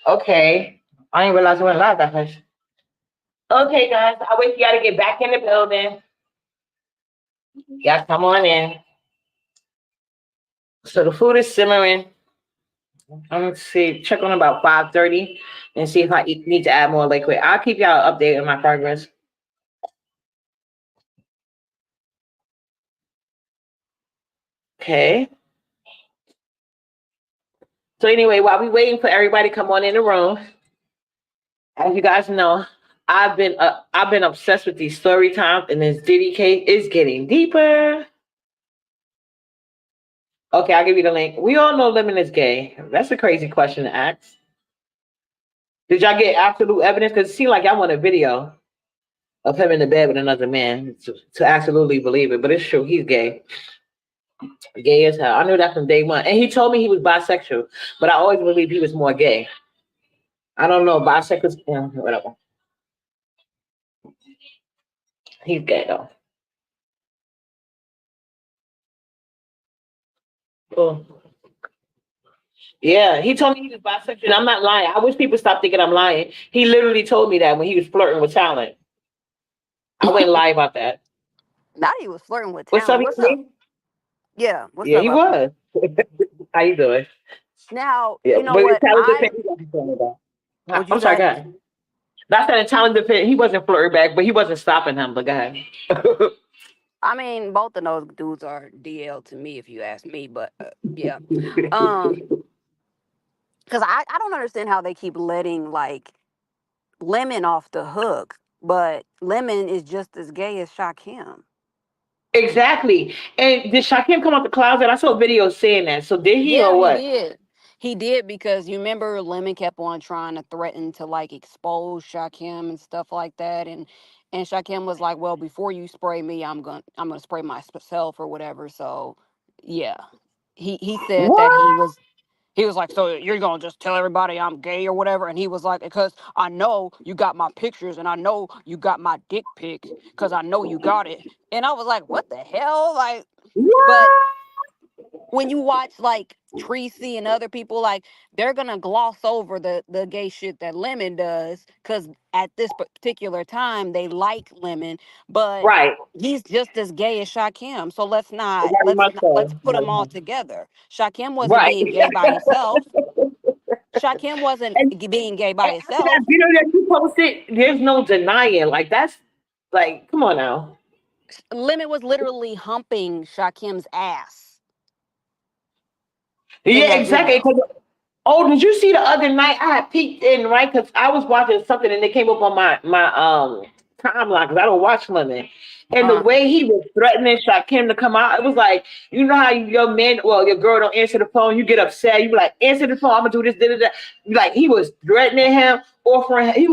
Okay. I didn't realize it went live that much. Okay, guys. I wait for y'all to get back in the building. Y'all come on in. So the food is simmering. I'm gonna see, check on about 5:30 and see if I need to add more liquid. I'll keep y'all updated on my progress. Okay. So anyway, while we waiting for everybody to come on in the room, as you guys know, I've been obsessed with these story times, and this Diddy case is getting deeper. Okay, I'll give you the link. We all know Lemon is gay. That's a crazy question to ask. Did y'all get absolute evidence? Because it seemed like y'all want a video of him in the bed with another man to absolutely believe it. But it's true, he's gay. Gay as hell. I knew that from day one. And he told me he was bisexual, but I always believed he was more gay. I don't know, bisexual, yeah, whatever. He's gay though. Cool. Yeah, he told me he was bisexual. I'm not lying. I wish people stop thinking I'm lying. He literally told me that when he was flirting with talent. I wouldn't lie about that. Now he was flirting with What's up, talent. What's up? you? Yeah, what's Yeah, up, he Uncle? was. How you doing? Now, Yeah, you know but what? it talent defense, he wasn't flirting back. Would you I'm sorry, say? go ahead. That's that in talent defense. He wasn't flirting back, but he wasn't stopping him. But go ahead. I mean, both of those dudes are DL to me, if you ask me. But yeah, um, because I don't understand how they keep letting like Lemon off the hook, but Lemon is just as gay as Shakim. Exactly. And did Shakim come out the closet? I saw videos saying that. So did he Yeah, or he what? did. He did because you remember Lemon kept on trying to threaten to like expose Shakim and stuff like that, and Shakim was like, "Well, before you spray me, I'm gonna spray myself or whatever." So, yeah, he said that What? he was like, "So you're gonna just tell everybody I'm gay or whatever?" And he was like, "Because I know you got my pictures and I know you got my dick pic because I know you got it." And I was like, "What the hell?" Like, but What? when you watch like Tracy and other people, like they're gonna gloss over the gay shit that Lemon does because at this particular time they like Lemon, but Right. he's just as gay as Shakim. So Very much let's so. put them all together. Shakim wasn't Right. being gay by himself. Shakim wasn't And, being gay by and after that himself. video that you posted, there's no denying. Like that's like, come on now. Lemon was literally humping Shakim's ass in Yeah, that exactly. video. 'Cause oh, did you see the other night? I had peeked in right because I was watching something and it came up on my timeline because I don't watch Lemon. And the Uh, way he was threatening Shakim to come out, it was like, you know how your man, well, your girl don't answer the phone, you get upset, you be like, answer the phone, I'm gonna do this, da, da, da. Like he was threatening him, offering, he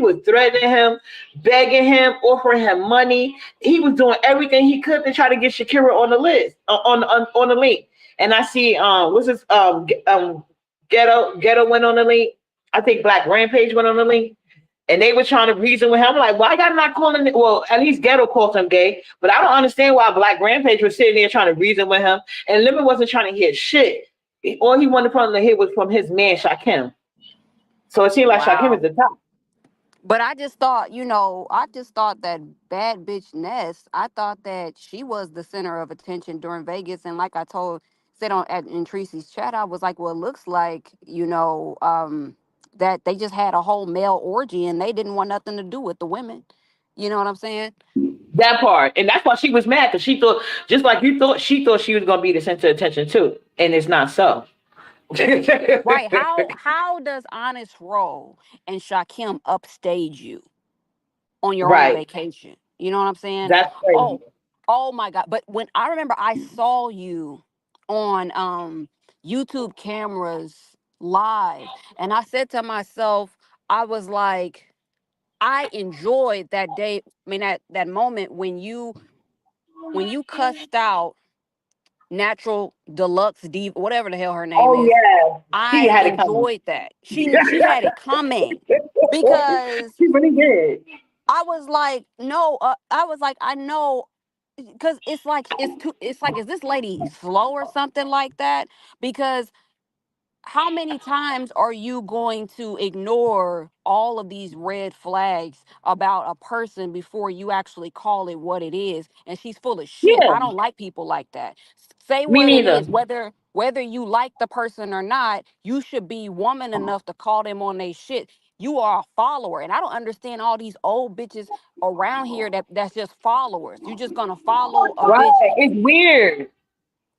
was threatening him, begging him, offering him money. He was doing everything he could to try to get Shakira on the list, on the link. And I see, what's this, Ghetto went on the link. I think Black Rampage went on the link. And they were trying to reason with him. I'm like, why y'all not calling it? Well, at least Ghetto calls him gay. But I don't understand why Black Rampage was sitting there trying to reason with him. And Lemon wasn't trying to hear shit. All he wanted from the hit was from his man, Shakim. So it seemed like Shakim is wow. the top. But I just thought that bad bitch Ness, I thought that she was the center of attention during Vegas. And like I said in Tracy's chat, I was like, well, it looks like, that they just had a whole male orgy and they didn't want nothing to do with the women. You know what I'm saying? That part. And that's why she was mad because she thought, just like you thought, she thought she was going to be the center of attention too. And it's not so. Right. How does Honest Roll and Shakim upstage you on your own Right. vacation? You know what I'm saying? That's crazy. Oh, oh my God. But when I remember I saw you on YouTube cameras live, and I said to myself, I was like, I enjoyed that day. I mean that moment when you when you cussed out Natural Deluxe Diva, whatever the hell her name Oh is, yeah, she I had it coming. enjoyed that. She had it coming because She really did. I was like, no, I was like, I know, because it's like it's too. It's like, is this lady slow or something like that? Because how many times are you going to ignore all of these red flags about a person before you actually call it what it is? And she's full of shit. Yeah, I don't like people like that. Say me what it neither. is, whether you like the person or not, you should be woman enough to call them on their shit. You are a follower. And I don't understand all these old bitches around here that's just followers. You just gonna follow a bitch. Right, it's weird.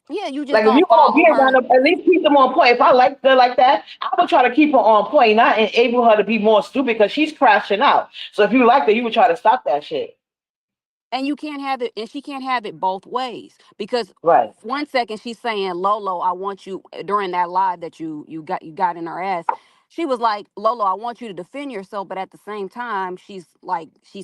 Yeah, you just Like if gonna you gonna follow be around her. her, at least keep them on point. If I like her like that, I would try to keep her on point, not enable her to be more stupid because she's crashing out. So if you like her, you would try to stop that shit. And you can't have it, and she can't have it both ways, because Right. one second she's saying, Lolo, I want you, during that live that you got in her ass, she was like, Lolo, I want you to defend yourself, but at the same time she's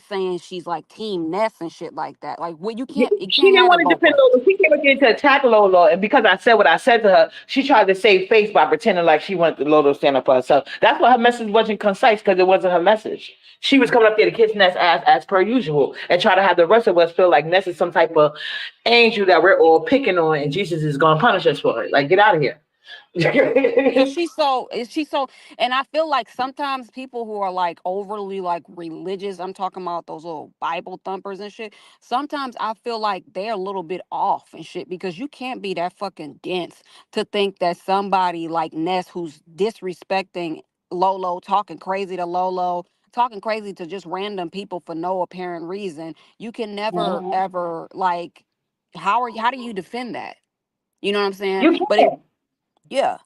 saying she's like team Ness and shit like that. Like, well, you She can't didn't have want it to both defend ways. Lola. She came again to attack Lola, and because I said what I said to her, she tried to save face by pretending like she wanted Lola to stand up for herself. That's why her message wasn't concise, because it wasn't her message. She was coming up there to kiss Ness ass as per usual and try to have the rest of us feel like Ness is some type of angel that we're all picking on, and Jesus is going to punish us for it. Like, get out of here. And she's so and I feel like sometimes people who are like overly like religious, I'm talking about those little Bible thumpers and shit, sometimes I feel like they're a little bit off and shit, because you can't be that fucking dense to think that somebody like Ness, who's disrespecting Lolo, talking crazy to Lolo, talking crazy to just random people for no apparent reason, you can never ever like, how do you defend that? You know what I'm saying? You But it can't. yeah.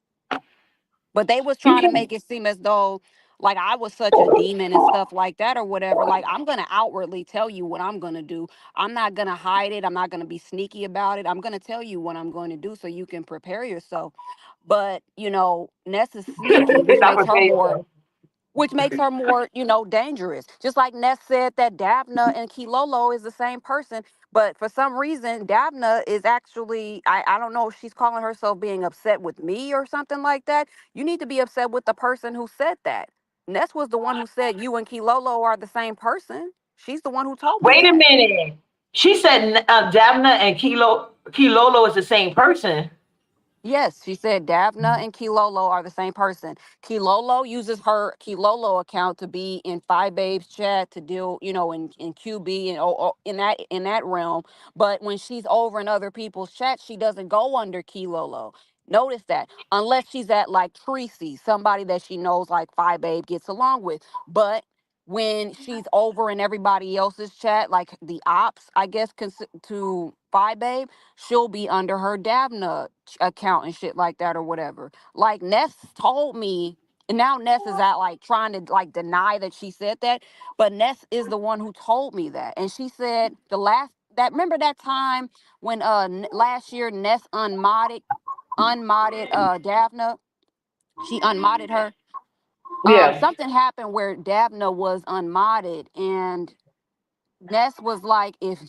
But they was You trying to can't. make it seem as though like I was such a demon and stuff like that or whatever. Like, I'm gonna outwardly tell you what I'm gonna do. I'm not gonna hide it. I'm not gonna be sneaky about it. I'm gonna tell you what I'm going to do so you can prepare yourself. But Ness is sneaky, It's not for anything. which makes her more, dangerous. Just like Ness said that Davna and Kilolo is the same person, but for some reason, Davna is actually, I don't know if she's calling herself being upset with me or something like that. You need to be upset with the person who said that. Ness was the one who said you and Kilolo are the same person. She's the one who told me Wait a that. minute. She said Davna and Kilolo is the same person. Yes, she said Davna and Kilolo are the same person. Kilolo uses her Kilolo account to be in Five Babes chat to deal, in QB and in that realm. But when she's over in other people's chat, she doesn't go under Kilolo. Notice that, unless she's at like Tracy, somebody that she knows like Five Babe gets along with. But when she's over in everybody else's chat, like the ops, I guess, to Five Babe, she'll be under her Davna account and shit like that or whatever. Like Ness told me, and now Ness is at like trying to like deny that she said that, but Ness is the one who told me that, and she said remember that time when last year Ness unmodded Davna, she unmodded her. Yeah. Something happened where Davna was unmodded, and Ness was like, if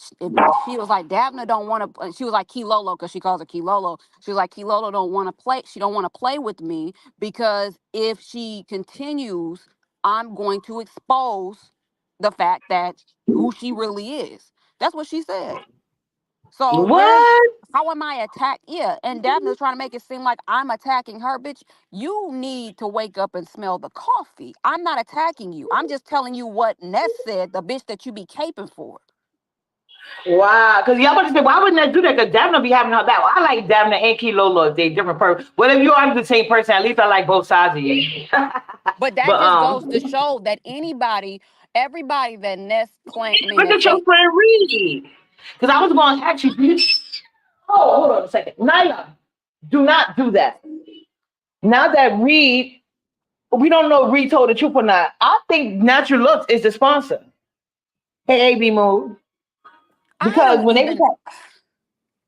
she was like, Davna don't want to, she was like Kilolo, because she calls her Kilolo. She was like, Kilolo don't want to play. She don't want to play with me, because if she continues, I'm going to expose the fact that who she really is. That's what she said. So What? how am I attacked? Yeah, and Daphne's trying to make it seem like I'm attacking her, bitch. You need to wake up and smell the coffee. I'm not attacking you. I'm just telling you what Ness said, the bitch that you be caping for. Wow. Because y'all about to say, why wouldn't that do that? Because Davna be having her back. Well, I like Davna and Kilolo if they different person. Well, if you are the same person, at least I like both sides of you. But that but just goes to show that everybody that Ness claim, I mean, look that at your say, friend Reed. Because I was going to ask you. Oh, hold on a second. Nyla, do not do that. Now that Reed, we don't know if Reed told the truth or not. I think Natural Looks is the sponsor. Hey, AB Move. I Because don't when they was even,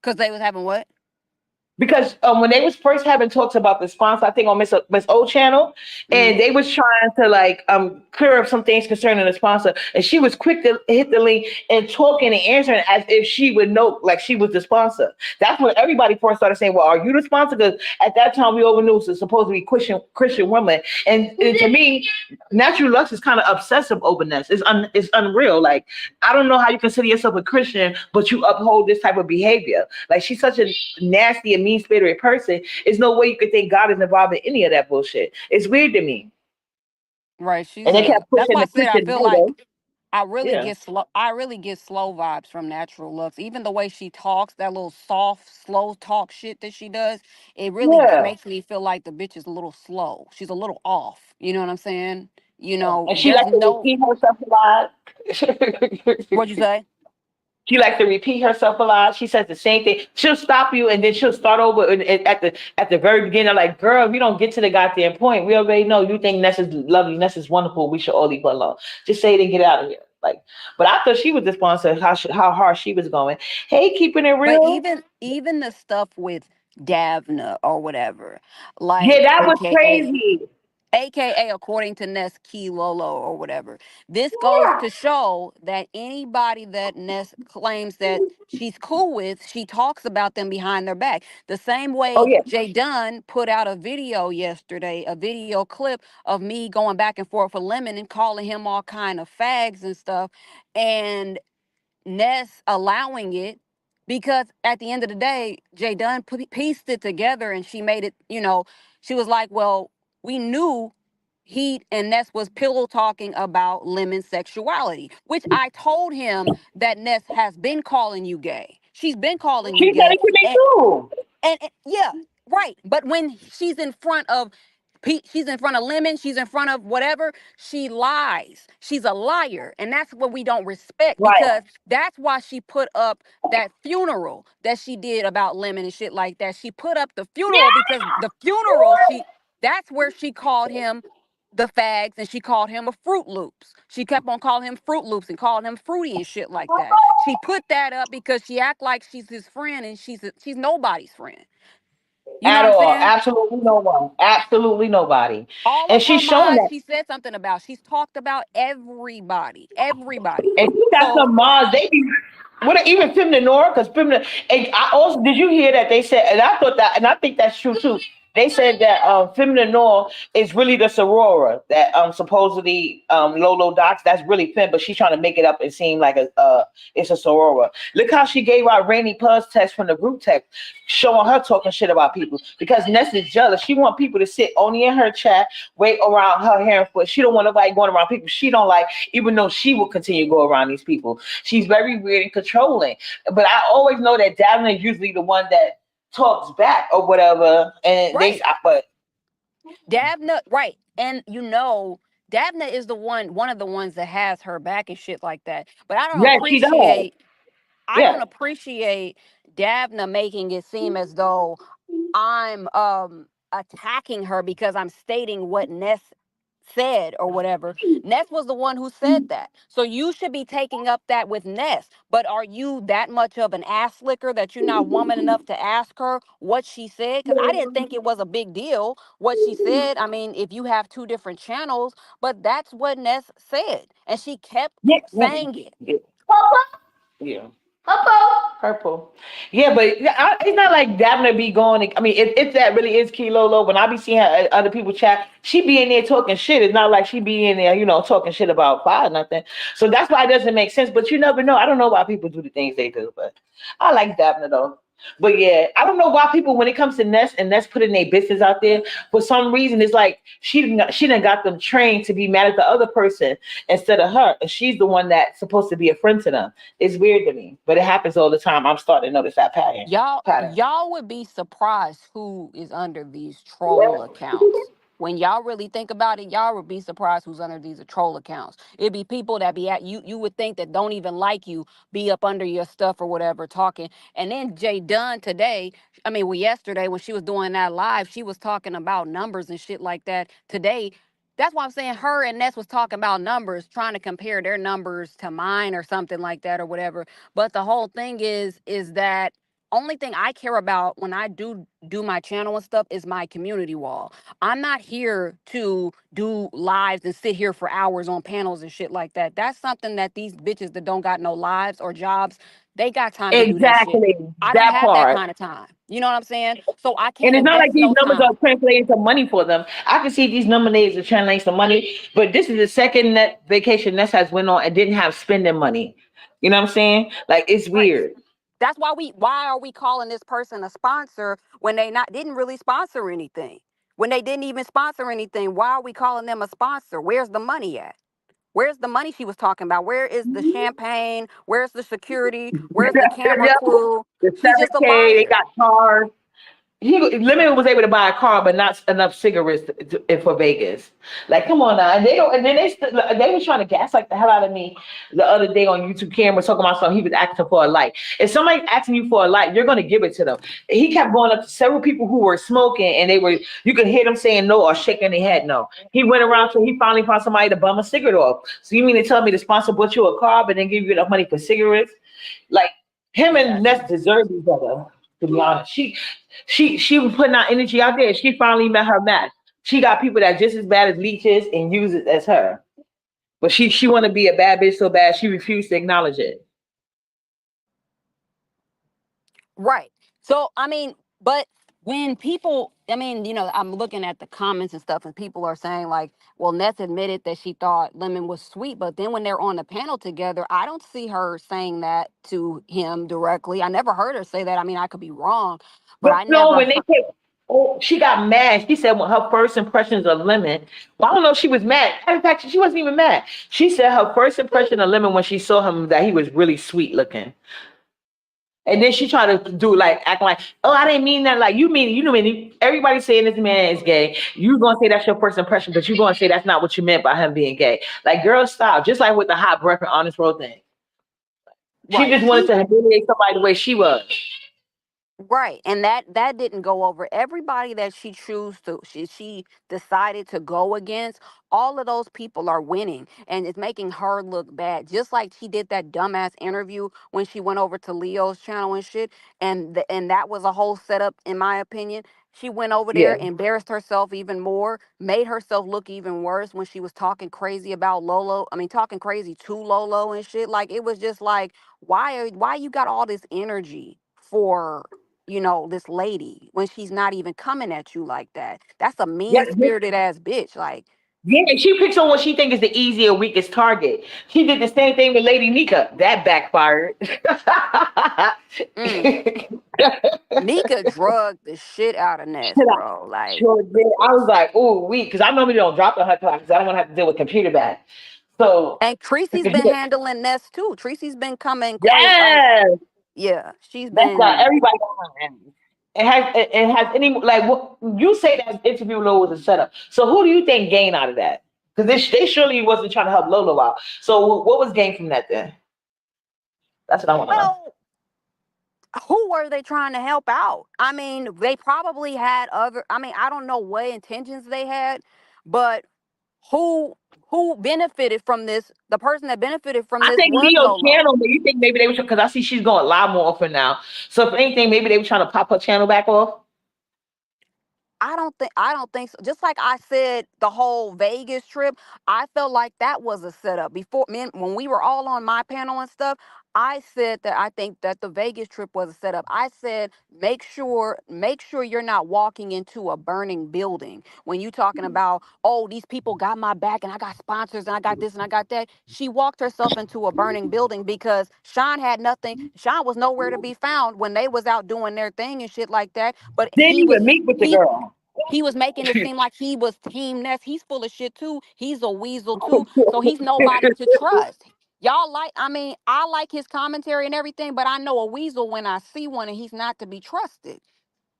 because they was having what? because when they was first having talks about the sponsor, I think on Miss O channel, Mm-hmm. and they was trying to like clear up some things concerning the sponsor, and she was quick to hit the link and talking and answering as if she would know, like she was the sponsor. That's when everybody first started saying, "Well, are you the sponsor?" Because at that time we all knew it was supposed to be Christian women, and to me, Natural Lux is kind of obsessive overness. It's unreal. Like I don't know how you consider yourself a Christian, but you uphold this type of behavior. Like she's such a nasty and mean spirited person. There's no way you could think God is involved in any of that bullshit. It's weird to me. Right. She's And they a. kept That's pushing why I the said I Christian feel Bible. like I really Yeah. get slow. I really get slow vibes from Natural Looks. Even the way she talks, that little soft, slow talk shit that she does, it really Yeah. makes me feel like the bitch is a little slow. She's a little off. You know what I'm saying? And she There's likes to no. repeat herself a lot. What'd you say? She likes to repeat herself a lot. She says the same thing. She'll stop you and then she'll start over at the very beginning. Like, girl, if you don't get to the goddamn point, we already know you think Ness is lovely, Ness is wonderful. We should all leave her alone. Just say it and get out of here. Like, but I thought she was the sponsor. How hard she was going. Hey, keeping it But real. even the stuff with Davna or whatever, Yeah, like that was AKA crazy. AKA according to Ness Key Lolo or whatever. This goes to show that anybody that Ness claims that she's cool with, she talks about them behind their back. The same Oh way yeah. Jay Dunn put out a video yesterday, a video clip of me going back and forth with Lemon and calling him all kind of fags and stuff. And Ness allowing it because at the end of the day, Jay Dunn pieced it together and she made it, she was like, well, we knew he and Ness was pillow talking about Lemon's sexuality, which I told him that Ness has been calling you gay. She's been calling you She said gay. it to me And too. yeah, right. But when she's in front of she's in front of Lemon, she's in front of whatever, she lies. She's a liar. And that's what we don't respect Right. because that's why she put up that funeral that she did about Lemon and shit like that. She put up the funeral because the funeral, that's where she called him the fags and she called him a Fruit Loops. She kept on calling him Fruit Loops and calling him fruity and shit like that. She put that up because she act like she's his friend and she's nobody's friend. You know At what I'm all. saying? Absolutely no one. Absolutely nobody. All And of her she's showing mods, that. she said something about. She's talked about everybody, everybody. And she got So some mods. They be what even Fim the Nora, because Fim the and I also did you hear that they said and I thought that and I think that's true too. They said that Fim the Nora is really the sorora that supposedly Lolo Docs, that's really Fim, but she's trying to make it up and seem like it's a sorora. Look how she gave out Rainy Puzz text from the group text, showing her talking shit about people because Ness is jealous. She want people to sit only in her chat, wait around her hair and foot. She don't want nobody going around people she don't like, even though she will continue to go around these people. She's very weird and controlling. But I always know that Davin is usually the one that talks back or whatever. And right, but Davna, right, and Davna is one of the ones that has her back and shit like that. But yeah, she does. I don't Yeah. appreciate Davna making it seem as though I'm attacking her because I'm stating what Ness said or whatever. Ness was the one who said that. So you should be taking up that with Ness. But are you that much of an ass licker that you're not woman enough to ask her what she said? Because I didn't think it was a big deal what she said. I mean, if you have two different channels, but that's what Ness said. And she kept Yeah. Yeah. saying it. Yeah. Yeah. Purple. Yeah, but it's not like Dabner be going. I mean, if that really is Kilo Low, when I be seeing her other people chat, she be in there talking shit. It's not like she be in there, talking shit about fire or nothing. So that's why it doesn't make sense. But you never know. I don't know why people do the things they do, but I like Dabner though. But yeah, I don't know why people, when it comes to Ness and Ness putting their business out there, for some reason, it's like she done got them trained to be mad at the other person instead of her, and she's the one that's supposed to be a friend to them. It's weird to me, but it happens all the time. I'm starting to notice that pattern. Pattern. Y'all would be surprised who is under these troll accounts. When y'all really think about it, y'all would be surprised who's under these troll accounts. It'd be people that be at you. You would think that don't even like you be up under your stuff or whatever talking. And then Jay Dunn today, I mean, well, yesterday when she was doing that live, she was talking about numbers and shit like that. Today, that's why I'm saying her and Ness was talking about numbers, trying to compare their numbers to mine or something like that or whatever. But the whole thing is that only thing I care about when I do my channel and stuff is my community wall. I'm not here to do lives and sit here for hours on panels and shit like that. That's something that these bitches that don't got no lives or jobs, they got time to do that shit. Exactly. I don't That have that part. kind of time. You know what I'm saying? So I And can't it's not like invest these no numbers are time. translating to money for them. I can see these numbers are translating to money, but this is the second net vacation Ness has went on and didn't have spending money. You know what I'm saying? Like it's Right. weird. That's why are we calling this person a sponsor when they not didn't really sponsor anything? When they didn't even sponsor anything, why are we calling them a sponsor? Where's the money at? Where's the money she was talking about? Where is the champagne? Where's the security? Where's the camera Yeah, crew? the She's just a 7K, they liar. got cars. Lemon was able to buy a car, but not enough cigarettes for Vegas. Like, come on now, and they don't. And then they was trying to gaslight the hell out of me the other day on YouTube camera, talking about something. He was asking for a light. If somebody's asking you for a light, you're gonna give it to them. He kept going up to several people who were smoking, and you could hear them saying no or shaking their head no. He went around till he finally found somebody to bum a cigarette off. So you mean to tell me the sponsor bought you a car, but then give you enough money for cigarettes? Like him and Ness deserve each other. To be honest, she was putting out energy out there. She finally met her match. She got people that just as bad as leeches and use it as her. But she want to be a bad bitch so bad she refused to acknowledge it. Right. So, I mean, but when people, I mean, I'm looking at the comments and stuff, and people are saying, like, well, Ness admitted that she thought Lemon was sweet. But then when they're on the panel together, I don't see her saying that to him directly. I never heard her say that. I mean, I could be wrong, but But I no, never when they heard. said, oh, she got mad. She said when her first impressions of Lemon. Well, I don't know if she was mad. In fact, she wasn't even mad. She said her first impression of Lemon when she saw him that he was really sweet looking. And then she tried to do like act like, oh, I didn't mean that. Like you know, everybody saying this man is gay. You gonna say that's your first impression, but you gonna say that's not what you meant by him being gay. Like, girl, stop. Just like with the hot breath and honest road thing, she Right. just wanted to humiliate somebody the way she was. Right, and that didn't go over. Everybody that she decided to go against. All of those people are winning, and it's making her look bad. Just like she did that dumbass interview when she went over to Leo's channel and shit, and that was a whole setup, in my opinion. She went over there, Yeah, embarrassed herself even more, made herself look even worse when she was talking crazy about Lolo. I mean, talking crazy to Lolo and shit. Like it was just like, why you got all this energy for this lady when she's not even coming at you like that. That's a yeah, mean yeah. spirited ass bitch. Like, Yeah, and she picks on what she thinks is the easier, weakest target. She did the same thing with Lady Nika. That backfired. mm, Nika drugged the shit out of Ness, Shit, I bro. Like, sure did. I was like, oh, weak, because I normally don't drop on her class because I don't want to have to deal with computer bad. So, and Tracy's been handling Ness too. Tracy's been coming crazy. Like, yes, yeah, she's that's got been. everybody on her end. It has any like what you say that interview Lolo was a setup. So who do you think gained out of that? Because they surely wasn't trying to help Lolo out. So what was gained from that then? That's what I want to know. Well, who were they trying to help out? I mean, they probably had other. I mean, I don't know what intentions they had, but who who benefited from this? The person that benefited from I this think was Leo's Lolo. channel. You think maybe they were because I see she's going live more often now. So if anything, maybe they were trying to pop her channel back off. I don't think so. Just like I said, the whole Vegas trip, I felt like that was a setup. Before men when we were all on my panel and stuff, I said that I think that the Vegas trip was a setup. I said make sure you're not walking into a burning building when you talking about, oh, these people got my back and I got sponsors and I got this and I got that. She walked herself into a burning building because Sean had nothing. Sean was nowhere to be found when they was out doing their thing and shit like that. But Didn't even meet with the he girl. he was making it seem like he was Team Ness. He's full of shit too. He's a weasel too. So he's nobody to trust. Y'all I mean, I like his commentary and everything, but I know a weasel when I see one and he's not to be trusted.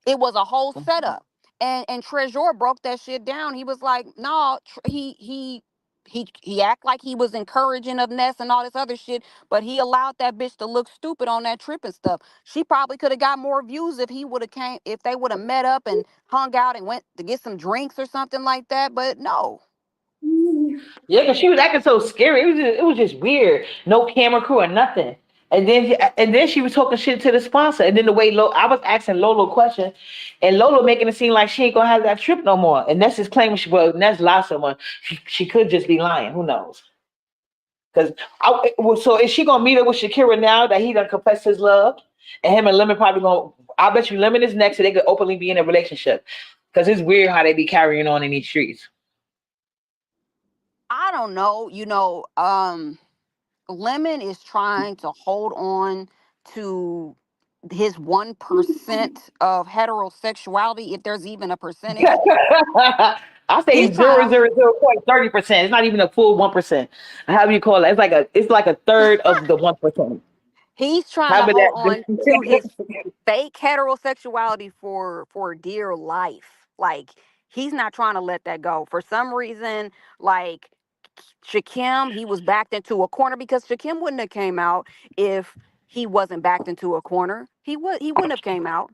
It was a whole setup. And Treasure broke that shit down. He was like, no, he act like he was encouraging of Ness and all this other shit, but he allowed that bitch to look stupid on that trip and stuff. She probably could have got more views if they would have met up and hung out and went to get some drinks or something like that. But no. Yeah, because she was acting so scary. It was just weird. No camera crew or nothing. And then she was talking shit to the sponsor. And then the way I was asking Lolo a question, and Lolo making it seem like she ain't gonna have that trip no more. And Ness is claiming Ness lied someone. She could just be lying. Who knows? Because so is she gonna meet up with Shakira now that he done confessed his love, and him and Lemon probably gonna? I bet you Lemon is next, so they could openly be in a relationship. Because it's weird how they be carrying on in these streets. I don't know. Lemon is trying to hold on to his 1% of heterosexuality, if there's even a percentage. I He's say trying to 0.30%. It's not even a full 1%. How do you call it? It's like a third of the 1%. he's trying How to about hold on to his that? fake heterosexuality for dear life. Like, he's not trying to let that go. For some reason, like Shakim, he was backed into a corner because Shakim wouldn't have came out if he wasn't backed into a corner. He wouldn't have came out.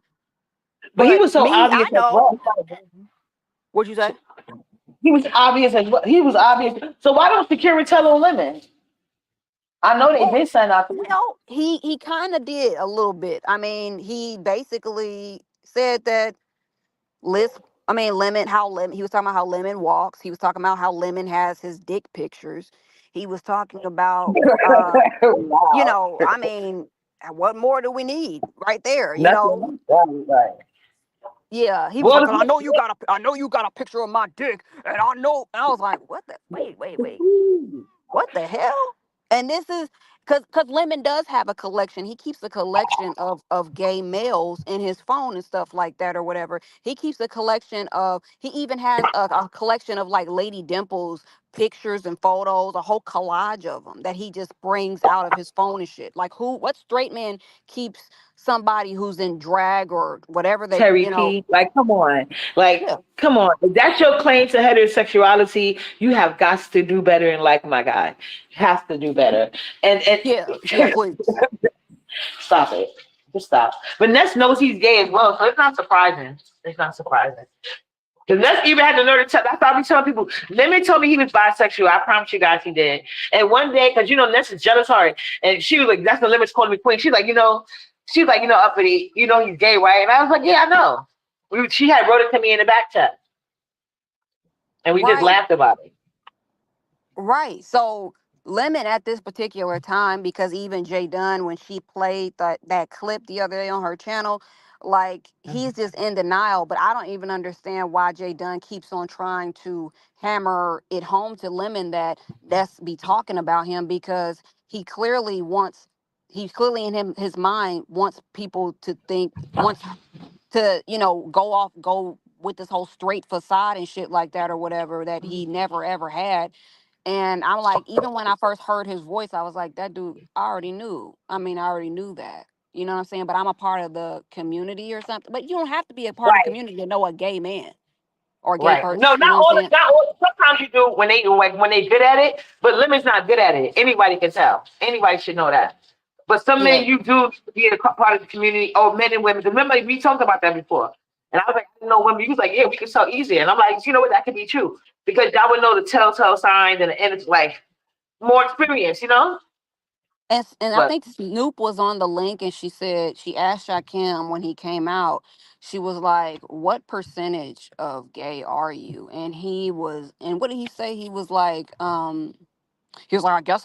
But he But was so me, obvious I as know. well. What'd you say? He was obvious as well. He was obvious. So why don't Shakira tell on Lemon? I know they Well, did send out. he kind of did a little bit. I mean, he basically said that Liz, Lemon, he was talking about how Lemon walks. He was talking about how Lemon has his dick pictures. He was talking about, Wow. I mean, what more do we need right there? Nothing. Right. Yeah, he was Well, like, I know you got a picture of my dick, and I know, and I was like, what the, wait, what the hell? And this is because Lemon does have a collection. He keeps a collection of gay males in his phone and stuff like that or whatever. He keeps a collection of. He even has a collection of like Lady Dimples pictures and photos, a whole collage of them that he just brings out of his phone and shit. Like, what straight man keeps somebody who's in drag or whatever Terry P. Like, come on. Like, Yeah, come on. If that's your claim to heterosexuality, you have got to do better in life, my guy. Has to do better. And yeah, please. stop it. Just stop. But Ness knows he's gay as well, so it's not surprising. It's not surprising. Because Ness even had the nerve to tell. That's why I be telling people. Lemon told me he was bisexual. I promise you guys he did. And one day, because Ness is jealous heart, and she was like, "That's the Lemon's calling me queen." She was like, uppity. He's gay, right? And I was like, "Yeah, I know." She had wrote it to me in the back chat, and we just Right. laughed about it. Right. So Lemon at this particular time, because even Jay Dunn, when she played that clip the other day on her channel, like, he's just in denial. But I don't even understand why Jay Dunn keeps on trying to hammer it home to Lemon that that's be talking about him, because he clearly in his mind wants people to think, wants to, go with this whole straight facade and shit like that or whatever that he never ever had. And I'm like, even when I first heard his voice, I was like, that dude, I already knew. I already knew that. You know what I'm saying? But I'm a part of the community or something. But you don't have to be a part of the Right. community to know a gay man or a gay Right. person. No, You know not what I'm all. saying? Not all. Sometimes you do when they good at it, but Lemon's not good at it. Anybody can tell. Anybody should know that. But some Yeah. men you do be a part of the community, or men and women. Remember, we talked about that before. And I was like, I didn't know women. You was like, yeah, we can tell easier. And I'm like, you know what? That could be true because y'all would know the telltale signs and it's like more experience. And I But think Snoop was on the link, and she said, she asked Shakim when he came out, she was like, what percentage of gay are you? And what did he say? He was like, I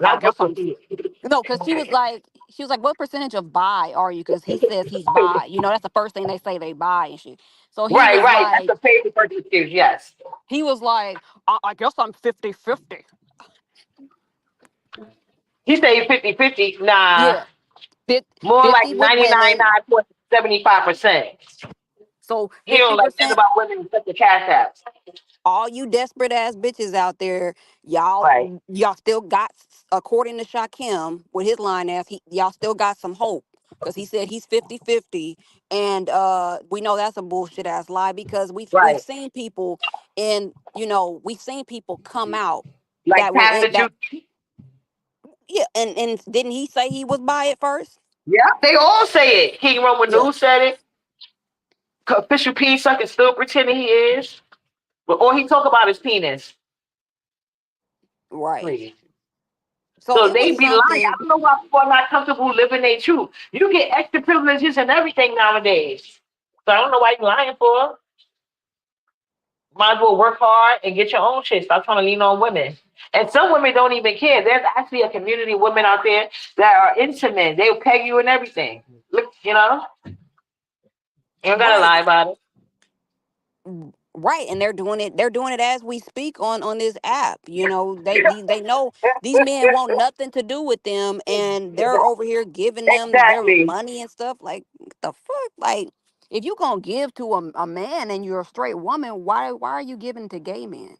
not guess what I'm. you No, because she was like, what percentage of bi are you? Because he says he's bi. That's the first thing they say, they bi and shit. So Right, right. That's the favorite person excuse. Yes. he was like, I guess I'm 50-50. He say 50-50. Nah, Yeah, fif- more like 50 with women. 99.75%. So He don't like nothing 50%. about women except the cash apps. All you desperate ass bitches out there, Right, y'all still got, according to Shakim, with his line as y'all still got some hope. Because he said he's 50-50. And we know that's a bullshit ass lie, because we've right. seen people we've seen people come out Like that was in Pastor that. Juice. Yeah, and didn't he say he was by it first? Yeah, they all say it. King Roman Yeah, News said it. Official P sucker still pretending he is. But all he talk about is penis. right. Please. So So it they was be lying. I something. don't know why people are not comfortable living their truth. You get extra privileges and everything nowadays. So I don't know why you lying for. Might as well work hard and get your own shit. Stop trying to lean on women. And some women don't even care. There's actually a community of women out there that are into men. They'll peg you and everything. Look, you don't gotta lie Right. about it. Right, and they're doing it as we speak on this app. They know these men want nothing to do with them, and they're over here giving them their Exactly. money and stuff. Like, what the fuck? Like, if you gonna give to a man and you're a straight woman, why are you giving to gay men?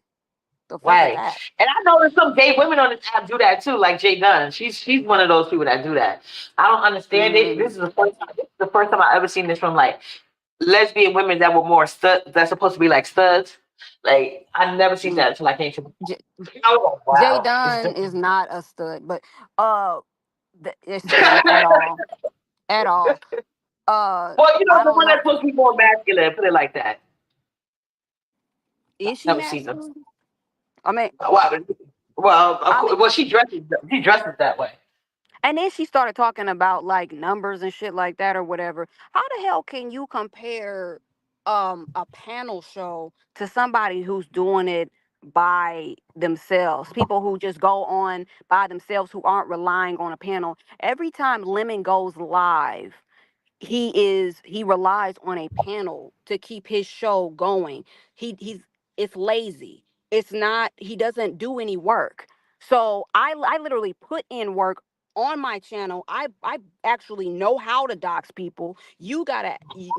The fuck is Right. that? And I know that some gay women on this app do that too, like Jay Dunn. She's one of those people that do that. I don't understand it. Mm. This is the first time I ever seen this from like lesbian women that were more stud that's supposed to be like studs. Like I never seen that until I came to J- I was like, Jay wow. It's Dunn is different. not a stud, but uh, at all, at all. Well, I the don't one know. that's supposed to be more masculine, put it like that. Is she Never seen them. masculine? I mean, Wow. Well, of I course, mean, well, she dresses that way. and then she started talking about like numbers and shit like that or whatever. How the hell can you compare a panel show to somebody who's doing it by themselves? People who just go on by themselves who aren't relying on a panel. Every time Lemon goes live, he relies on a panel to keep his show going. He's It's lazy. It's not, he doesn't do any work. So I literally put in work on my channel. I actually know how to dox people.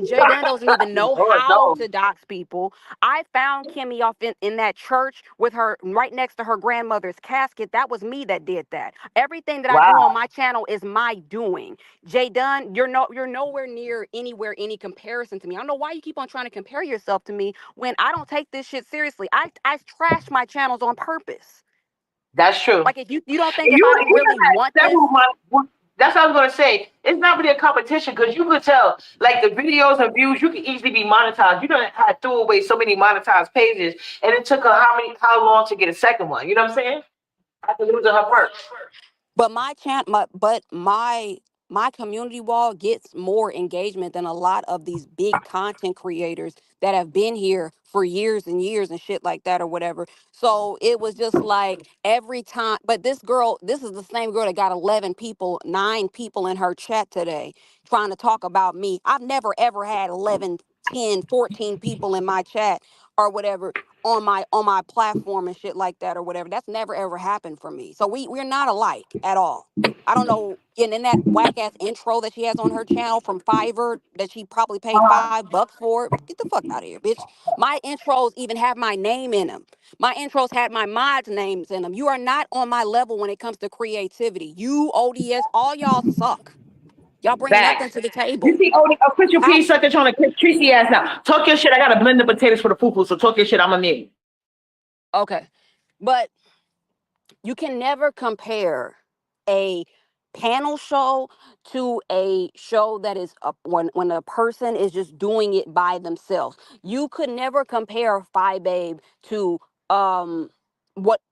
Jay Dunn doesn't even know Lord how knows. to dox people. I found Kimmy off in that church with her right next to her grandmother's casket. That was me that did that. Everything that I do on Wow. my channel is my doing. Jay Dunn, you're nowhere near anywhere any comparison to me. I don't know why you keep on trying to compare yourself to me when I don't take this shit seriously. I trash my channels on purpose. That's true. Like, if you don't think And if I don't you really done want had this. several months. That's what I was gonna say. It's not really a competition because you could tell, like the videos and views, you could easily be monetized. You don't have threw away so many monetized pages, and it took her how long to get a second one? You know what I'm saying? After losing her first. But my community wall gets more engagement than a lot of these big content creators that have been here for years and years and shit like that or whatever. So it was just like every time. But this is the same girl that got 11 people, 9 people in her chat today trying to talk about me. I've never ever had 11, 10, 14 people in my chat or whatever on my platform and shit like that or whatever. That's never ever happened for me. So we're not alike at all. I don't know. And in that whack ass intro that she has on her channel from Fiverr that she probably paid $5 for, get the fuck out of here, bitch. My intros even have my name in them. My intros had my mods' names in them. You are not on my level when it comes to creativity. You, ODS, all y'all suck. Y'all bring nothing Facts. to the You table. see, official How? P sucker trying to kiss Tracy ass now. Talk your shit. I gotta blend the potatoes for the fufu, so talk your shit. I'm a nigga. Okay. But you can never compare a panel show to a show that is when a person is just doing it by themselves. You could never compare Phi Babe to um what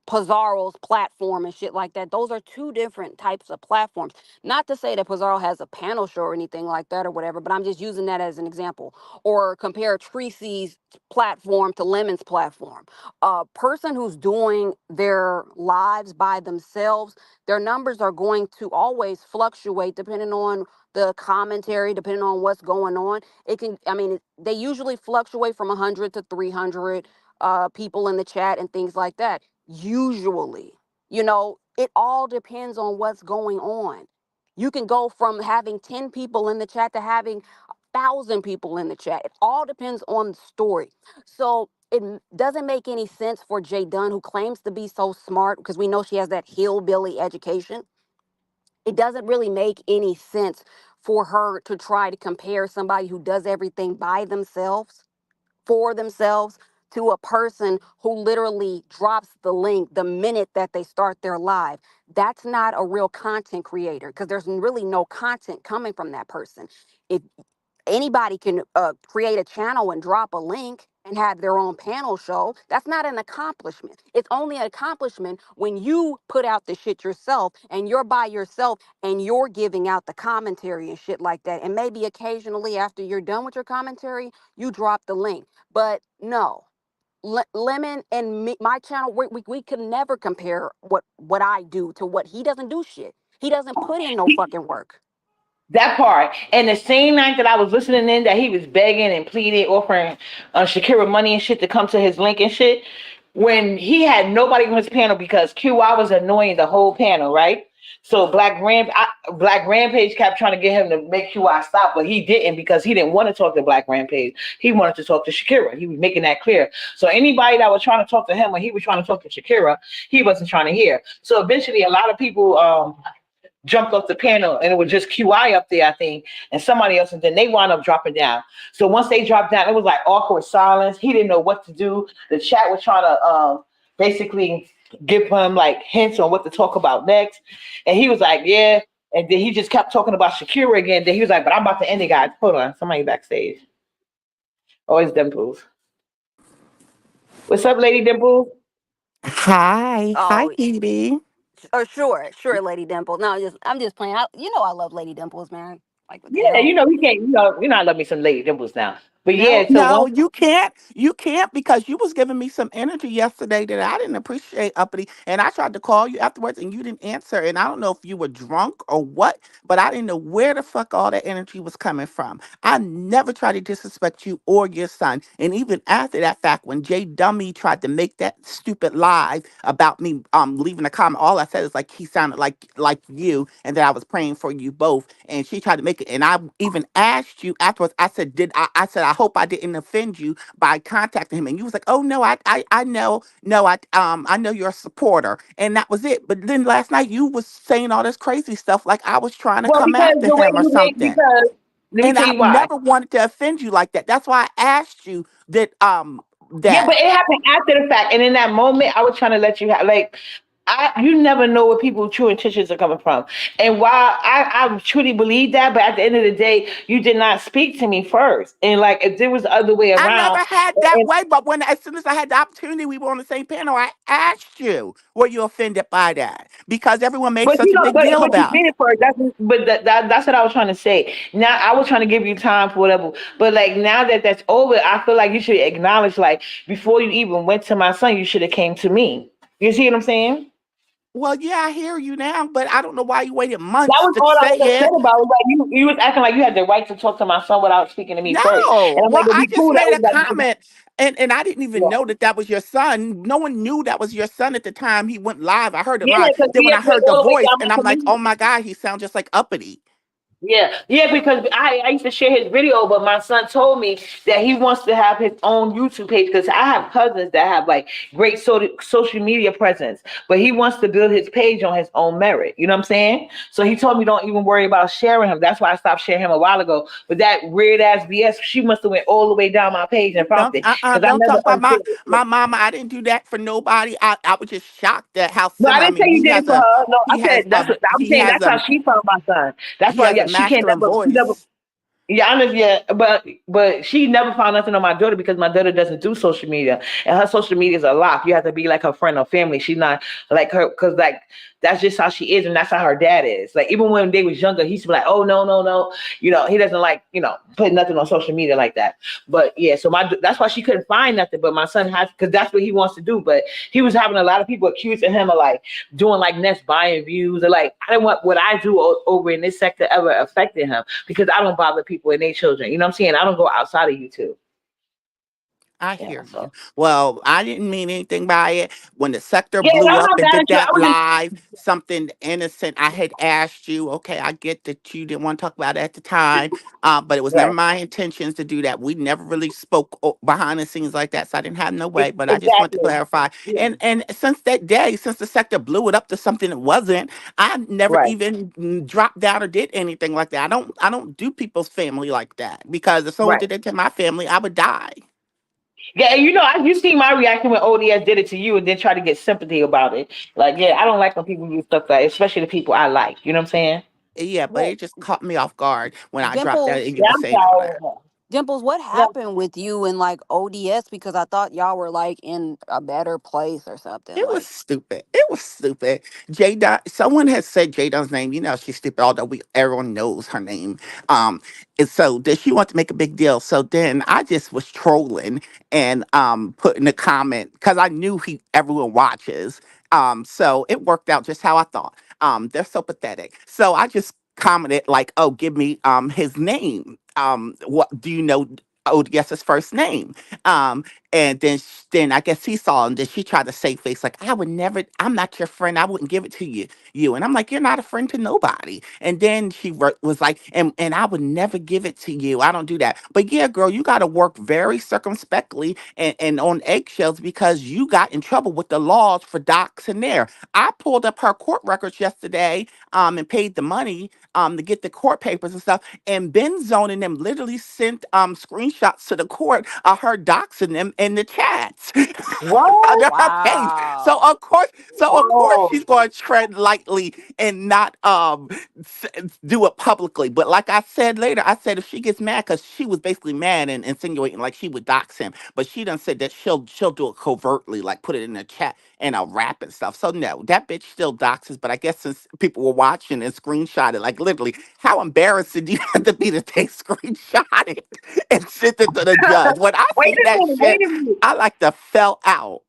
Pizarro's platform and shit like that. Those are two different types of platforms. Not to say that Pizarro has a panel show or anything like that or whatever, but I'm just using that as an example. Or compare Tracy's platform to Lemon's platform. A person who's doing their lives by themselves, their numbers are going to always fluctuate depending on the commentary, depending on what's going on. They usually fluctuate from 100 to 300 people in the chat and things like that. Usually, it all depends on what's going on. You can go from having 10 people in the chat to having 1,000 people in the chat. It all depends on the story. So doesn't make any sense for Jay Dunn, who claims to be so smart, because we know she has that hillbilly education. It doesn't really make any sense for her to try to compare somebody who does everything by themselves, for themselves, to a person who literally drops the link the minute that they start their live. That's not a real content creator, because there's really no content coming from that person. If anybody can create a channel and drop a link, and have their own panel show. That's not an accomplishment. It's only an accomplishment when you put out the shit yourself and you're by yourself and you're giving out the commentary and shit like that. And maybe occasionally after you're done with your commentary, you drop the link. But no. Lemon and me, my channel, we can never compare what I do to what he doesn't do shit. He doesn't put in no fucking work. That part. And the same night that I was listening in, that he was begging and pleading, offering Shakira money and shit to come to his link and shit, when he had nobody on his panel because QI was annoying the whole panel, right? So Black Rampage kept trying to get him to make QI stop, but he didn't because he didn't want to talk to Black Rampage. He wanted to talk to Shakira. He was making that clear. So anybody that was trying to talk to him when he was trying to talk to Shakira, he wasn't trying to hear. So eventually, a lot of people jumped off the panel and it was just QI up there, I think, and somebody else, and then they wound up dropping down. So once they dropped down, it was like awkward silence. He didn't know what to do. The chat was trying to basically give him like hints on what to talk about next. And he was like, yeah. And then he just kept talking about Shakira again. Then he was like, but I'm about to end it, guys. Hold on. Somebody backstage. Oh, it's Dimples. What's up, Lady Dimples? Hi, hi, Oh, Diddy. sure, Lady Dimple. No, I'm just playing. I love Lady Dimples, man. Like what the Yeah, hell? we can't, I love me some Lady Dimples now. But No, yeah, so no, once you can't because you was giving me some energy yesterday that I didn't appreciate, uppity. And I tried to call you afterwards, and you didn't answer. And I don't know if you were drunk or what, but I didn't know where the fuck all that energy was coming from. I never tried to disrespect you or your son. And even after that fact, when Jay Dummy tried to make that stupid lie about me leaving a comment, all I said is like he sounded like you, and that I was praying for you both. And she tried to make it, and I even asked you afterwards. I said, I said, I hope I didn't offend you by contacting him. And you was like, oh no, I know, no, I know you're a supporter, and that was it. But then last night you was saying all this crazy stuff like I was trying to well, come because after the way him or you made something. because let me And tell I've you why. never wanted to offend you like that. That's why I asked you that Yeah, but that. it happened after the fact, and in that moment, I was trying to let you have like. You never know where people's true intentions are coming from. And while I truly believe that, but at the end of the day, you did not speak to me first. And like if there was the other way I around, never had that and, way, but when as soon as I had the opportunity, we were on the same panel. I asked you, were you offended by that? Because everyone made but such a big deal but you about did it. it first. That's what I was trying to say. Now I was trying to give you time for whatever, but like now that that's over, I feel like you should acknowledge like before you even went to my son, you should have came to me. You see what I'm saying? Well, yeah, I hear you now, but I don't know why you waited That months was to all I say was upset it. about. Was like you was acting like you had the right to talk to my son without speaking to me first. No, And I'm like, well, it'd I be just cool. That made was a like, comment, and I didn't even yeah, know that that was your son. No one knew that was your son at the time he went live. I heard it yeah, live. because Then he when had I went heard the all the way voice, down and my I'm like, oh community. my God, he sounds just like uppity. Yeah, yeah, because I used to share his video, but my son told me that he wants to have his own YouTube page because I have cousins that have like great social media presence, but he wants to build his page on his own merit. You know what I'm saying? So he told me don't even worry about sharing him. That's why I stopped sharing him a while ago. But that weird ass BS, she must have went all the way down my page and found it because I Don't never talk about unshared it. my mama. I didn't do that for nobody. I was just shocked at how No, I similar. I didn't mean, say you did it for her. No, I said that's what I'm he saying. has That's how she found my son. That's he why, has a yeah, masculine she never voice. yeah, honestly, yeah, but she never found nothing on my daughter because my daughter doesn't do social media, and her social media is a lock. You have to be like her friend or family. She's not like her because like that's just how she is, and that's how her dad is. Like even when they was younger, he used to be like, "Oh no, no, no," he doesn't like put nothing on social media like that. But yeah, so that's why she couldn't find nothing. But my son has because that's what he wants to do. But he was having a lot of people accusing him of like doing like Nest buying views or like I didn't want what I do over in this sector ever affected him because I don't bother people and their children. You know what I'm saying? I don't go outside of YouTube. I Yeah. hear you. So Well, I didn't mean anything by it. When the sector yeah, blew I'm up not and mad did at you. I that was just live, something innocent, I had asked you, okay, I get that you didn't want to talk about it at the time, but it was never right. my intentions to do that. We never really spoke behind the scenes like that, so I didn't have no way, but I just want to Exactly. clarify. Yeah. And since that day, since the sector blew it up to something it wasn't, I never Right. even dropped down or did anything like that. I don't do people's family like that because if someone Right. did that to my family, I would die. Yeah, and you see my reaction when ODS did it to you and then try to get sympathy about it. Like, yeah, I don't like when people do stuff like, especially the people I like. You know what I'm saying? Yeah, but Well, it just caught me off guard when I dropped that Dimples, and you Yeah, were I'm saying all that. sorry. Dimples, what No, happened with you and like ODS? Because I thought y'all were like in a better place or something. It was Like, stupid. It was stupid. Jada, someone has said Jada's name. You know she's stupid, although everyone knows her name. Um, and so did she want to make a big deal? So then I just was trolling and putting a comment because I knew everyone watches. So it worked out just how I thought. They're so pathetic. So I just commented like, "Oh, give me his name. What do you know? Oh, yes, his first name." Um, and then I guess he saw, and then she tried to save face, like, I would never, I'm not your friend. I wouldn't give it to you. And I'm like, you're not a friend to nobody. And then was like, and I would never give it to you. I don't do that. But yeah, girl, you got to work very circumspectly and on eggshells because you got in trouble with the laws for docs in there. I pulled up her court records yesterday, and paid the money, to get the court papers and stuff. And Ben Zone and them literally sent screenshots to the court of her doxing them in the chats what? under her page. So wow. of course Oh, she's going to tread lightly and not do it publicly. But like I said later, I said if she gets mad, because she was basically mad and insinuating like she would dox him, but she done said that she'll do it covertly, like put it in the chat and a rap and stuff. So no, that bitch still doxes. But I guess since people were watching and screenshot it, like literally, how embarrassing do you have to be to take screenshot it and send it to the judge? When I wait see a that minute, wait shit, a minute. I like to fell out.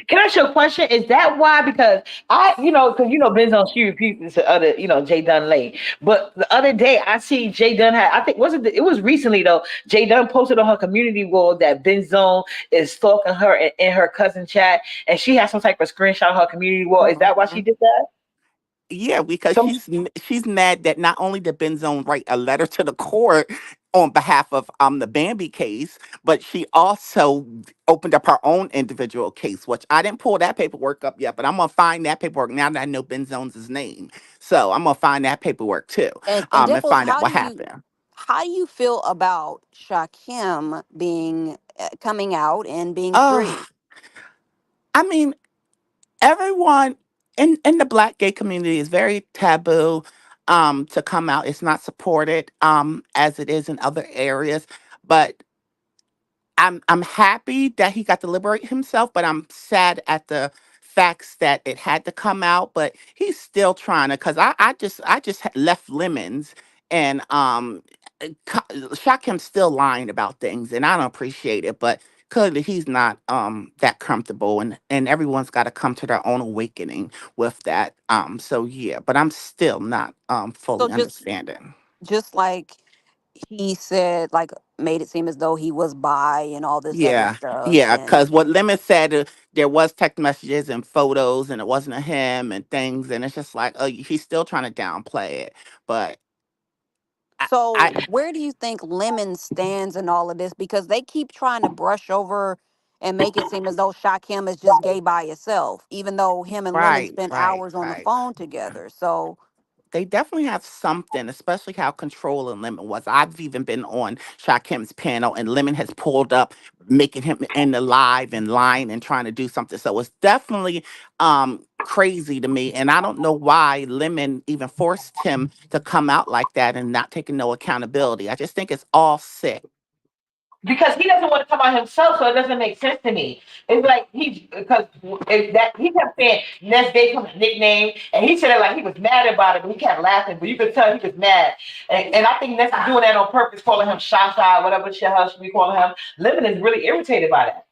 Can I ask you a question? Is that why? Because because Benzo, she repeats to other, Jay Dunn late. But the other day I see Jay Dunn had, I think, it was recently though. Jay Dunn posted on her community wall that Benzo is stalking her in her cousin chat, and she has some type of screenshot on her community wall. Is that why she Mhm. did that? Yeah, because Some she's mad that not only did Benzone write a letter to the court on behalf of the Bambi case, but she also opened up her own individual case, which I didn't pull that paperwork up yet, but I'm gonna find that paperwork now that I know Benzone's his name. So I'm gonna find that paperwork too, And and Dimples, find out what happened. how do you feel about Shakim being coming out and being free? Oh, I mean, everyone in the Black gay community is very taboo to come out. It's not supported as it is in other areas. But I'm happy that he got to liberate himself, but I'm sad at the facts that it had to come out. But he's still trying to, cause I just left Lemons and shock him still lying about things, and I don't appreciate it. But clearly he's not that comfortable, and everyone's got to come to their own awakening with that. So yeah, but I'm still not So fully understanding. just like he said, like made it seem as though he was bi and all this other Yeah, stuff, yeah, and because what Lemon said, there was text messages and photos, and it wasn't a him and things, and it's just like, oh, he's still trying to downplay it. But so I where do you think Lemon stands in all of this? Because they keep trying to brush over and make it seem as though Shakim is just gay by itself, even though him and Lemon right, spent right, hours on the right. phone together. So They definitely have something, especially how controlling Lemon was. I've even been on Shakim's panel, and Lemon has pulled up, making him in the live and lying and trying to do something. So it's definitely crazy to me. And I don't know why Lemon even forced him to come out like that and not taking no accountability. I just think it's all sick. because he doesn't want to come out himself, so it doesn't make sense to me. It's like because that he kept saying Ness gave him a nickname, and he said it like he was mad about it, but he kept laughing. But you could tell he was mad, and I think Ness is doing that on purpose, calling him Shasha, whatever shit else should be calling him. Living is really irritated by that.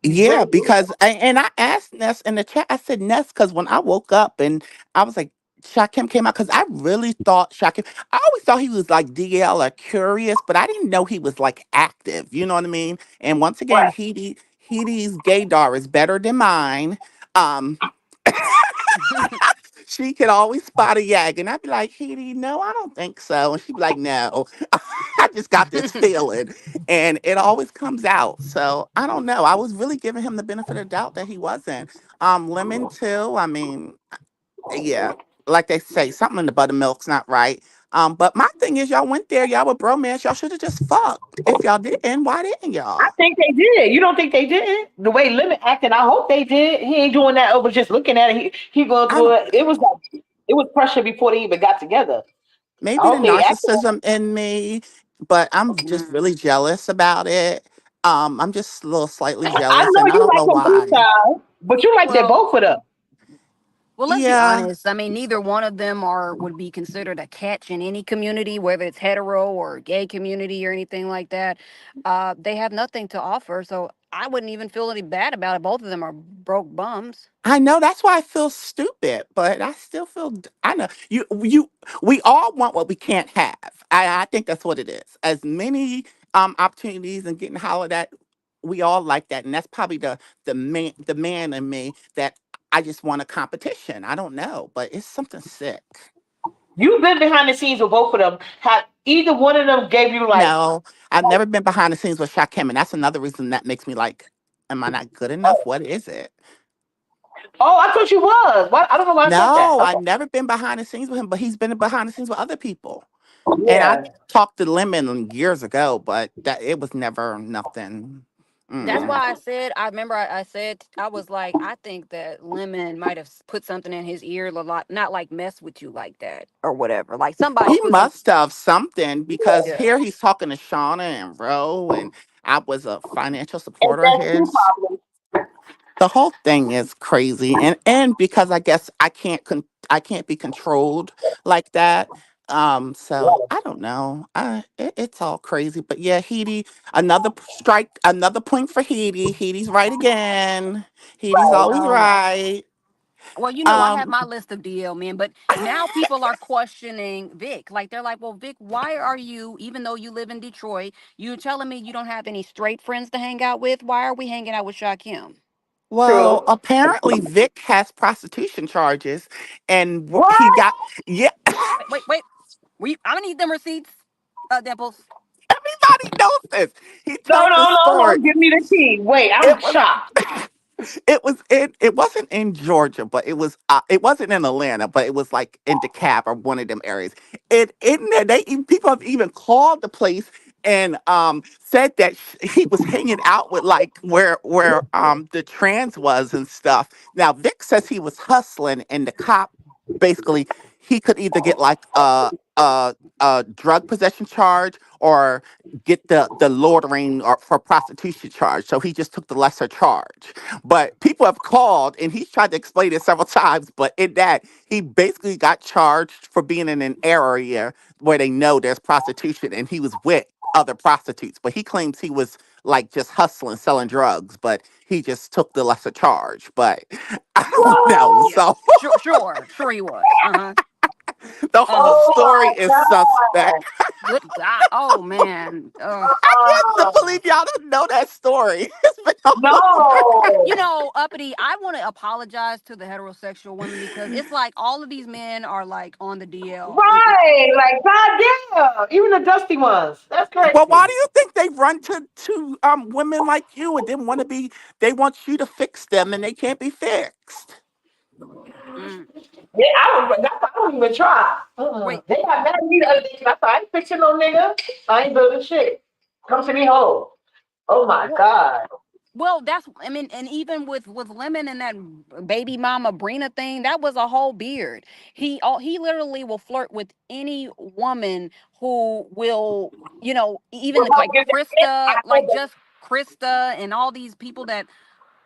He's Yeah, really because and I asked Ness in the chat. I said Ness because when I woke up and I was like, Shakim came out because I really thought Shakim. I always thought he was like DL or curious, but I didn't know he was like active. You know what I mean? And once again, right. Hedy's gaydar is better than mine. Um, she could always spot a yag, and I'd be like, Hedy, no, I don't think so. And she'd be like, no, I just got this feeling. And it always comes out. So I don't know. I was really giving him the benefit of the doubt that he wasn't. Lemon too. I mean, yeah, like they say, something in the buttermilk's not right. But my thing is, y'all went there, y'all were bromance, y'all should have just fucked. If y'all didn't, why didn't I y'all? think they did. You don't think they did? The way Limit acting, I hope they did. He ain't doing that over just looking at it. He going I through don't. it. It was like it was pressure before they even got together. I Maybe the hope they acted. narcissism in me but I'm just Mm. really jealous about it. I'm just a little slightly I jealous, know and I you don't like know them why. freestyle, but you like that Well, both of them. well, let's be Yeah, honest. I mean, neither one of them are would be considered a catch in any community, whether it's hetero or gay community or anything like that. They have nothing to offer, so I wouldn't even feel any bad about it. Both of them are broke bums. I know that's why I feel stupid, but I still feel. I know you. We all want what we can't have. I think that's what it is. As many opportunities and getting hollered at, we all like that, and that's probably the man in me that I just want a competition. I don't know, but it's something sick. You've been behind the scenes with both of them. Have either one of them gave you like, No, I've never been behind the scenes with Shakim, and that's another reason that makes me like, am I not good enough? oh, What is it? oh, I thought you was. Why? I don't know why I thought that. No, Okay, I've never been behind the scenes with him, but he's been behind the scenes with other people. And I yeah. talked to Lemon years ago, but that it was never nothing. That's Mm. why I said, I remember I said, I was like, I think that Lemon might have put something in his ear a lot, not like mess with you like that or whatever. Like somebody He put some, must have something because yeah. here he's talking to Shauna and Ro, and I was a financial And supporter of that's too his. probably. The whole thing is crazy, and because I guess I can't be controlled like that. So Right, I don't know. It's all crazy, but yeah, Heidi, another strike, another point for Heidi. Heidi's right again. Heidi's right. always Oh, right. well, you know, I have Um, my list of DL men, but now people are questioning Vic. Like they're like, well, Vic, why are you, even though you live in Detroit, you telling me you don't have any straight friends to hang out with? Why are we hanging out with Shaquem? well, True. apparently Vic has prostitution charges, and he What? got yeah. Wait. I'm gonna need them receipts, Dimples. Everybody knows this. He No, tells no, this no, story. no. Give me the tea. Wait, I'm It was shocked. it wasn't in Georgia, but it wasn't in Atlanta, but it was like in DeKalb or one of them areas. It in there, people have even called the place and said that he was hanging out with like where the trans was and stuff. Now Vic says he was hustling, and the cop basically he could either get like a drug possession charge or get the loitering or for prostitution charge. So he just took the lesser charge. But people have called and he's tried to explain it several times. But in that, he basically got charged for being in an area where they know there's prostitution and he was with other prostitutes. But he claims he was like just hustling, selling drugs, but he just took the lesser charge. But I don't know. What? Yeah, So sure he was. the Uh whole huh. Oh story is my suspect. God. Good God. Oh man. I can't Uh-uh. believe y'all don't know that story. It's been all over. You No. know, Uppity, I want to apologize to the heterosexual women because it's like all of these men are like on the DL. Right. Like, goddamn. Even the dusty ones. That's Well, why crazy. do you think they run to women like you and then want to be? They want you to fix them, and they can't be fixed. Mm. Yeah, I don't even try. Wait, They got mad at me the other day 'cause I thought I ain't fixing no nigga. I ain't building shit. Come to me whole. Oh my well, God. well, that's I mean, and even with Lemon and that baby mama Brina thing, that was a whole beard. He literally will flirt with any woman who will, even Well, like give that shit. Krista, I know like that. just Krista and all these people that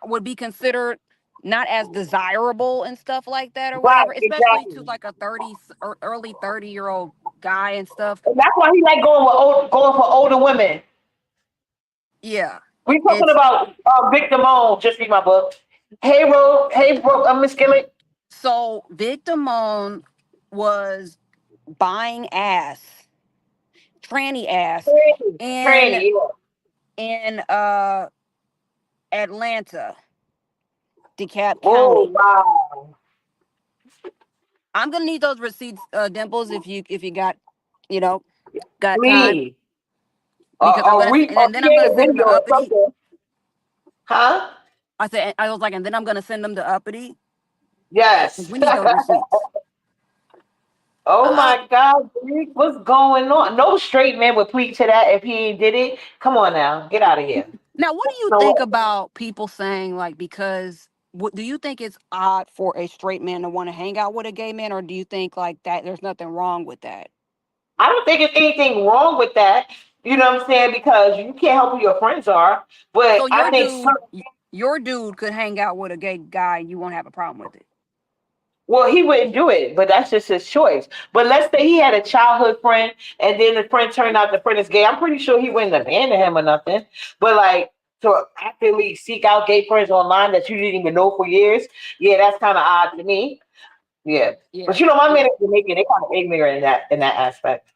would be considered not as desirable and stuff like that or Right, whatever, especially to exactly. like a 30 or early 30-year-old guy and stuff. And that's why he like going for older women. Yeah. We talking It's about victim. Just read my book. Hey, Ro. Hey, bro. I'm Miss Gimmick. so Victimone was buying ass, tranny ass in Tranny. Yeah. in Atlanta, DeKalb Oh County. wow. I'm gonna need those receipts, Dimples, if you you know got time, Please. because I'm gonna and then I'm Create gonna a send them video to or Uppity. something. Huh? I was like, and then I'm gonna send them to Uppity. Yes. We need those receipts. Oh Uh, my God, Bleak, what's going on? No straight man would plead to that if he ain't did it. Come on now, get out of here. Now, what do you No think way. about people saying like because what do you think it's odd for a straight man to want to hang out with a gay man, or do you think like that there's nothing wrong with that? I don't think there's anything wrong with that. You know what I'm saying? Because you can't help who your friends are. But So I think some, your dude could hang out with a gay guy and you won't have a problem with it. well, he wouldn't do it, but that's just his choice. But let's say he had a childhood friend and then the friend turned out the friend is gay. I'm pretty sure he wouldn't abandon him or nothing. But like to actively seek out gay friends online that you didn't even know for years, yeah, that's kind of odd to me. Yeah. Yeah. But you know, my men are Jamaican, they kind of ignorant in that aspect.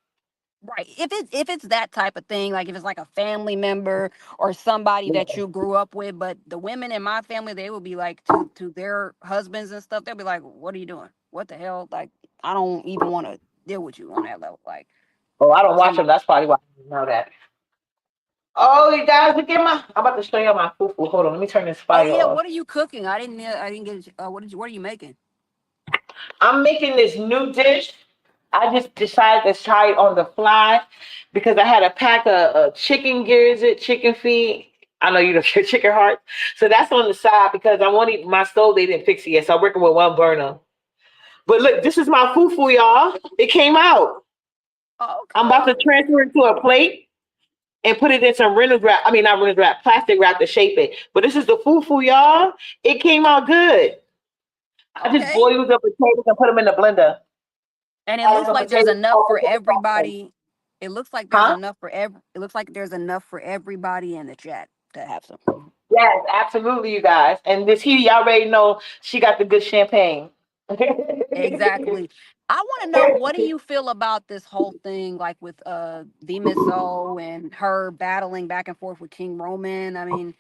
Right. If it's that type of thing, like if it's like a family member or somebody that you grew up with, but the women in my family, they will be like to their husbands and stuff, they'll be like, "What are you doing? What the hell? Like, I don't even want to deal with you on that level." Like, Oh, I don't watch some. them. That's probably why I didn't know that. Oh, you guys, look at my. I'm about to show you my fufu. Hold on, let me turn this Oh fire yeah, off. what are you cooking? I didn't get. What are you making? I'm making this new dish. I just decided to try it on the fly because I had a pack of chicken gizzard, chicken feet. I know you don't your chicken heart. So that's on the side because I wanted my stove, they didn't fix it yet. So I'm working with one burner. But look, this is my fufu, y'all. It came out. Oh, I'm about to okay. transfer it to a plate and put it in some Reynolds wrap. I mean, not Reynolds wrap, plastic wrap to shape it. But this is the fufu, y'all. It came out good. I just Okay. boiled the potatoes and put them in the blender. And it Added looks some like there's potatoes. enough for everybody. It looks like there's Huh? enough for every. It looks like there's enough for everybody in the chat to have some. Yes, absolutely, you guys. And this heat, y'all already know she got the good champagne. Exactly. I want to know, what do you feel about this whole thing, like with the Misso and her battling back and forth with King Roman? I mean,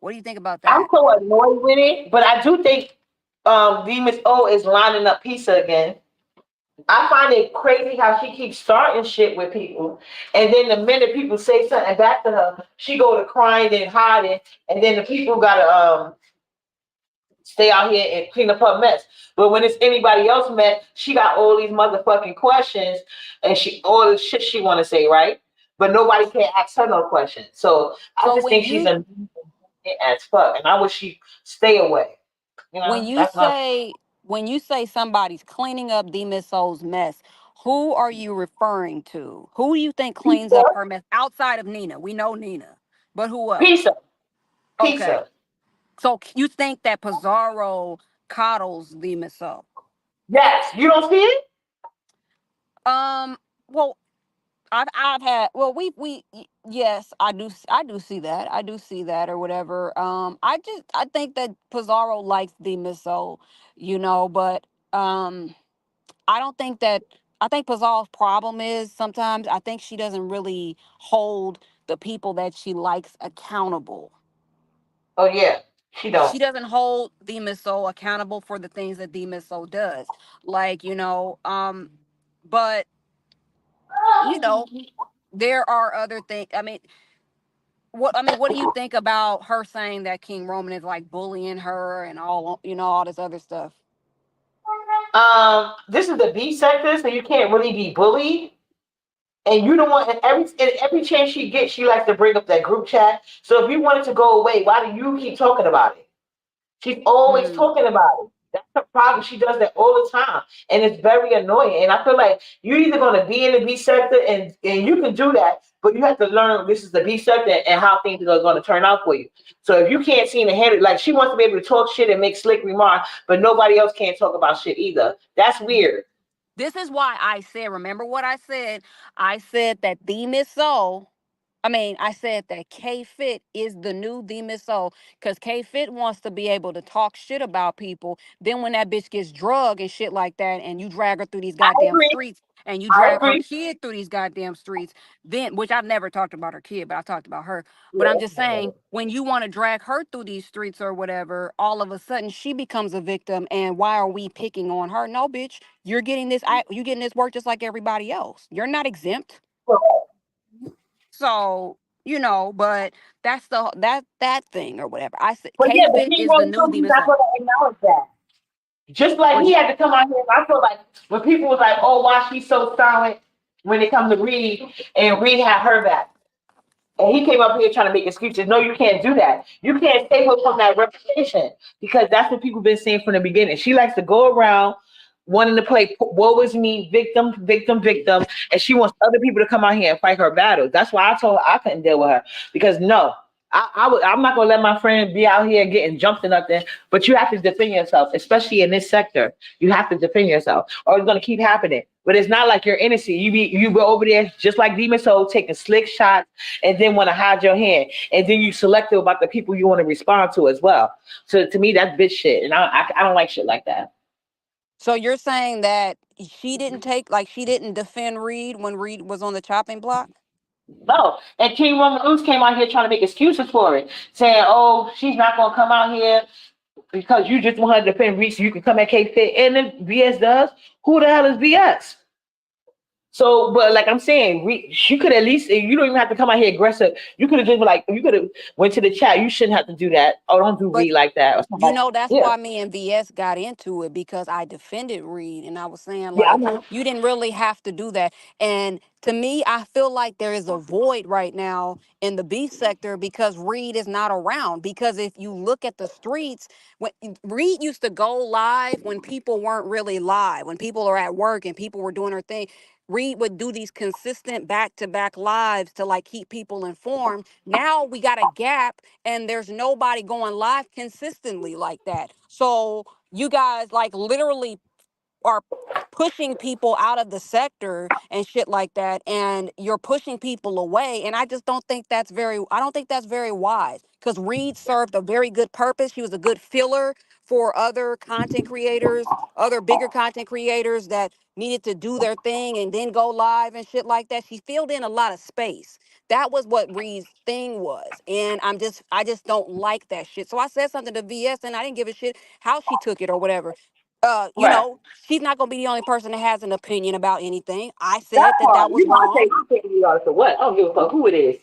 what do you think about I'm that? so annoyed with it, but I do think Demus O is lining up pizza again. I find it crazy how she keeps starting shit with people, and then the minute people say something back to her, she go to crying and hiding, and then the people gotta stay out here and clean up her mess. But when it's anybody else mess, she got all these motherfucking questions and she all the shit she want to say, right? But nobody can ask her no questions. So I So just think she's a as fuck, and I wish she stay away. You when know, you that's not. say when you say somebody's cleaning up the Misso's mess, who are you referring to? Who do you think cleans Pizza, up her mess outside of Nina? We know Nina, but who else? pizza, Okay, pizza. so you think that Pizarro coddles the Misso? Yes, you don't see it. Well, I've had, well, yes, I do see that, or whatever. I think that Pizarro likes the Misso, but um I don't think that I think Pizarro's problem is sometimes I think she doesn't really hold the people that she likes accountable. Oh yeah, she don't. She doesn't hold the Misso accountable for the things that the Misso does, like, but you know there are other things. What do you think about her saying that King Roman is like bullying her and all this other stuff? This is the B sector, so you can't really be bullied. And you don't want, and every chance she gets, she likes to bring up that group chat. So if you want it to go away, why do you keep talking about it? She's always Mm. talking about it. That's the problem. She does that all the time, and it's very annoying. And I feel like you're either going to be in the B sector, and you can do that, but you have to learn this is the B sector and how things are going to turn out for you. So if you can't seem to handle it, like she wants to be able to talk shit and make slick remarks, but nobody else can't talk about shit either. That's weird. This is why I said, remember what I said? I said that the Miss Soul, I said that K Fit is the new the Miss Soul, because K Fit wants to be able to talk shit about people. Then when that bitch gets drugged and shit like that, and you drag her through these I goddamn agree. streets, and you I drag her agree. kid through these goddamn streets, then, which I've never talked about her kid, but I talked about her. But I'm just Yeah. saying, when you want to drag her through these streets or whatever, all of a sudden she becomes a victim. And why are we picking on her? No, bitch, you getting this work just like everybody else. You're not exempt. So, but that's that thing or whatever. I said But K yeah, but Fit he is the won't. new He's Demon not Soul. going to acknowledge that. Just like What he you had to come out here, and I feel like when people was like, "Oh, why she's so silent?" when it comes to Reed, and Reed had her back, and he came up here trying to make excuses. No, you can't do that. You can't save her from that reputation because that's what people been saying from the beginning. She likes to go around wanting to play woe is me, victim, victim, victim, and she wants other people to come out here and fight her battles. That's why I told her I couldn't deal with her because no, I'm not gonna let my friend be out here getting jumped and nothing. But you have to defend yourself, especially in this sector. You have to defend yourself, or it's gonna keep happening. But it's not like you're innocent. You go over there just like Demon Soul, taking slick shots, and then want to hide your hand, and then you selective about the people you want to respond to as well. So to me, that's bitch shit, and I don't like shit like that. So you're saying that she didn't defend Reed when Reed was on the chopping block? No, and King Roman Ooze came out here trying to make excuses for it, saying, "Oh, she's not gonna come out here because you just want her to defend Reed so you can come at K Fit." And if BS does, who the hell is BS? So, but like I'm saying, you could at least, you don't even have to come out here aggressive. You could have just like, you could have went to the chat. You shouldn't have to do that. Oh, don't do But Reed like that or something. that's Yeah, why me and VS got into it, because I defended Reed and I was saying yeah, I like, know. you didn't really have to do that. And to me, I feel like there is a void right now in the B sector because Reed is not around. Because if you look at the streets, when Reed used to go live when people weren't really live, when people are at work and people were doing their thing. Reed would do these consistent back to back lives to like keep people informed. Now we got a gap and there's nobody going live consistently like that. So you guys like literally are pushing people out of the sector and shit like that, and you're pushing people away, and I don't think that's very wise, because Reed served a very good purpose. She was a good filler for other content creators, other bigger content creators that needed to do their thing and then go live and shit like that. She filled in a lot of space. That was what Reed's thing was, and I just don't like that shit. So I said something to VS, and I didn't give a shit how she took it or whatever. Right. She's not gonna be the only person that has an opinion about anything. I That said that part, that was I wrong. take me out for what? I don't give a fuck who it is.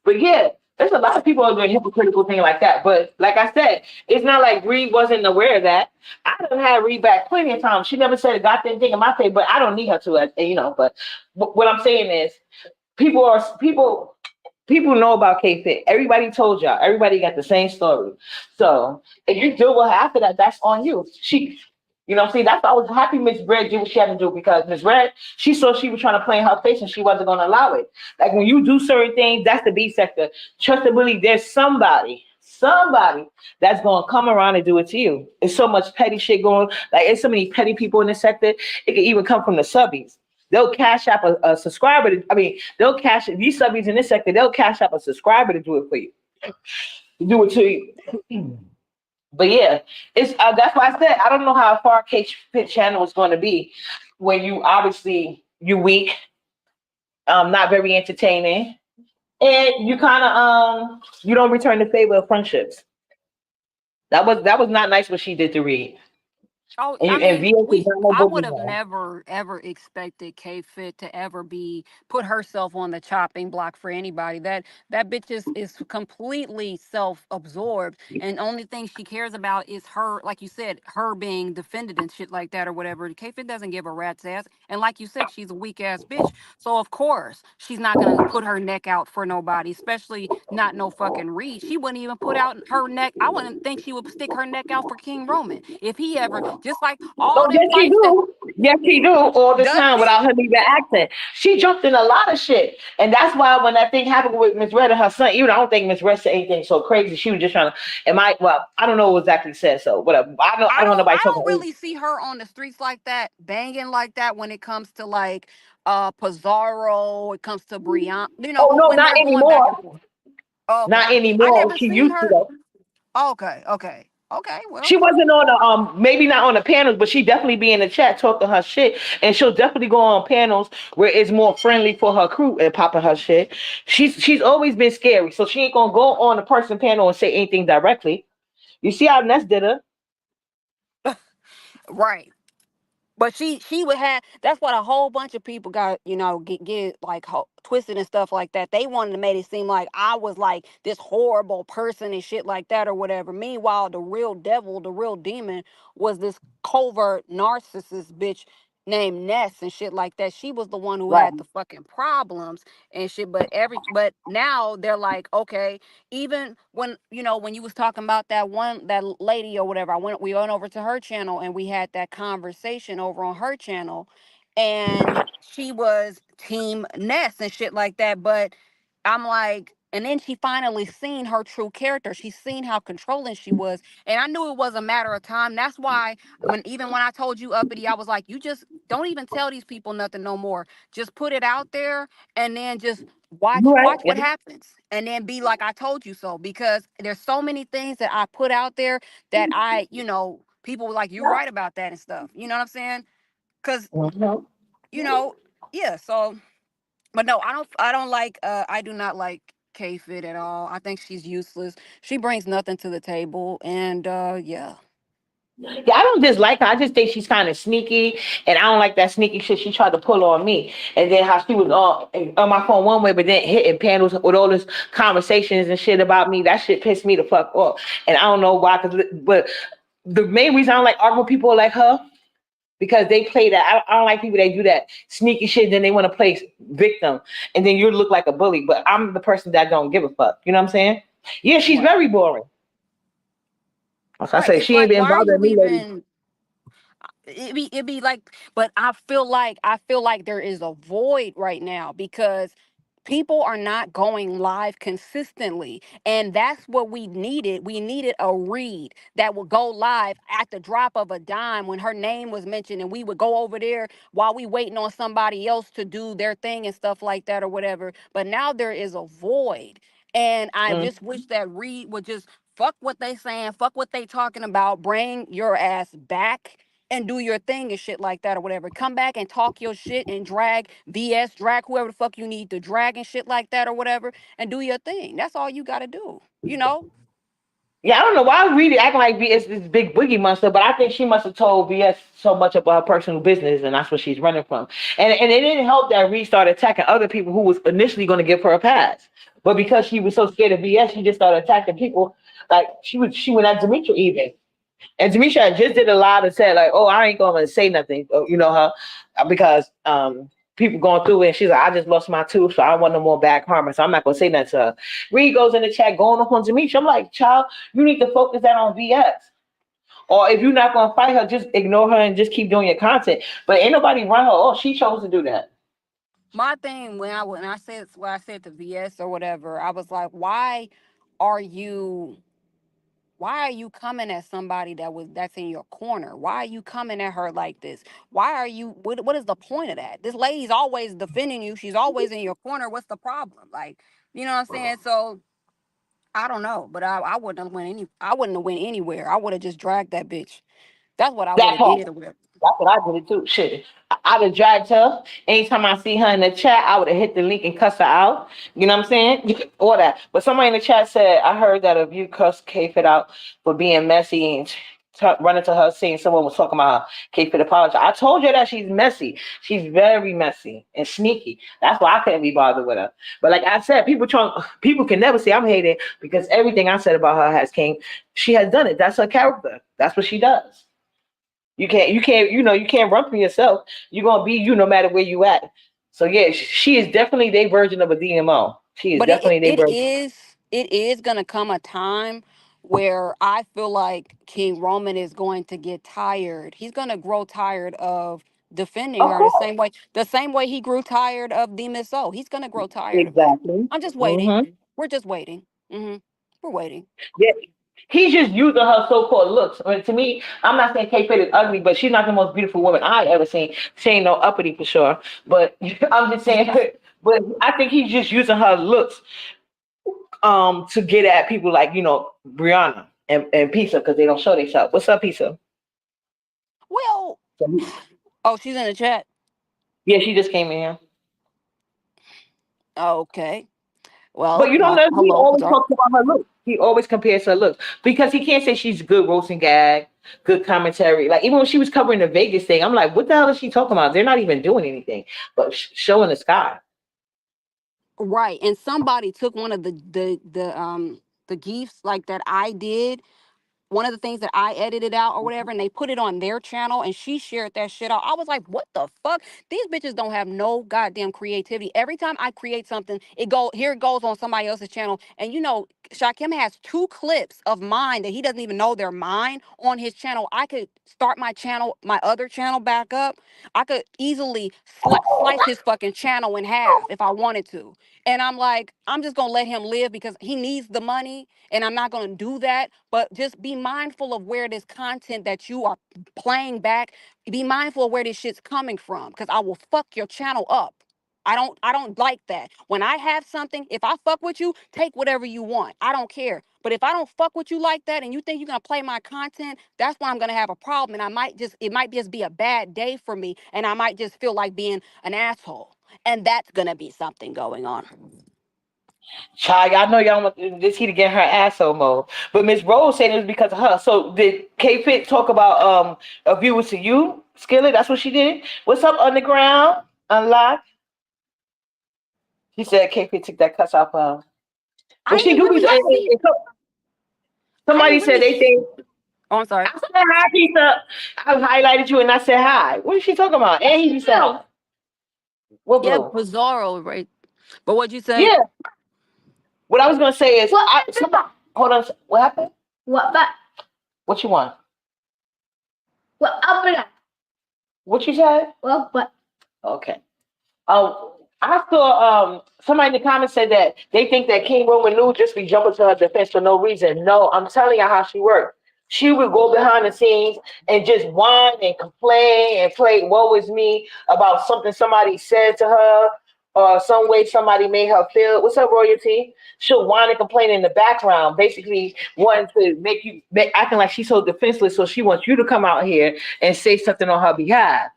But yeah, there's a lot of people doing hypocritical thing like that. But like I said, it's not like Reed wasn't aware of that. I done had Reed back plenty of times. She never said a goddamn thing in my face, but I don't need her to, But what I'm saying is, people know about K Fit. Everybody told y'all. Everybody got the same story. So if you deal with her after that, that's on you. See, that's why I was happy Miss Red did what she had to do, because Miss Red, she saw she was trying to play in her face and she wasn't going to allow it. Like when you do certain things, that's the B sector. Trust and believe there's somebody that's going to come around and do it to you. There's so much petty shit going. Like there's so many petty people in this sector. It can even come from the subbies. They'll cash up a subscriber. They'll cash these subbies in this sector. They'll cash up a subscriber to do it for you. To do it to you. But yeah, it's that's why I said I don't know how far K Fit channel is going to be when you weak, not very entertaining, and you kind of you don't return the favor of friendships. That was not nice what she did to Reed. Oh, And I VS mean, is not no I would have boogeyman. never ever expected K Fit to ever be put herself on the chopping block for anybody. That bitch is completely self-absorbed, and only thing she cares about is her, like you said, her being defended and shit like that or whatever. K Fit doesn't give a rat's ass, and like you said, she's a weak ass bitch. So of course she's not gonna put her neck out for nobody, especially not no fucking Reed. She wouldn't even put out her neck. I wouldn't think she would stick her neck out for King Roman if he ever, just like all Oh, them yes, she fights that, do. Yes, she do all the does time she? without her even acting. She jumped in a lot of shit, and that's why when that thing happened with Miss Red and her son, even I don't think Miss Red said anything so crazy. She was just trying to. Well, I don't know what exactly said. So whatever. I don't want nobody I don't talking. really see her on the streets like that, banging like that when it comes to like Pizarro, it comes to Brian, Oh no, when not they're going back and anymore. forth. Okay. Not I anymore. never She seen used to her. though. Okay. Well, She wasn't on the maybe not on the panels, but she definitely be in the chat talking her shit, and she'll definitely go on panels where it's more friendly for her crew and popping her shit. She's always been scary, so she ain't gonna go on a person panel and say anything directly. You see how Ness did her? right. But she would have. That's what a whole bunch of people got. Get like twisted and stuff like that. They wanted to make it seem like I was like this horrible person and shit like that or whatever. Meanwhile, the real devil, the real demon, was this covert narcissist bitch. named Ness and shit like that. She was the one who Right. had the fucking problems and shit. But now they're like, okay, even when when you was talking about that lady or whatever, we went over to her channel and we had that conversation over on her channel, and she was team Ness and shit like that. But I'm like, and then she finally seen her true character. She seen how controlling she was, and I knew it was a matter of time. That's why when I told you uppity, I was like, you just don't even tell these people nothing no more. Just put it out there and then just watch You're right. watch what happens. And then be like, I told you so. Because there's so many things that I put out there that people were like, you're right about that and stuff. You know what I'm saying? Cause Mhm. you know, yeah, so but no, I do not like K Fit at all. I think she's useless. She brings nothing to the table. And yeah. Yeah, I don't dislike her. I just think she's kind of sneaky, and I don't like that sneaky shit she tried to pull on me. And then how she was on my phone one way, but then hitting panels with all this conversations and shit about me. That shit pissed me the fuck off. And I don't know why, but the main reason I don't like arguing with people like her because they play that. I don't like people that do that sneaky shit. Then they want to play victim, and then you look like a bully. But I'm the person that don't give a fuck. You know what I'm saying? Yeah, she's Right. very boring. As I Right. say, It's she ain't like, been why are bothering you me lately. even it be like, but I feel like there is a void right now because people are not going live consistently, and that's what we needed a read that would go live at the drop of a dime when her name was mentioned, and we would go over there while we waiting on somebody else to do their thing and stuff like that or whatever. But now there is a void, and I Mm. just wish that Reed would just fuck what they saying, fuck what they talking about, bring your ass back and do your thing and shit like that or whatever. Come back and talk your shit and drag VS, drag whoever the fuck you need to drag and shit like that or whatever, and do your thing. That's all you gotta do, you know? Yeah, I don't know why Reedy acting like VS is this big boogie monster, but I think she must have told VS so much about her personal business, and that's what she's running from. And it didn't help that Reed started attacking other people who was initially going to give her a pass, but because she was so scared of VS, she just started attacking people. Like she went at Demetria even. And Demetria just did a lot and said like, "Oh, I ain't gonna say nothing," you know her, because people going through it. And she's like, "I just lost my tooth, so I want no more bad karma, so I'm not gonna say nothing to her." Reed goes in the chat going off on Demetria. I'm like, "Child, you need to focus that on VS." Or if you're not gonna fight her, just ignore her and just keep doing your content. But ain't nobody run her. Oh, she chose to do that. My thing when I said what I said to VS or whatever, I was like, are you why are you coming at somebody that's in your corner? Why are you coming at her like this? What is the point of that? This lady's always defending you. She's always in your corner. What's the problem? Like, you know what I'm saying? So I don't know, but I wouldn't have went anywhere. I would have just dragged that bitch. That's what I would That have part. did or whatever. That's what I did it too. Shit. I'd have dragged her. Anytime I see her in the chat, I would have hit the link and cuss her out. You know what I'm saying? All that. But somebody in the chat said, I heard that if you cuss K-Fit out for being messy and running to her saying someone was talking about her, K-Fit apologize. I told you that she's messy. She's very messy and sneaky. That's why I couldn't be bothered with her. But like I said, people can never say I'm hating because everything I said about her has came. She has done it. That's her character. That's what she does. You can't run from yourself. You're gonna be you no matter where you at. So yeah, she is definitely their version of a DMO. She is But it definitely their it version. is it is gonna come a time where I feel like King Roman is going to get tired. He's gonna grow tired of defending Of her course. the same way he grew tired of Demon Soul. He's gonna grow tired of that. Exactly. I'm just waiting. Mm-hmm. We're just waiting. We're waiting. Yeah. He's just using her so-called looks. I mean, to me, I'm not saying Kate is ugly, but she's not the most beautiful woman I ever seen. She ain't no uppity for sure. But I'm just saying, but I think he's just using her looks to get at people like, Brianna and Pizza because they don't show themselves. What's up, Pizza? Well, oh, she's in the chat. Yeah, she just came in here. Okay. But Well, you don't know, he hello. always talks about her looks. He always compares her looks because he can't say she's good roasting gag, good commentary. Like even when she was covering the Vegas thing, I'm like, what the hell is she talking about? They're not even doing anything but showing the sky. Right. And somebody took one of the gifts like that I did one of the things that I edited out or whatever, and they put it on their channel, and she shared that shit out. I was like, what the fuck? These bitches don't have no goddamn creativity. Every time I create something, it goes on somebody else's channel. And you know, Shakim has 2 clips of mine that he doesn't even know they're mine on his channel. I could start my channel, my other channel back up. I could easily slice his fucking channel in half if I wanted to. And I'm like, I'm just gonna let him live because he needs the money, and I'm not gonna do that. But just be mindful of where this content that you are playing back, be mindful of where this shit's coming from, because I will fuck your channel up. I don't like that. When I have something, if I fuck with you, take whatever you want. I don't care. But if I don't fuck with you like that and you think you're gonna play my content, that's when I'm gonna have a problem. And it might just be a bad day for me, and I might just feel like being an asshole. And that's gonna be something going on. Child, y'all know y'all want this he to get her asshole mode. But Miss Rose said it was because of her. So did K Fit talk about a viewer to you, Skillet? That's what she did. What's up, Underground? Unlock. She said K Fit took that cuss off. I But she ain't do be. really see. I Somebody ain't said really. they think. Oh, I'm sorry. I said hi, Pizza. I highlighted you and I said hi. What is she talking about? And he said, "What Yeah, blue?" Bizarro, right? But what'd you say? Yeah. What I was gonna say is, hold on. What happened? What you want? What you said? Okay. I saw somebody in the comments said that they think that King Roman New just be jumping to her defense for no reason. No, I'm telling you how she worked. She would go behind the scenes and just whine and complain and play "woe is me" about something somebody said to her or some way somebody made her feel. What's up, Royalty? She'll whine and complain in the background, basically wanting to acting like she's so defenseless. So she wants you to come out here and say something on her behalf.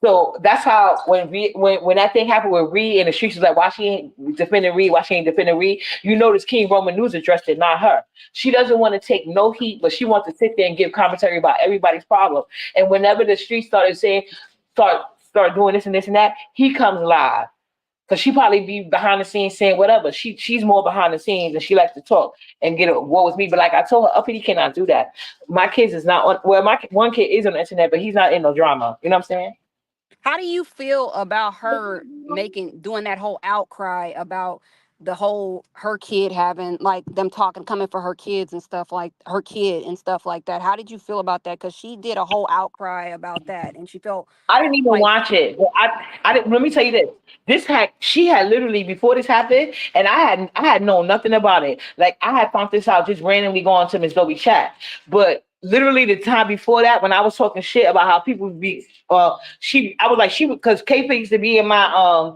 So that's how when that thing happened with Reed and the streets was like, why she ain't defending Reed, why she ain't defending Reed, you notice King Roman News addressed it, not her. She doesn't want to take no heat, but she wants to sit there and give commentary about everybody's problem. And whenever the streets started saying, start doing this and this and that, he comes live. Cause she probably be behind the scenes saying whatever. She's more behind the scenes and she likes to talk and get it. What was me? But like I told her, Uppity cannot do that. My kids is not on. Well, my one kid is on the internet, but he's not in no drama. You know what I'm saying? How do you feel about her doing that whole outcry about the whole her kid having like them coming for her kids and stuff like her kid and stuff like that? How did you feel about that? Because she did a whole outcry about that, and she felt I didn't even like watch it. But I didn't. Let me tell you this. She had literally before this happened, and I had known nothing about it. Like I had found this out just randomly going to Miss Dolby chat. But literally the time before that, when I was talking shit about how people be, I was like because K used to be in my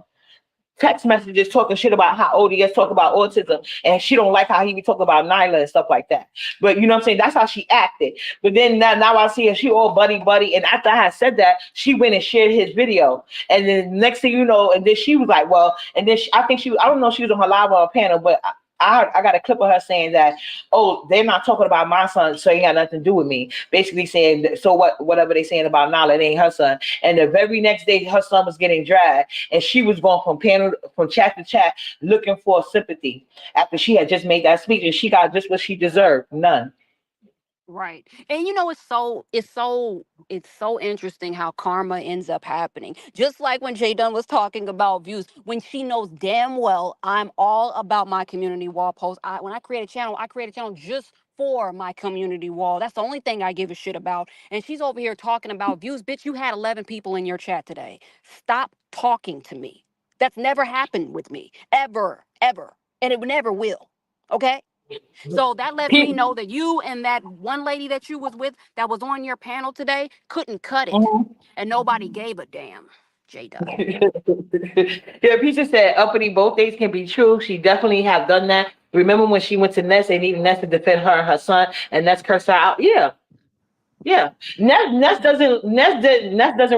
text messages talking shit about how ODS talk about autism and she don't like how he be talking about Nyla and stuff like that. But you know what I'm saying? That's how she acted. But then now I see her, she all buddy. And after I had said that, she went and shared his video. And then next thing you know, and then she was like, well, and then I don't know if she was on her live or a panel, but I got a clip of her saying that, oh, they're not talking about my son, so it ain't got nothing to do with me. Basically saying, so whatever they saying about Nala, it ain't her son. And the very next day, her son was getting dragged, and she was going from chat to chat, looking for sympathy after she had just made that speech, and she got just what she deserved, none. right. And you know, it's so interesting how karma ends up happening. Just like when Jay Dunn was talking about views, when she knows damn well I'm all about my community wall post. When I create a channel, just for my community wall. That's the only thing I give a shit about. And she's over here talking about views. Bitch, you had 11 people in your chat today. Stop talking to me. That's never happened with me. Ever, ever. And it never will. Okay? So that lets me know that you and that one lady that you was with that was on your panel today couldn't cut it. And nobody gave a damn. J Dub. Yeah, Peace said uppity both days can be true. She definitely have done that. Remember when she went to Ness, they needed Ness to defend her and her son, and Ness cursed her out. Yeah. Yeah, Ness doesn't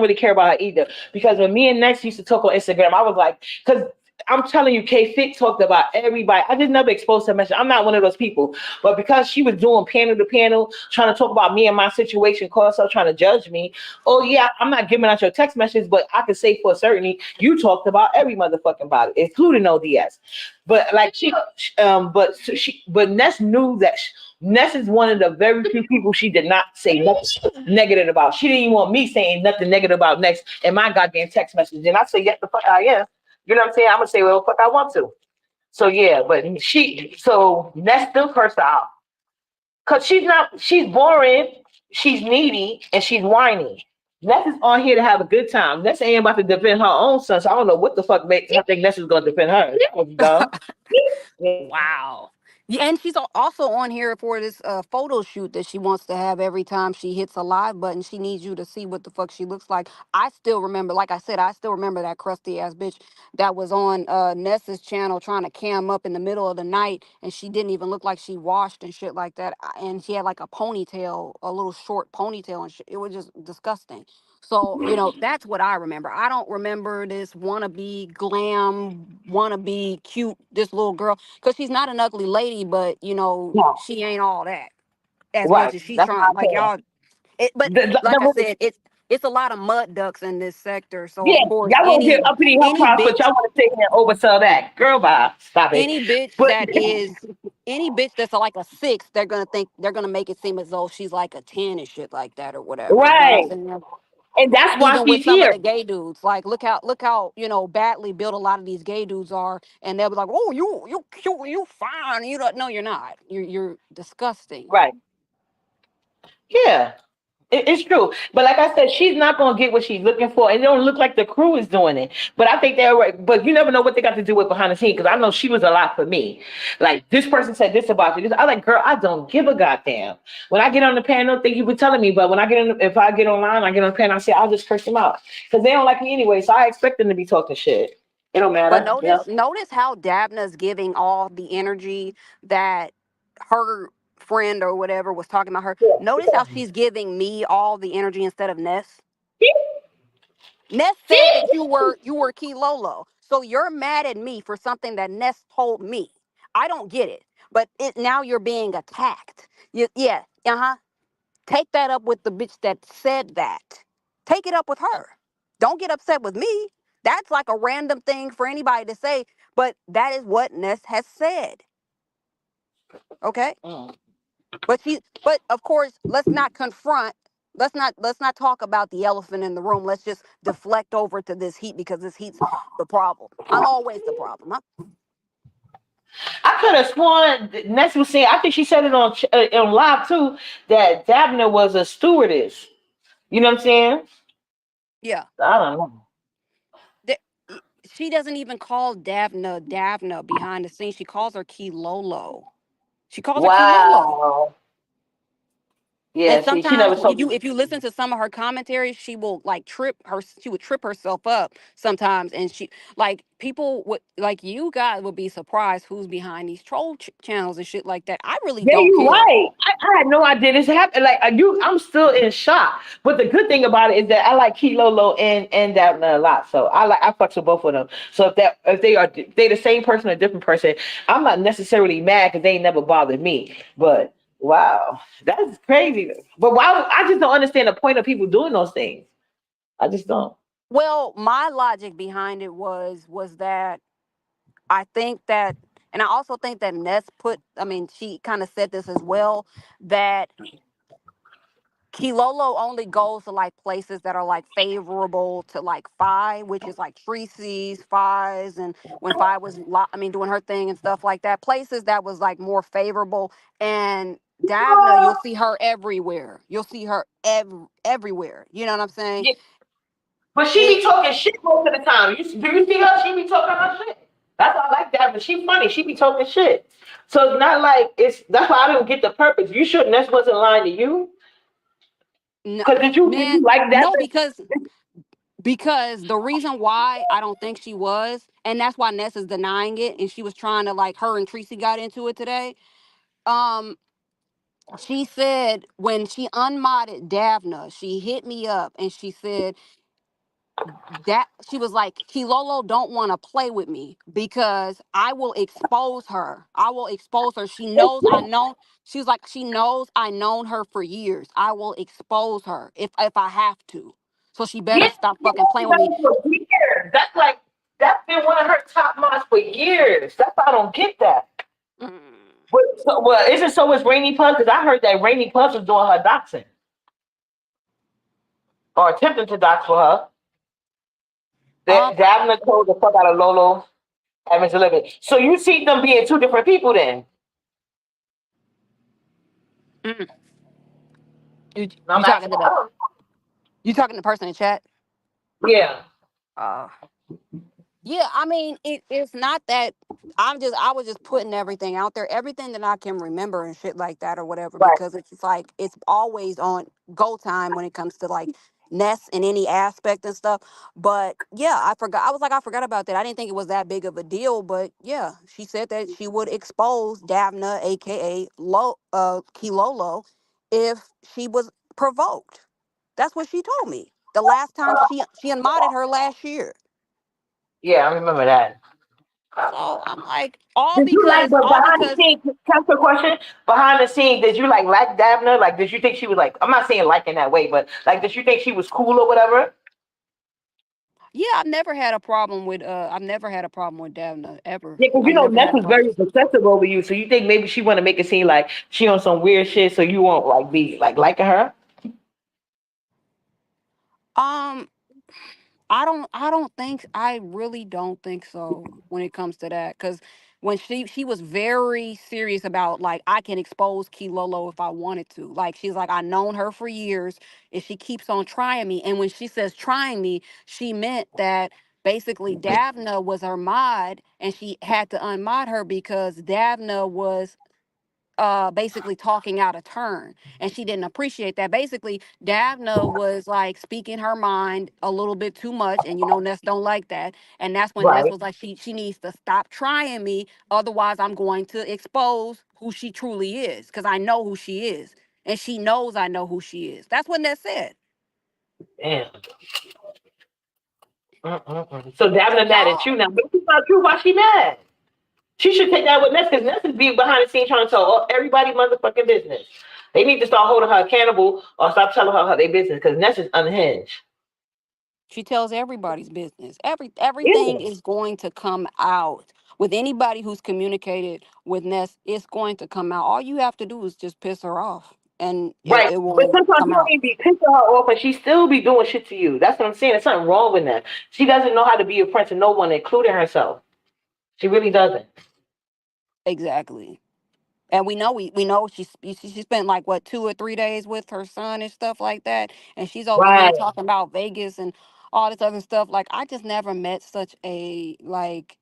really care about her either. Because when me and Ness used to talk on Instagram, I was like, because I'm telling you, K Fit talked about everybody. I just never exposed her message. I'm not one of those people. But because she was doing panel to panel, trying to talk about me and my situation, call herself trying to judge me. Oh yeah, I'm not giving out your text messages, but I can say for certainty you talked about every motherfucking body, including ODS. But like but Ness knew that Ness is one of the very few people she did not say nothing negative about. She didn't even want me saying nothing negative about Ness in my goddamn text message. And I say, yes, the fuck I am. You know what I'm saying? I'm gonna say well, the fuck I want to. So yeah, but so Ness still cursed her out because she's boring, she's needy, and she's whiny. Ness is on here to have a good time. Ness ain't about to defend her own son, so I don't know what the fuck makes I think Ness is gonna defend her. That was dumb. Yeah. Wow. Yeah, and she's also on here for this photo shoot that she wants to have every time she hits a live button. She needs you to see what the fuck she looks like. I still remember, like I said, I still remember that crusty ass bitch that was on Nessa's channel trying to cam up in the middle of the night, and she didn't even look like she washed and shit like that. And she had like a ponytail, a little short ponytail, and shit. It was just disgusting. So, that's what I remember. I don't remember this wannabe glam, wannabe cute, this little girl. Because she's not an ugly lady, but, No, she ain't all that. As much right. as she's That's trying, what like I'm y'all, but saying. like I said, it's a lot of mud ducks in this sector. So, Yeah, of course, y'all want to any get uppity her any price, but bitch y'all want to take and oversell that. Girl, bye. Stop it. any bitch But that is any bitch that's like a 6, they're gonna make it seem as though she's like a 10 and shit like that or whatever. You know what I'm right, saying? and that's why Even with she's some of here. the gay dudes, like look how badly built a lot of these gay dudes are, and they'll be like, oh, you cute, you fine. You don't. No, you're not. You're disgusting. Right. Yeah. It's true, but like I said, she's not gonna get what she's looking for, and it don't look like the crew is doing it. But I think they're right. But you never know what they got to do with behind the scenes. Because I know she was a lot for me. Like this person said this about you. I like, girl, I don't give a goddamn. When I get on the panel, thank you for telling me. But when I get on, if I get online, I get on the panel, I say I'll just curse them out because they don't like me anyway. So I expect them to be talking shit. It don't But matter. Yeah. notice how Dabna's giving all the energy that her friend or whatever was talking about her. Notice how she's giving me all the energy instead of Ness. Ness said that you were Key Lolo. So you're mad at me for something that Ness told me. I don't get it. But now you're being attacked. Yeah, uh-huh. Take that up with the bitch that said that. Take it up with her. Don't get upset with me. That's like a random thing for anybody to say, but that is what Ness has said. Okay? Mm. But of course, let's not talk about the elephant in the room. Let's just deflect over to this heat because this heat's the problem. I'm always the problem. Huh? I could have sworn Ness was saying. I think she said it on live too that Dabner was a stewardess. You know what I'm saying? Yeah. I don't know. There- she doesn't even call Davna behind the scenes. She calls her Key Lolo. She calls her Key Lolo. Wow. And Yeah. See, she sometimes never told me. if you listen to some of her commentaries, she will like she would trip herself up sometimes, and she like people would like you guys would be surprised who's behind these troll channels and shit like that. I really Yeah, don't you're care. right. I had no idea this happened. Like I'm still in shock. But the good thing about it is that I like Kilolo and Dabna a lot. So I fucks with both of them. So if they the same person or different person, I'm not necessarily mad because they ain't never bothered me. But wow, that's crazy. But why? I just don't understand the point of people doing those things. I just don't. Well, my logic behind it was that I think that, and I also think that Ness I mean, she kind of said this as well, that Kilolo only goes to like places that are like favorable to like Phi, which is like Treacy's, Phi's, and when Phi was, doing her thing and stuff like that. Places that was like more favorable. And Davna, you'll see her everywhere. You'll see her everywhere. You know what I'm saying? Yeah, but she It be talking shit most of the time. Do you see her? She be talking her shit. That's why I like that. But she funny. She be talking shit. So it's not like it's. That's why I don't get the purpose. You shouldn't. That wasn't lying to you. no, Cause did you man, like that? no, because the reason why I don't think she was, and that's why Ness is denying it, and she was trying to like her and Tracy got into it today. Um, she said when she unmodded Davna, she hit me up and she said, that she was like, Kilolo don't want to play with me because I will expose her. I will expose her. She knows I know. She was like, she knows I known her for years. I will expose her if I have to. So she better Yeah, stop yeah, fucking playing with that's me. for years. That's like that's been one of her top mods for years. That's why I don't get that. Mm. But well, is it so? Is Rainy Puss? Because I heard that Rainy Puss was doing her doxing or attempting to dox for her. Um, That Davina told the fuck out of Lolo having to live it. So you see them being two different people then? mm. you And you I'm talking asking. to I the don't. you talking to the person in chat? Yeah. Uh, Yeah, I mean, it's not that I was just putting everything out there, everything that I can remember and shit like that or whatever, Right. because it's just like it's always on go time when it comes to like Ness in any aspect and stuff. But yeah, I forgot. I was like, I forgot about that. I didn't think it was that big of a deal, but yeah, she said that she would expose Davna, aka Kilolo, if she was provoked. That's what she told me. The last time she unmodded her last year. Yeah, I remember that. So I'm like, Did you like, but all behind the because, scenes, can I ask you a question? Behind the scenes, did you like Dabner? Like, did you think she was like, I'm not saying like in that way, but like, did you think she was cool or whatever? yeah, I've never had a problem with Davna ever. Yeah, because you I've know never Ness had a is problem. very possessive over you, so you think maybe she want to make it seem like she on some weird shit, so you won't like be like liking her. Um, I really don't think so when it comes to that. Cause when she was very serious about like I can expose Kilolo if I wanted to. Like she's like, I known her for years and she keeps on trying me. And when she says trying me, she meant that basically Davna was her mod and she had to unmod her because Davna was basically talking out of turn and she didn't appreciate that. Basically Davna was like speaking her mind a little bit too much, and you know Ness don't like that, and that's when Ness Right. was like she needs to stop trying me, otherwise I'm going to expose who she truly is because I know who she is and she knows I know who she is. That's what Ness said. Damn. Mm-mm-mm. So Dabner mad at you Y'all, now, but if it's not true. Why she mad? She should take that with Ness because Ness is being behind the scenes trying to tell everybody motherfucking business. They need to start holding her accountable or stop telling her their business because Ness is unhinged. she tells everybody's business. Yeah. Everything is going to come out. With anybody who's communicated with Ness, it's going to come out. All you have to do is just piss her off and Right. it But will sometimes come you don't out. even be pissing her off and she still be doing shit to you. That's what I'm saying. There's something wrong with that. She doesn't know how to be a friend to no one, including herself. She really doesn't. Exactly. And we know she spent like what 2 or 3 days with her son and stuff like that, and she's over here Right. talking about Vegas and all this other stuff. Like I just never met such a like.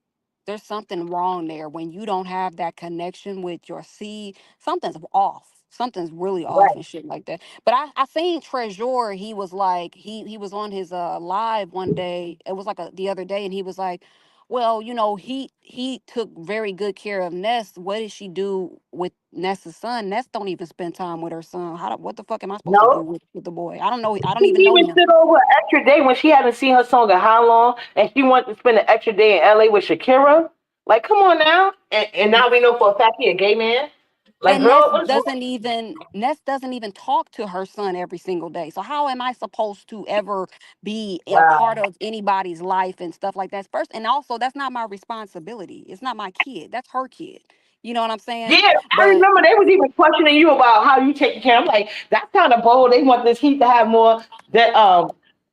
There's something wrong there when you don't have that connection with your seed. Something's off. Something's really off Right. and shit like that. But I seen Treasure. He was like he was on his live one day. It was like the other day, and he was like, well, you know, he took very good care of Ness. What did she do with Ness's son? Ness don't even spend time with her son. What the fuck am I supposed to do No. with the boy? I don't know. I don't She even know even him. stood over an extra day when she hadn't seen her son in how long, and she wanted to spend an extra day in LA with Shakira. Like, come on now. And now we know for a fact he a gay man. Like, And girl, what's wrong? Ness doesn't even talk to her son every single day. So how am I supposed to ever be a part Wow. of anybody's life and stuff like that? First, and also that's not my responsibility. It's not my kid. That's her kid. You know what I'm saying? Yeah, I But remember they was even questioning you about how you take care. I'm like, that's kind of bold. They want this heat to have more that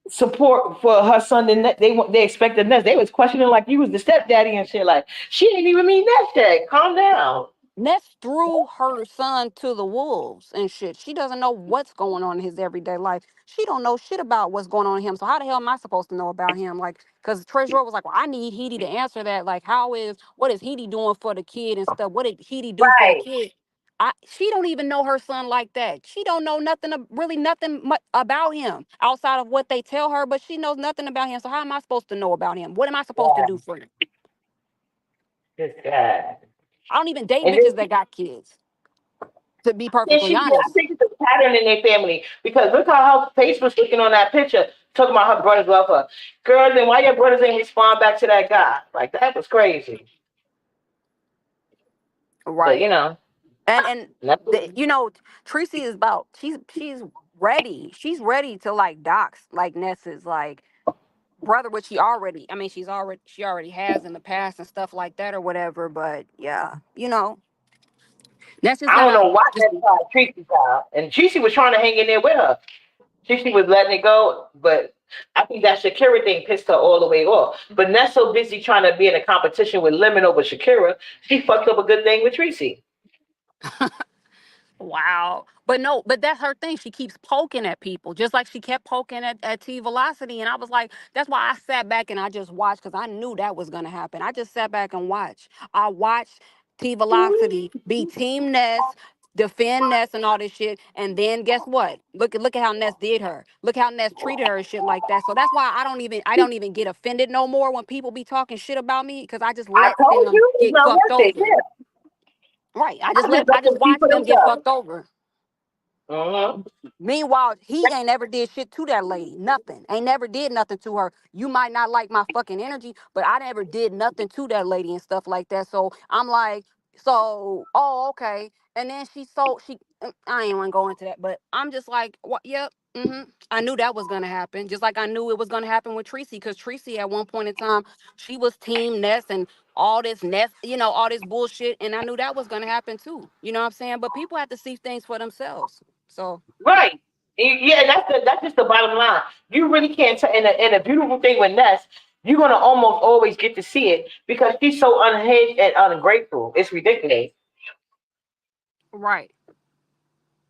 support for her son than that. They expected this. They was questioning like you was the stepdaddy and shit. Like she ain't even mean that shit. Calm down. Ness threw her son to the wolves and shit. She doesn't know what's going on in his everyday life. She don't know shit about what's going on in him. So how the hell am I supposed to know about him? Like, because Treasurer was like, well, I need Heidi to answer that. Like, what is Heidi doing for the kid and stuff? What did Heidi do for the Right. kid? She don't even know her son like that. She don't know nothing, really nothing about him outside of what they tell her, but she knows nothing about him. So how am I supposed to know about him? What am I supposed to Yeah. do for him? Just God. I don't even date And then bitches that got kids, to be then perfectly she, I honest. think it's a pattern in their family because look how her face was looking on that picture. Talking about her brothers love her. Girl, then why your brothers ain't respond back to that guy? Like, that was crazy. But, Right. And that's you know, Tracy is about she's ready. She's ready to like dox like Ness is like brother, which she already has in the past and stuff like that or whatever. But yeah, you know, Ness is I don't gonna know why just that tried Tracy out. And Tracy was trying to hang in there with her. Tracy was letting it go, but I think that Shakira thing pissed her all the way off. But Ness so busy trying to be in a competition with Lemon over Shakira, she fucked up a good thing with Tracy. wow. But no, but that's her thing. She keeps poking at people, just like she kept poking at T Velocity. And I was like, that's why I sat back and I just watched because I knew that was gonna happen. I just sat back and watched. I watched T Velocity be Team Ness, defend Ness and all this shit. And then guess what? Look at how Ness did her. Look how Ness treated her and shit like that. So that's why I don't even get offended no more when people be talking shit about me because I just I let told them you it's get not fucked worth it. over. Yeah. Right. I just I let just them speak watch for them get themselves. fucked over. Uh-huh. Meanwhile, he ain't never did shit to that lady. Nothing. Ain't never did nothing to her. You might not like my fucking energy, but I never did nothing to that lady and stuff like that. So I'm like, oh, okay. And then I ain't want to go into that, but I'm just like, what? Yep. I knew that was gonna happen. Just like I knew it was gonna happen with Tracy, because Tracy at one point in time, she was Team Ness and all this Ness, all this bullshit, and I knew that was gonna happen too. You know what I'm saying? But people have to see things for themselves. So. Right. Yeah, that's just the bottom line. You really can't tell. And a beautiful thing with Ness, you're gonna almost always get to see it because she's so unhinged and ungrateful. It's ridiculous. Right.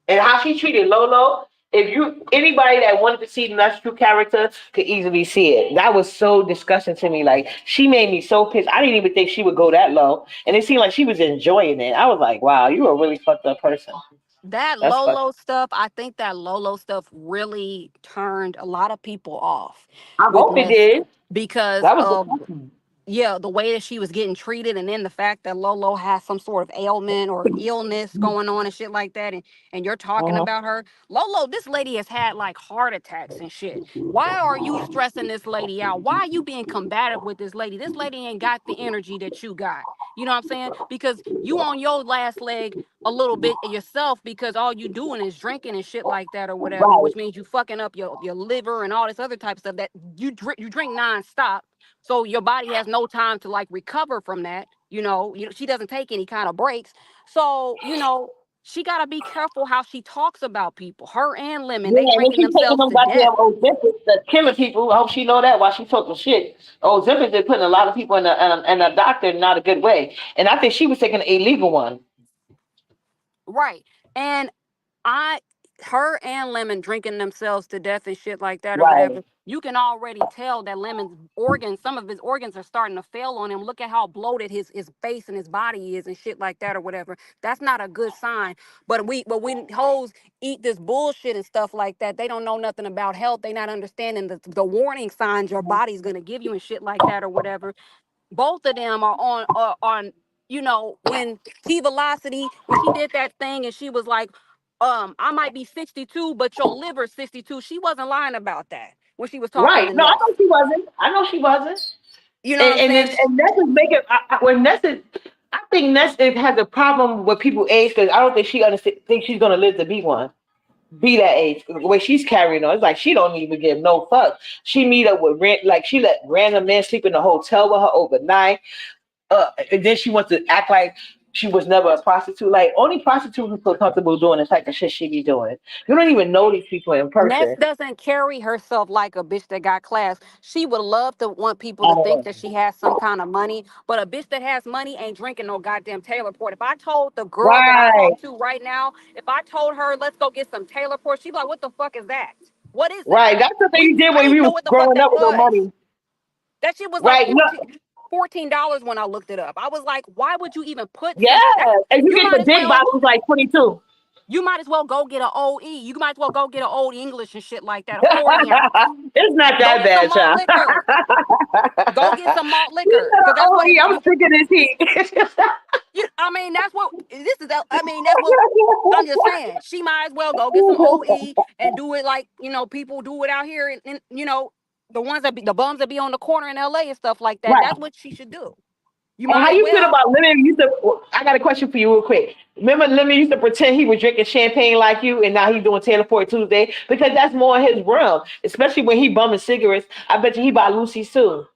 And how she treated Lolo. If you anybody that wanted to see Ness' true character could easily see it. That was so disgusting to me. Like she made me so pissed. I didn't even think she would go that low, and it seemed like she was enjoying it. I was like, wow, you a really fucked up person. That That's fucked. Lolo stuff, I think that Lolo stuff really turned a lot of people off I with hope it Ness did. because That was of disgusting. yeah, the way that she was getting treated, and then the fact that Lolo has some sort of ailment or illness going on and shit like that, and you're talking Uh-huh. about her. Lolo, this lady has had like heart attacks and shit. Why are you stressing this lady out? Why are you being combative with this lady? This lady ain't got the energy that you got. You know what I'm saying? Because you on your last leg a little bit yourself because all you doing is drinking and shit like that or whatever, Right. which means you fucking up your liver and all this other type of stuff that you drink nonstop, so your body has no time to like recover from that. She doesn't take any kind of breaks. So, she got to be careful how she talks about people. Her and Lemon, Yeah, they and then drinking she taking themselves them to death. goddamn Ozempic that killing people. I hope she know that while she talking shit. Ozempic is putting a lot of people in a doctor in not a good way. And I think she was taking an illegal one. Right. And I her and Lemon drinking themselves to death and shit like that or Right. whatever. You can already tell that Lemon's organs, some of his organs are starting to fail on him. Look at how bloated his face and his body is and shit like that or whatever. That's not a good sign. But when hoes eat this bullshit and stuff like that, they don't know nothing about health. They not understanding the warning signs your body's gonna give you and shit like that or whatever. Both of them are on when T Velocity, when she did that thing and she was like, I might be 62 but your liver's 62. She wasn't lying about that when she was talking Right. to No, I Ness. know she wasn't. I know she wasn't. You know what And I'm saying? Ness is making when Ness is. I think has a problem with people age because I don't think she think she's gonna live to be one. Be that age. The way she's carrying on, it's like she don't even give no fuck. She meet up with like she let random men sleep in the hotel with her overnight. And then she wants to act like she was never a prostitute. Like only prostitutes who feel comfortable doing the type of shit she be doing. You don't even know these people in Ness person. doesn't carry herself like a bitch that got class. She would love to want people to think Oh, that she has some kind of money, but a bitch that has money ain't drinking no goddamn Taylor Port. If I told the girl that I right, talk to right now, if I told her let's go get some Taylor Port, she'd be like, "What the fuck is that? What is that?" right. That's the thing you did I when didn't even you know was what the fuck growing that up with no was. money. That shit was like Right. No, $14 when I looked it up. I was like, why would you even put yeah. some that And you you get might the as big well bottles like 22. You might as well go get an OE. You might as well go get an old English and shit like that, a 40 ounce. It's not Go that get some bad, malt child. liquor. Go get some malt You liquor. said, Cause that's oh, what yeah, I'm you, sick of this heat. I mean, that's what this is. I mean, that's what I'm just saying. She might as well go get some OE and do it like, people do it out here. And the ones the bums that be on the corner in LA and stuff like that. Right. That's what she should do. You And how might as you feel well. about Lemon used to? I got a question for you, real quick. Remember, Lemon used to pretend he was drinking champagne like you, and now he's doing Taylor Port Tuesday because that's more in his realm. Especially when he bumming cigarettes. I bet you he buy Lucy's too.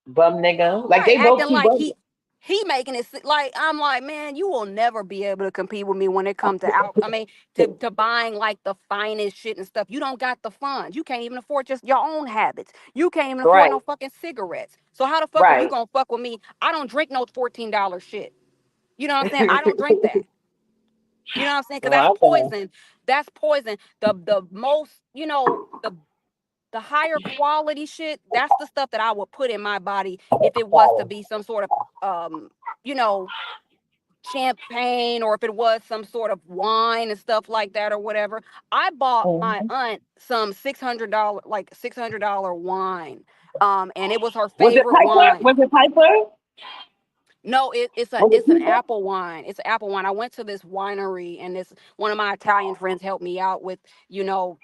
Bum nigga, like Right, they both acting keep like bumming. he making it like I'm like, man, you will never be able to compete with me when it comes to I mean, to buying like the finest shit and stuff. You don't got the funds. You can't even afford just your own habits. You can't even afford Right, no fucking cigarettes. So how the fuck are you right. gonna fuck with me? I don't drink no $14 shit. You know what I'm saying? I don't drink that. You know what I'm saying? Because that's Well, okay. poison. That's poison. The most, the higher quality shit, that's the stuff that I would put in my body if it was to be some sort of you know, champagne, or if it was some sort of wine and stuff like that or whatever. I bought my Mhm. aunt some $600, like $600 wine. And it was her Was it favorite Piper? wine. Was it Piper? No, Was it it's an Piper? apple wine. It's an apple wine. I went to this winery, and this one of my Italian friends helped me out with,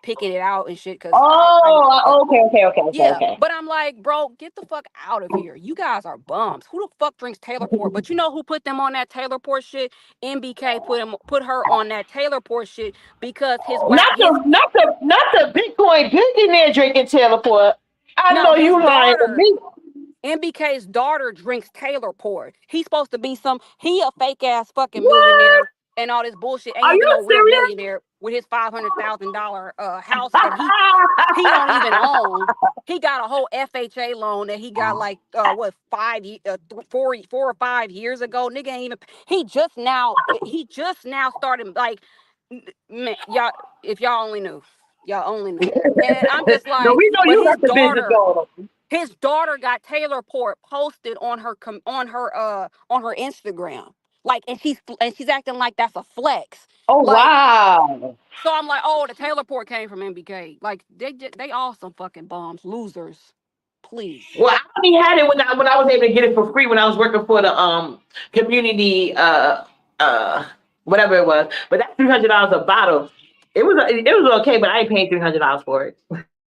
picking it out and shit. Cause Oh, okay, okay, okay, okay, yeah, okay. but I'm like, bro, get the fuck out of here. You guys are bums. Who the fuck drinks Taylor Port? But you know who put them on that Taylor Port shit? MBK put her on that Taylor Port shit because Not his the not the not the Bitcoin billionaire drinking Taylor Port. I no know his you lying to daughter me. MBK's daughter drinks Taylor Port. He's supposed to be he a fake ass fucking millionaire What? and all this bullshit. Ain't Are even you no real serious? millionaire with his $500,000 house that he don't even own. He got a whole FHA loan that he got like what 4 or 5 years ago. Nigga ain't even he just now started like man, y'all if y'all only knew. And I'm just No, like, we know but you got the business going on. his daughter got Taylor Port posted on on her Instagram. Like, and she's acting like that's a flex. Oh Like, wow. so I'm like, oh, the Taylor Port came from MBK. Like, they all some fucking bums, losers. Please. Well, I only had it when I was able to get it for free when I was working for the community uh whatever it was. But that's $300 a bottle. It was okay, but I ain't paying $300 for it.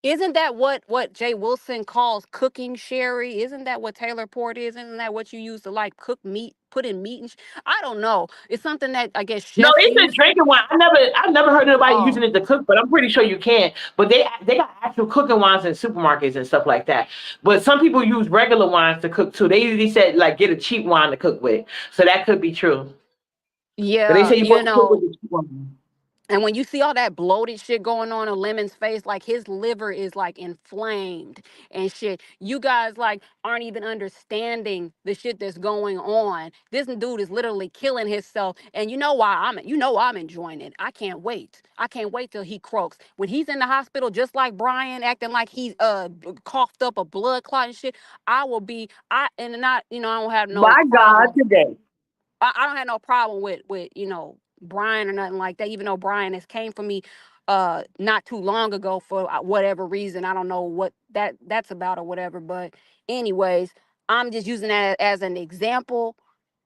Isn't that what Jay Wilson calls cooking sherry? Isn't that what Taylor Port is? Isn't that what you use to like cook meat, put in meat? I don't know. It's something that I guess No, chefs it's a use. drinking wine. I never heard of nobody using Oh, it to cook, but I'm pretty sure you can. But they got actual cooking wines in supermarkets and stuff like that. But some people use regular wines to cook too. They usually said like get a cheap wine to cook with, so that could be true. But they yeah, say you're supposed to cook with the cheap wine. And when you see all that bloated shit going on in Lemon's face, like his liver is like inflamed and shit. You guys like aren't even understanding the shit that's going on. This dude is literally killing himself. And I'm enjoying it. I can't wait. I can't wait till he croaks. When he's in the hospital, just like Brian, acting like he's coughed up a blood clot and shit, I will be I and not, I don't have no My God, problem. today. I don't have no problem with Brian or nothing like that. Even though Brian has came for me not too long ago for whatever reason. I don't know what that's about or whatever. But anyways, I'm just using that as an example.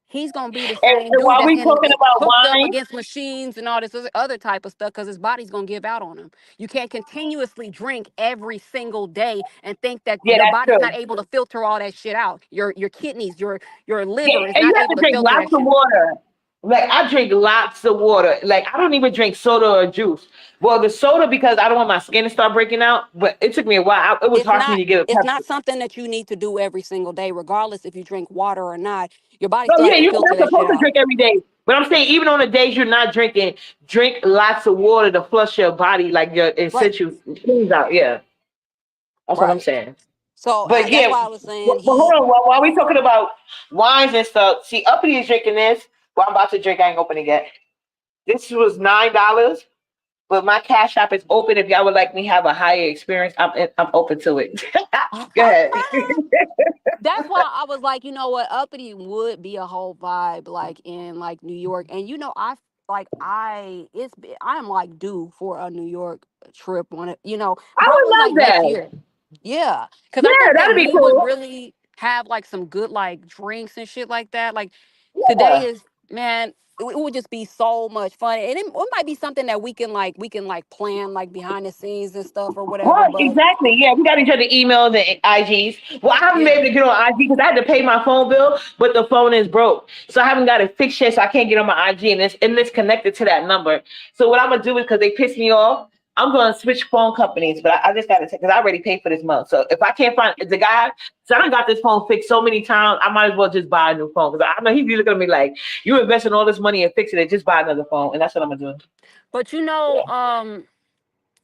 He's gonna be the same And dude while that's we talking about hooked up wine, against machines and all this other type of stuff because his body's gonna give out on him. You can't continuously drink every single day and think that yeah, your that's body's not true. able to filter all that shit out. Your kidneys, your Yeah, liver is and you not have able to to drink filter lots that of shit. water. Like I drink lots of water. Like I don't even drink soda or juice. Well, the soda because I don't want my skin to start breaking out. But it took me a while. It was It's hard for me not to get a it's pepper. not something that you need to do every single day, regardless if you drink water or not. Your body No, still yeah, has to you're filter not that shit supposed to out. drink every day. But I'm saying even on the days you're not drinking, drink lots of water to flush your body, like your in Right, situ things out. Yeah, that's what I'm right. saying. So But that's yeah, why I was saying but hold on. While we talking about wines and stuff, see, Uppity is drinking this. Well, I'm about to drink. I ain't opening yet. This was $9, but my cash app is open. If y'all would like me have a higher experience, I'm open to it. Go ahead. that's why I was like, you know what, uppity would be a whole vibe like in like New York. And like I'm like due for a New York trip on it, I probably would like love next that. year. Yeah, because I Yeah, think that that'd be we would cool. really have like some good like drinks and shit like that. Like today Yeah. is, man, it would just be so much fun, and it might be something that we can plan like behind the scenes and stuff or whatever. Right, But exactly. Yeah, we got each other emails and IGs. Well, I haven't been yeah, able to get on IG because I had to pay my phone bill, but the phone is broke. So I haven't got it fixed yet, so I can't get on my IG and it's connected to that number. So what I'm gonna do is because they piss me off, I'm gonna switch phone companies, but I just gotta take because I already paid for this month. So if I can't find the guy, so I done got this phone fixed so many times, I might as well just buy a new phone. Because I know he'd be looking at me like, you investing all this money and fixing it, just buy another phone. And that's what I'm gonna do. but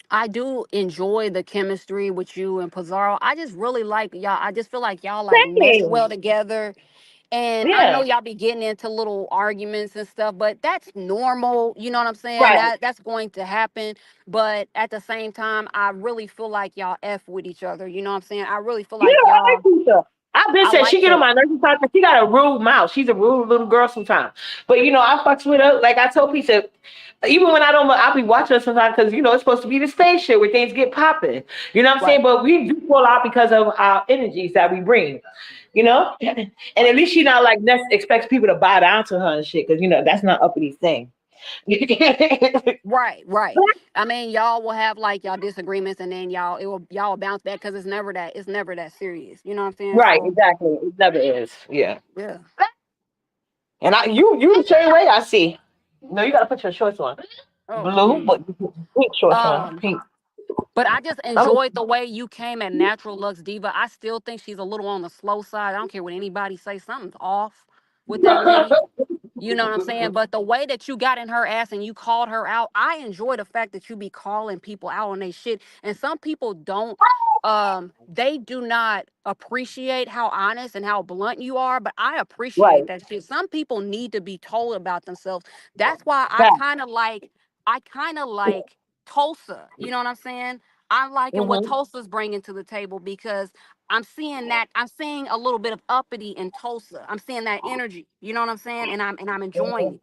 I do enjoy the chemistry with you and Pizarro. I just really like y'all. I just feel like y'all like mesh Same. well together. And I know Yeah. y'all be getting into little arguments and stuff, but that's normal. You know what I'm saying? Right. That's going to happen. But at the same time, I really feel like y'all F with each other. You know what I'm saying? I really feel You like know, I like y'all, Tisha. I've been I said she like get on the my nerves sometimes because she got a rude mouth. She's a rude little girl sometimes. But I fucks with her. Like I told Tisha, even when I don't, I'll be watching her sometimes because it's supposed to be the spaceship where things get popping. You know what I'm right. saying? But we do fall out because of our energies that we bring. And at least she not like expects people to bow down to her and shit because that's not uppity thing. Right, right. I mean, y'all will have like y'all disagreements, and then y'all will bounce back because it's never that serious. You know what I'm saying? Right, So exactly. It never is. Yeah. yeah. And you the same way I see. No, you gotta put your shorts on. Oh Blue, please. but pink shorts on. Um, Pink. but I just Oh, enjoyed the way you came at Natural Lux Diva. I still think she's a little on the slow side. I don't care what anybody say. Something's off with that lady. You know what I'm saying? But the way that you got in her ass and you called her out, I enjoy the fact that you be calling people out on their shit. And some people don't, they do not appreciate how honest and how blunt you are, but I appreciate right. that shit. Some people need to be told about themselves. That's why I Back. kind of like, I kind of like Tulsa. You know what I'm saying? I'm liking what Mm-hmm. Tulsa's bringing to the table because I'm seeing a little bit of uppity in Tulsa. I'm seeing that energy. You know what I'm saying? And I'm enjoying it.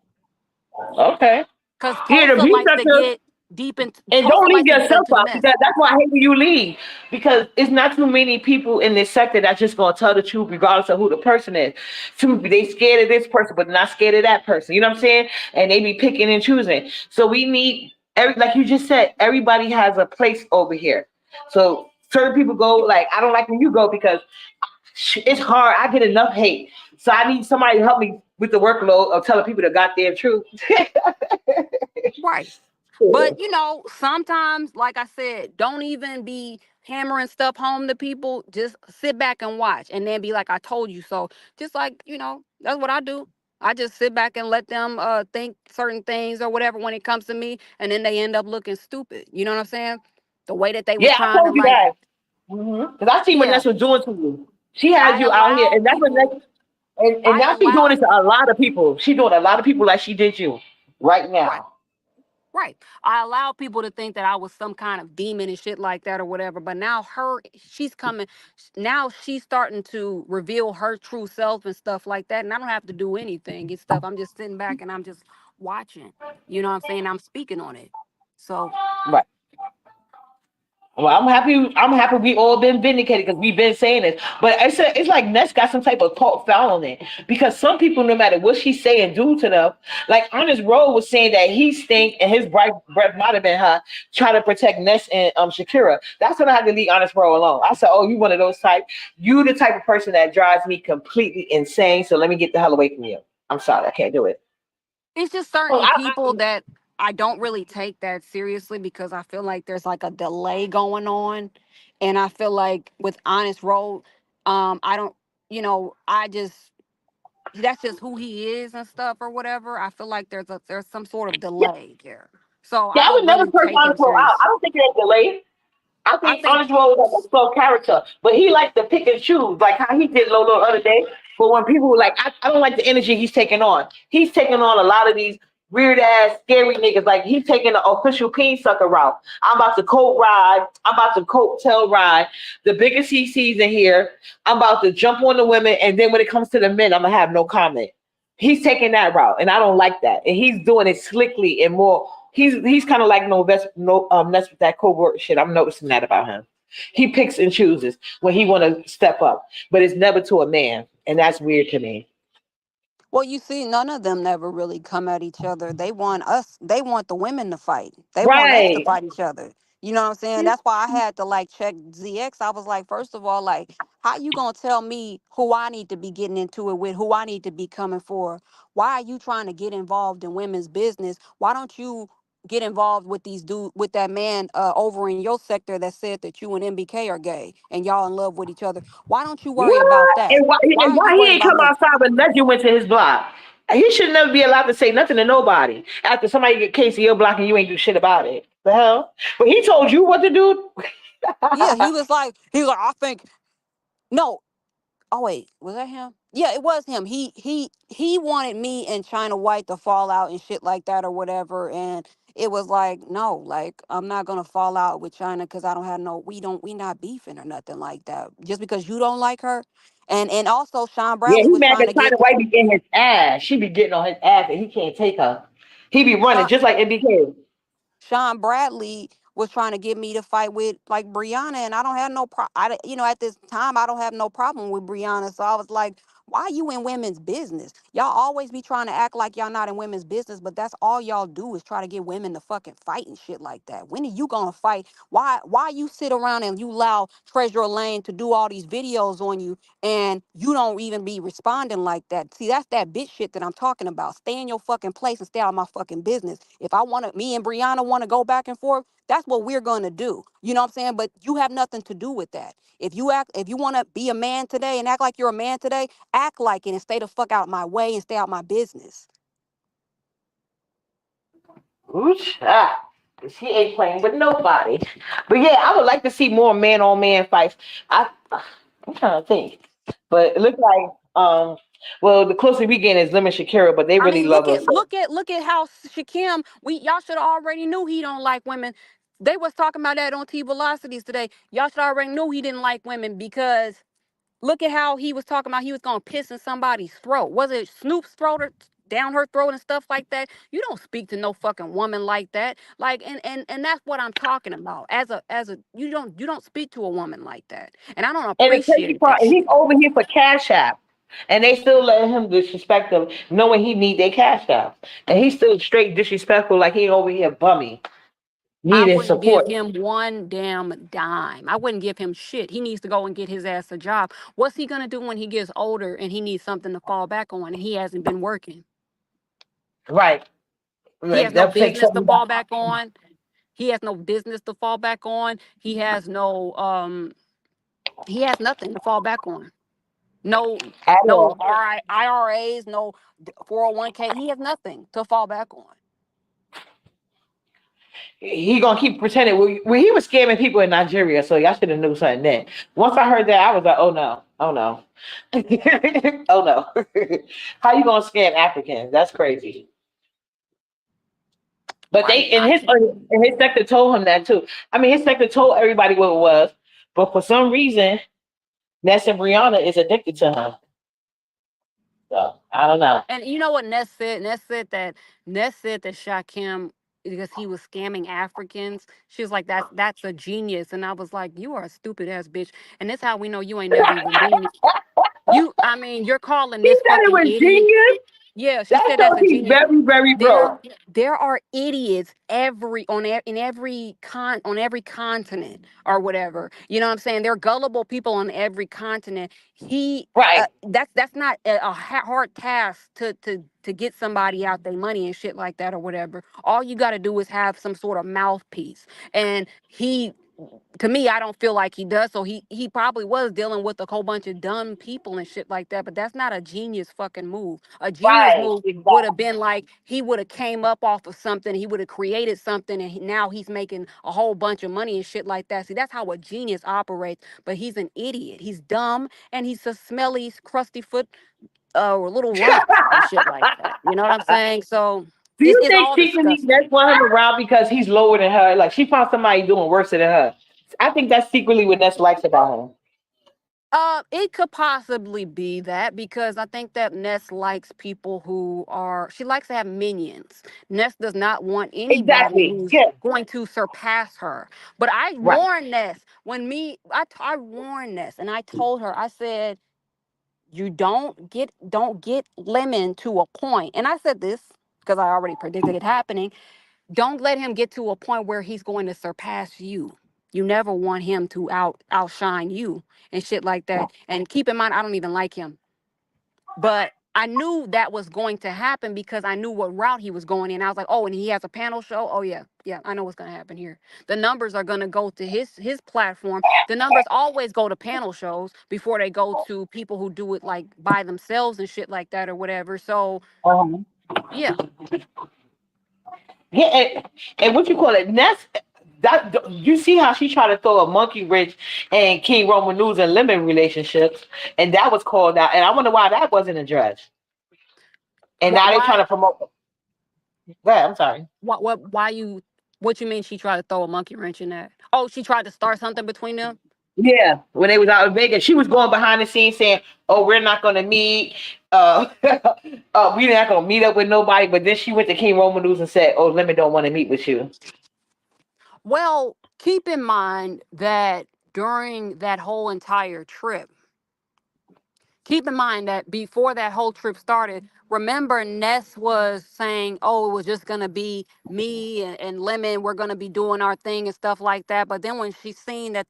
Okay. Cause Yeah, the Tulsa be likes to such get deep into and Tulsa don't leave likes to get yourself into the out because mess. that's why I hate when you leave because it's not too many people in this sector that's just gonna tell the truth regardless of who the person is. They scared of this person but not scared of that person. You know what I'm saying? And they be picking and choosing. So we need like you just said, everybody has a place over here. So certain people go like I don't like when you go because it's hard. I get enough hate. So I need somebody to help me with the workload of telling people the goddamn truth. Right. But sometimes, like I said, don't even be hammering stuff home to people. Just sit back and watch and then be like, I told you so. Just like, that's what I do. I just sit back and let them think certain things or whatever when it comes to me, and then they end up looking stupid. You know what I'm saying? The way that they was Yeah, I trying to told you like, that. Because I see what yeah, Ness was doing to you. She has I you out here, allow and that's what people, Ness. And I now she's doing allow, this to a lot of people. She's doing a lot of people like she did you right right. now. Right. I allow people to think that I was some kind of demon and shit like that or whatever. But now she's coming. Now she's starting to reveal her true self and stuff like that. And I don't have to do anything and stuff. I'm just sitting back and I'm just watching. You know what I'm saying? I'm speaking on it. So, Right. Well, I'm happy. I'm happy we all been vindicated because we've been saying this. But it's like Ness got some type of cult foul it because some people, no matter what she say and do to them, like Honest Road was saying that he stink and his bright breath might have been her trying to protect Ness and Shakira. That's when I had to leave Honest Road alone. I said, "Oh, you one of those type. You the type of person that drives me completely insane. So let me get the hell away from you. I'm sorry, I can't do it." it's just Oh, certain people that I don't really take that seriously because I feel like there's like a delay going on. And I feel like with Honest Road, I don't, I just that's just who he is and stuff or whatever. I feel like there's some sort of delay there. So yeah, I I would don't never really curse take him Honest Road out. serious. I don't think it's delayed. I I think think Honest Road was like a slow character, but he likes to pick and choose, like how he did Lolo the other day. But when people were like, I don't like the energy he's taking on. He's taking on a lot of these weird ass, scary niggas. Like he's taking the official peen sucker route. I'm about to coat ride. I'm about to coat tail ride. The biggest he sees in here. I'm about to jump on the women, and then when it comes to the men, I'm gonna have no comment. He's taking that route, and I don't like that. And he's doing it slickly and more. He's kind of like mess with that covert shit. I'm noticing that about him. He picks and chooses when he want to step up, but it's never to a man, and that's weird to me. Well, you see, none of them never really come at each other. They want us, they want the women to fight. They want us to Right. fight each other. You know what I'm saying? That's why I had to like check ZX. I was like, first of all, like, how you gonna tell me who I need to be getting into it with, who I need to be coming for? Why are you trying to get involved in women's business? Why don't you get involved with these dude with that man over in your sector that said that you and MBK are gay and y'all in love with each other? Why don't you worry about What? that? Why And are you why he worried ain't about come me? outside unless you went to his block? He should never be allowed to say nothing to nobody after somebody get case of your block and you ain't do shit about it. The hell? But he told you what to do. Yeah, he was like, I think no. Oh wait, was that him? Yeah, it was him. He wanted me and China White to fall out and shit like that or whatever. And it was like, no, like I'm not gonna fall out with China because I don't have no we not beefing or nothing like that. Just because you don't like her. And also Sean Yeah, Bradley he was mad trying to that China get White be getting his ass. She be getting on his ass and he can't take her. He be running Sean, just like MBK. Sean Bradley was trying to get me to fight with like Brianna, and I don't have no at this time I don't have no problem with Brianna. So I was like, why you in women's business? Y'all always be trying to act like y'all not in women's business, but that's all y'all do is try to get women to fucking fight and shit like that. When are you gonna fight? Why you sit around and you allow Treasure Lane to do all these videos on you and you don't even be responding like that? See, that's that bitch shit that I'm talking about. Stay in your fucking place and stay out of my fucking business. If I want to, me and Brianna want to go back and forth, that's what we're going to do. You know what I'm saying? But you have nothing to do with that. If you want to be a man today and act like you're a man today, act like it and stay the fuck out my way and stay out my business. Ooh, child. She ain't playing with nobody. But yeah, I would like to see more man on man fights. I'm trying to think. But it looks like well the closer we get is Lemon Shakira, but they I really mean, love us. look at how Shakim. Y'all should have already knew he don't like women. They was talking about that on T Velocities today. Y'all should already knew he didn't like women because look at how he was talking about he was gonna piss in somebody's throat. Was it Snoop's throat or down her throat and stuff like that? You don't speak to no fucking woman like that. Like and that's what I'm talking about. As a you don't speak to a woman like that. And I don't And the crazy appreciate part, that he's shit. over here for cash app. And they still letting him disrespect them, knowing he need their cash apps. And he's still straight disrespectful, like he over here bummy, I needing wouldn't give support. him one damn dime. I wouldn't give him shit. He needs to go and get his ass a job. What's he gonna do when he gets older and he needs something to fall back on and he hasn't been working? Right. He has Right. no That fake business to fall $70 back on. He has no business to fall back on. He has nothing to fall back on. No at no all. IRAs, no 401k. He has nothing to fall back on. He gonna keep pretending. Well, he was scamming people in Nigeria, so y'all should have knew something then. Once I heard that, I was like, oh no, oh no, oh no. How you gonna scam Africans? That's crazy. But they Right. in his sector told him that too. I mean, his sector told everybody what it was, but for some reason, Ness and Brianna is addicted to him. So I don't know. And you know what Ness said? Ness said that Shakim because he was scamming Africans. She was like, that's a genius. And I was like, you are a stupid ass bitch. And that's how we know you ain't never even been. I mean, you're calling He this said it fucking was idiot. genius. Yeah, she That said that's shows a he's genius. very, very There broke. there are idiots in every on every continent or whatever. You know what I'm saying? There are gullible people on every continent. Right, That's not hard task to get somebody out their money and shit like that or whatever. All you got to do is have some sort of mouthpiece. And he to me, I don't feel like he does. So he probably was dealing with a whole bunch of dumb people and shit like that. But that's not a genius fucking move. A genius right, move would have exactly. been like he would have came up off of something. He would have created something, and now he's making a whole bunch of money and shit like that. See, that's how a genius operates. But he's an idiot. He's dumb, and he's a smelly, crusty foot, little runt and shit like that. You know what I'm saying? So Do you it's think all secretly disgusting. that's want him around because he's lower than her? Like she found somebody doing worse than her. I think that's secretly what Ness likes about him. It could possibly be that because I think that Ness likes people who are. She likes to have minions. Ness does not want anybody Exactly. who's Yeah. going to surpass her. But I Right. warned Ness I warned Ness, and I told her. I said, "You don't get Lemon to a point." And I said this because I already predicted it happening. Don't let him get to a point where he's going to surpass you. You never want him to outshine you and shit like that. And keep in mind, I don't even like him. But I knew that was going to happen because I knew what route he was going in. I was like, oh, and he has a panel show. Oh yeah, yeah, I know what's gonna happen here. The numbers are gonna go to his platform. The numbers always go to panel shows before they go to people who do it like by themselves and shit like that or whatever. So Um, yeah. yeah, and what you call it? Ness. That you see how she tried to throw a monkey wrench and King Roman News and Lemon relationships, and that was called out. And I wonder why that wasn't addressed. And now they're trying Why to promote. Go ahead, I'm sorry. what you mean she tried to throw a monkey wrench in that? Oh, she tried to start something between them? Yeah, when they was out in Vegas, she was going behind the scenes saying, "Oh, we're not going to meet. We're not going to meet up with nobody." But then she went to King Roman News and said, "Oh, Lemon don't want to meet with you." Well, keep in mind that during that whole entire trip, keep in mind that before that whole trip started, remember Ness was saying, oh, it was just going to be me and Lemon. We're going to be doing our thing and stuff like that. But then when she seen that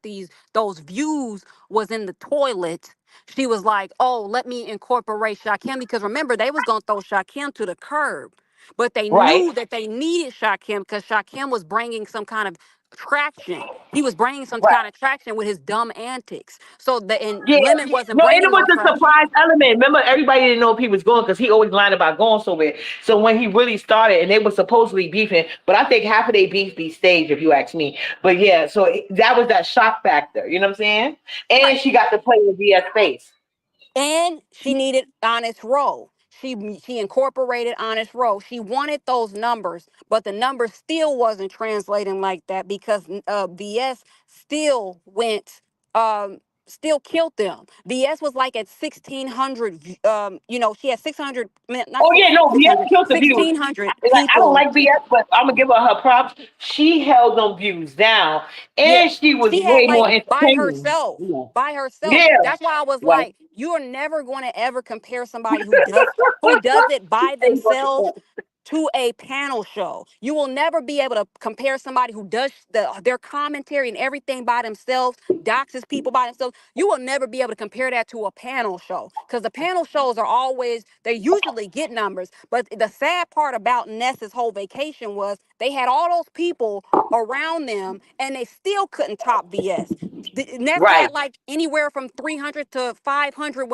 those views was in the toilet, she was like, oh, let me incorporate Shakim. Because remember, they was going to throw Shakim to the curb. But they Right? knew that they needed Shakim because Shakim was bringing some kind of traction. He was bringing some Right. kind of traction with his dumb antics. So and Yeah. Lemon wasn't No, and it bringing was no a traction. surprise element. Remember, everybody didn't know if he was going because he always lied about going somewhere. So when he really started, and they were supposedly beefing, but I think half of they beef be staged, if you ask me. But yeah, so that was that shock factor. You know what I'm saying? And Right. she got to play with VS face. And she needed Honest Row. She incorporated Honest Row. She wanted those numbers, but the numbers still wasn't translating like that because VS still went still killed them. VS was like at 1600 she had 600 not Oh yeah, no, VS 600 killed the views. 1600 Like I don't people. like VS, but I'm gonna give her props. She held them views down, Yeah. and she was She had way more like by entertaining. herself. Yeah, By herself. yeah, That's why I was like like, you are never going to ever compare somebody who does it by themselves to a panel show. You will never be able to compare somebody who does their commentary and everything by themselves, doxes people by themselves. You will never be able to compare that to a panel show because the panel shows are always, they usually get numbers. But the sad part about Ness's whole vacation was they had all those people around them and they still couldn't top VS. Ness right. had like anywhere from 300 to 500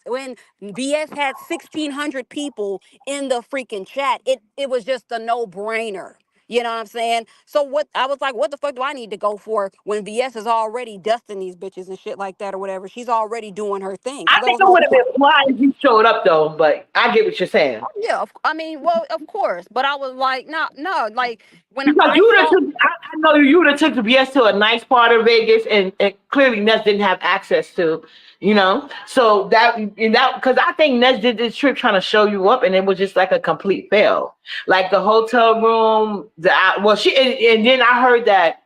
when VS had 1600 people in the freaking chat. It was just a no-brainer. You know what I'm saying? So what I was like, what the fuck do I need to go for when VS is already dusting these bitches and shit like that or whatever? She's already doing her thing. So I there think was it no would have point. been fly if you showed up though, but I get what you're saying. Yeah, I mean, well, of course, but I was like, no, no, like when Because I you would have saw. took, I know you would have took the BS to a nice part of Vegas, and clearly Ness didn't have access to, So that because I think Ness did this trip trying to show you up, and it was just like a complete fail. Like the hotel room, well, and then I heard that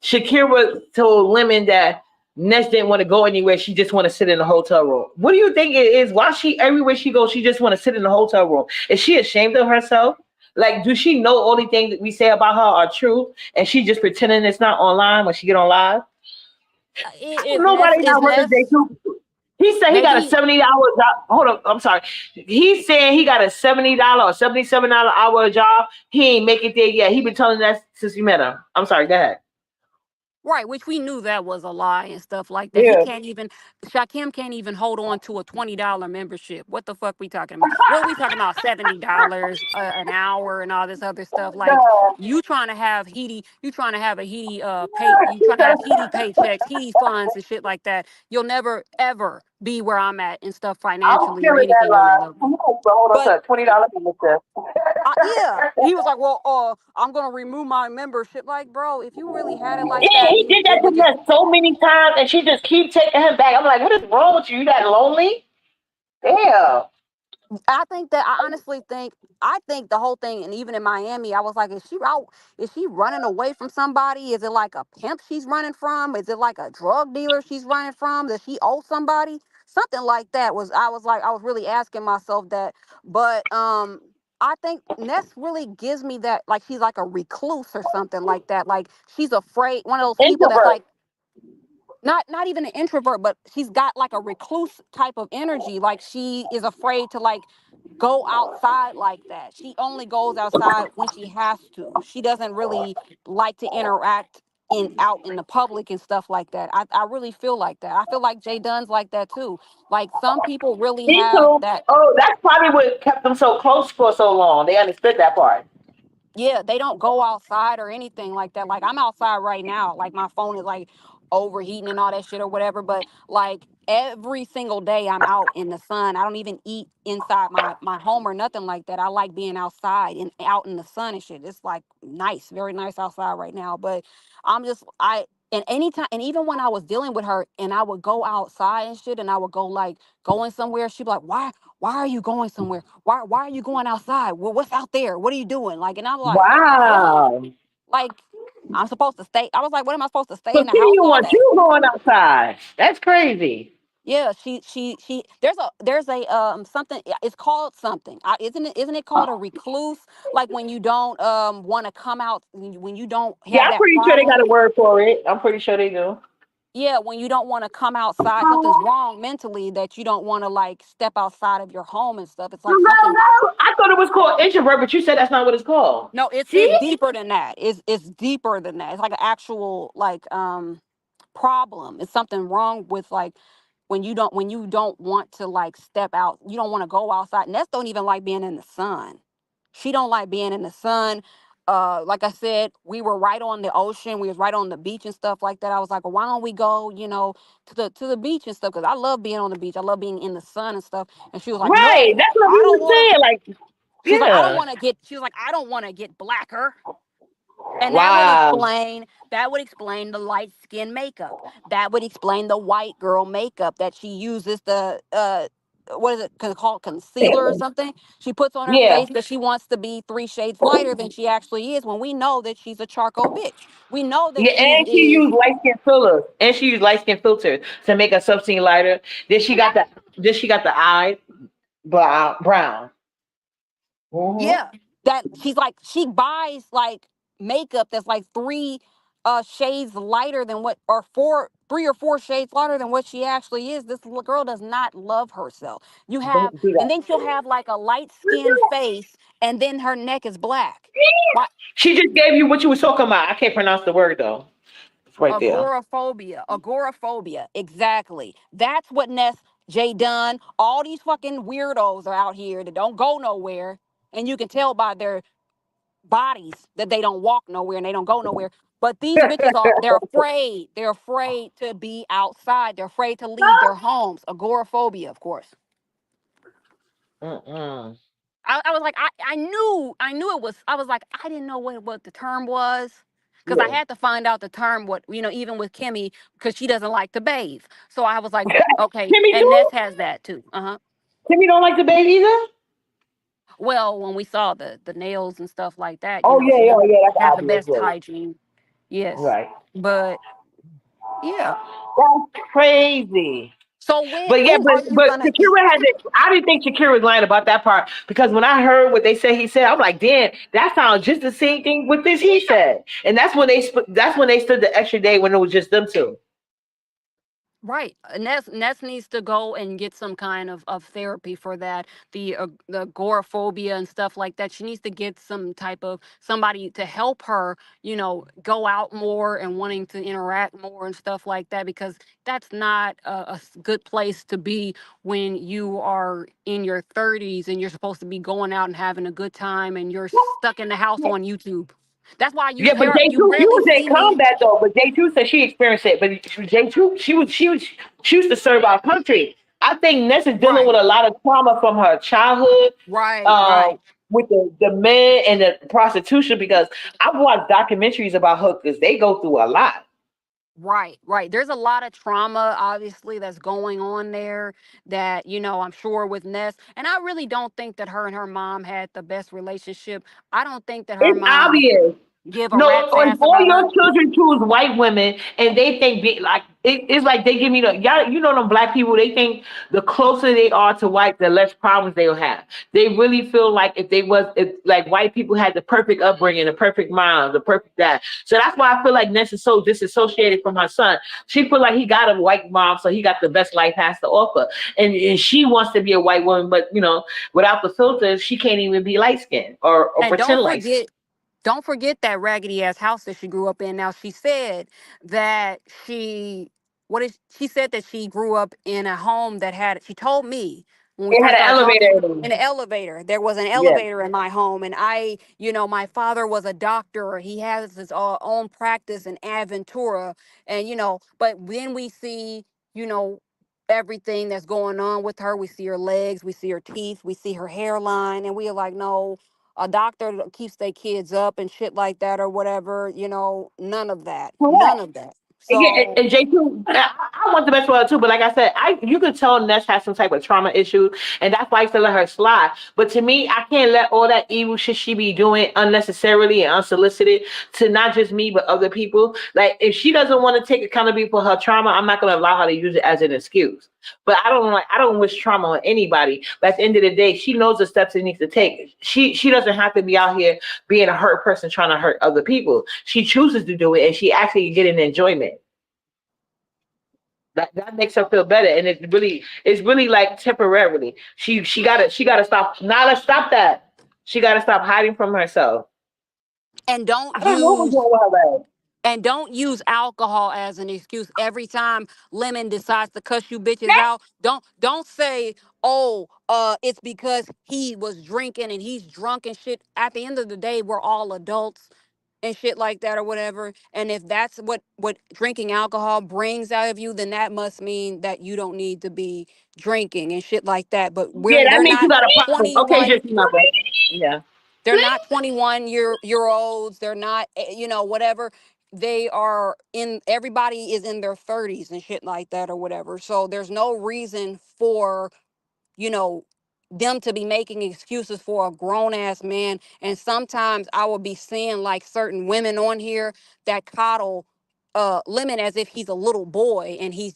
Shakira told Lemon that Ness didn't want to go anywhere. She just want to sit in the hotel room. What do you think it is? Why she everywhere she goes, she just want to sit in the hotel room? Is she ashamed of herself? Like, do she know all the things that we say about her are true, and she just pretending it's not online when she get on live? Is Ness Nobody is not working day Ness too. He said he got a maybe $70 job. Hold up, I'm sorry. He's saying he got a $70 or $77 hour job. He ain't make it there yet. He been telling that since we met him. I'm sorry. Go ahead. right, which we knew that was a lie and stuff like that. He Yeah. can't even Shakim can't even hold on to a $20 membership. What the fuck we talking about? What are we talking about? $70 an hour and all this other stuff. Like you trying to have a heady you trying to have heady paychecks, heady funds and shit like that. You'll never ever be where I'm at and stuff I'm financially or feeling that anything on that line. level. Come on, but hold on, But sir. $20 in this. Yeah, he was like, well, I'm gonna remove my membership. Like, bro, if you really had it like Yeah, that, he did that it to would just. Ness so many times, and she just keep taking him back. I'm like, what is wrong with you? You that lonely? Damn. I think that I honestly think I think the whole thing, and even in Miami, I was like, is she out? Is she running away from somebody? Is it like a pimp she's running from? Is it like a drug dealer she's running from? Does she owe somebody? Something like that was. I was like, I was really asking myself that. But I think Ness really gives me that, like she's like a recluse or something like that. Like she's afraid. One of those people that's Introvert. like not even an introvert, but she's got like a recluse type of energy. Like she is afraid to like go outside like that. She only goes outside when she has to. She doesn't really like to interact in out in the public and stuff like that. I really feel like that. I feel like Jay Dunn's like that too. Like some people really Me have too. that. Oh, that's probably what kept them so close for so long. They understood that part. Yeah, they don't go outside or anything like that. Like I'm outside right now. Like my phone is like overheating and all that shit or whatever. But like every single day I'm out in the sun. I don't even eat inside my home or nothing like that. I like being outside and out in the sun and shit. It's like nice, very nice outside right now. But I'm just I and anytime and even when I was dealing with her and I would go outside and shit and I would go like going somewhere, she'd be like, why are you going somewhere? Why are you going outside? Well, what's out there? What are you doing? Like, and I'm like, what the fuck? Wow. Like, I'm supposed to stay. I was like, what am I supposed to stay So in the she house didn't all want day? you going outside. That's crazy. Yeah, she. There's a something. It's called something. Isn't it called a recluse? Like when you don't want to come out, when you don't Yeah, have I'm that pretty sure they problem. got a word for it. I'm pretty sure they do. Yeah, when you don't want to come outside, something's wrong mentally that you don't want to like step outside of your home and stuff. It's like something. I thought it was called introvert, but you said that's not what it's called. No, See? it's deeper than that. It's deeper than that. It's like an actual like problem. It's something wrong with like when you don't want to like step out, you don't want to go outside. Ness don't even like being in the sun. She don't like being in the sun. Like I said, we were right on the ocean. We was right on the beach and stuff like that. I was like, well, why don't we go, to the beach and stuff? Because I love being on the beach. I love being in the sun and stuff. And she was like, Right. no, That's what I we don't were want to. saying. Like, She's like, I don't yeah. want to get. She was like, I don't want to get blacker. And Wow. that would explain the light skin makeup. That would explain the white girl makeup that she uses the what is it called, concealer or something she puts on her Yeah. face because she wants to be 3 shades lighter than she actually is when we know that she's a charcoal bitch. We know that Yeah, she and she is. used light skin fillers. And she used light skin filters to make her stuff seem lighter. Then she got the eye brown. Hmm. Yeah, that she's like she buys like makeup that's like 3 shades lighter than what or 3 or 4 shades lighter than what she actually is. This little girl does not love herself. You have Don't do and that. then she'll have like a light skinned face and then her neck is black. What? She just gave you what you was talking about. I can't pronounce the word though. It's right there. Agoraphobia, exactly. That's what Ness, Jay Dunn, all these fucking weirdos are out here that don't go nowhere, and you can tell by their bodies that they don't walk nowhere and they don't go nowhere. But these bitches are they're afraid. They're afraid to be outside. They're afraid to leave their homes. Agoraphobia, of course. Mm-mm. I was like, I knew it was. I was like, I didn't know what the term was. Because I Yeah. had to find out the term, what, even with Kimmy, because she doesn't like to bathe. So I was like, okay, Timmy and Ness too? has that too. Uh-huh. Timmy don't like the baby either? Well, when we saw the nails and stuff like that, Oh yeah, she yeah, doesn't yeah. That's have the obvious. best Yeah, hygiene. Yes. right. But yeah. That's crazy. So But yeah, when are you but gonna eat? Shakira had it. I didn't think Shakira was lying about that part because when I heard what they said he said, I'm like, damn, that sounds just the same thing with this he said. And that's when they stood the extra day when it was just them two. Right. Ness needs to go and get some kind of therapy for that. The agoraphobia and stuff like that. She needs to get some type of somebody to help her, go out more and wanting to interact more and stuff like that because that's not a good place to be when you are in your 30s and you're supposed to be going out and having a good time and you're stuck in the house on YouTube. That's why Yeah, but J you two, she rarely was in see me. combat though. But J two said she experienced it. But J two, she used to serve our country. I think Ness is dealing Right. with a lot of trauma from her childhood. Right, Um, right. with the men and the prostitution, because I've watched documentaries about hookers. They go through a lot. Right, right. There's a lot of trauma, obviously, that's going on there that, I'm sure with Ness. And I really don't think that her and her mom had the best relationship. I don't think that her It's mom obvious. give a No, rat's if ass all about her. your children choose white women and they think it's like they give me the y'all, them black people, they think the closer they are to white, the less problems they'll have. They really feel like if like white people had the perfect upbringing, the perfect mom, the perfect dad. So that's why I feel like Ness is so disassociated from her son. She feel like he got a white mom, so he got the best life has to offer. And she wants to be a white woman, but without the filters, she can't even be light skinned or And pretend like. don't forget that raggedy ass house that she grew up in. Now she said that she said that she grew up in a home that she told me when we It had first an started elevator talking, in them. in an elevator. There was an Yeah. elevator in my home, and my father was a doctor. He has his own practice in Aventura, and but then we see, you know, everything that's going on with her. We see her legs, we see her teeth, we see her hairline, and we are like, no, a doctor that keeps their kids up and shit like that or whatever, none of that. None of that. Yeah, So, and J2, I want the best for her too. But like I said, you could tell Ness has some type of trauma issue, and that's why I used to let her slide. But to me, I can't let all that evil shit she be doing unnecessarily and unsolicited to not just me but other people. Like if she doesn't want to take accountability for her trauma, I'm not gonna allow her to use it as an excuse. But I don't wish trauma on anybody. But at the end of the day, she knows the steps it needs to take. She doesn't have to be out here being a hurt person trying to hurt other people. She chooses to do it, and she actually get an enjoyment. That makes her feel better, and it's really like temporarily. She gotta stop. Nala, stop that. She gotta stop hiding from herself. and don't I don't know what's use wrong with her. Bad. alcohol as an excuse every time Lemon decides to cuss you bitches out. Don't say, "Oh, it's because he was drinking and he's drunk and shit." At the end of the day, we're all adults and shit like that or whatever. And if that's what drinking alcohol brings out of you, then that must mean that you don't need to be drinking and shit like that. But Yeah, that they're means you not got a problem. Okay, 21. just my bad. Yeah. They're not 21 year olds. They're not, whatever. They are everybody is in their 30s and shit like that or whatever. So there's no reason for, you know, them to be making excuses for a grown ass man. And sometimes I will be seeing like certain women on here that coddle Lemon as if he's a little boy, and he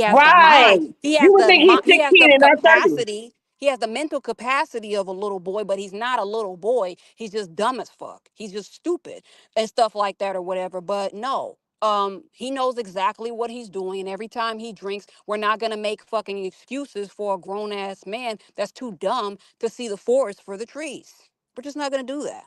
has the Right. mind, You would think he's he has 16 the and not 30. capacity, he has the mental capacity of a little boy, but he's not a little boy. He's just dumb as fuck. He's just stupid and stuff like that or whatever. But no, he knows exactly what he's doing, and every time he drinks, we're not gonna make fucking excuses for a grown ass man that's too dumb to see the forest for the trees. We're just not gonna do that.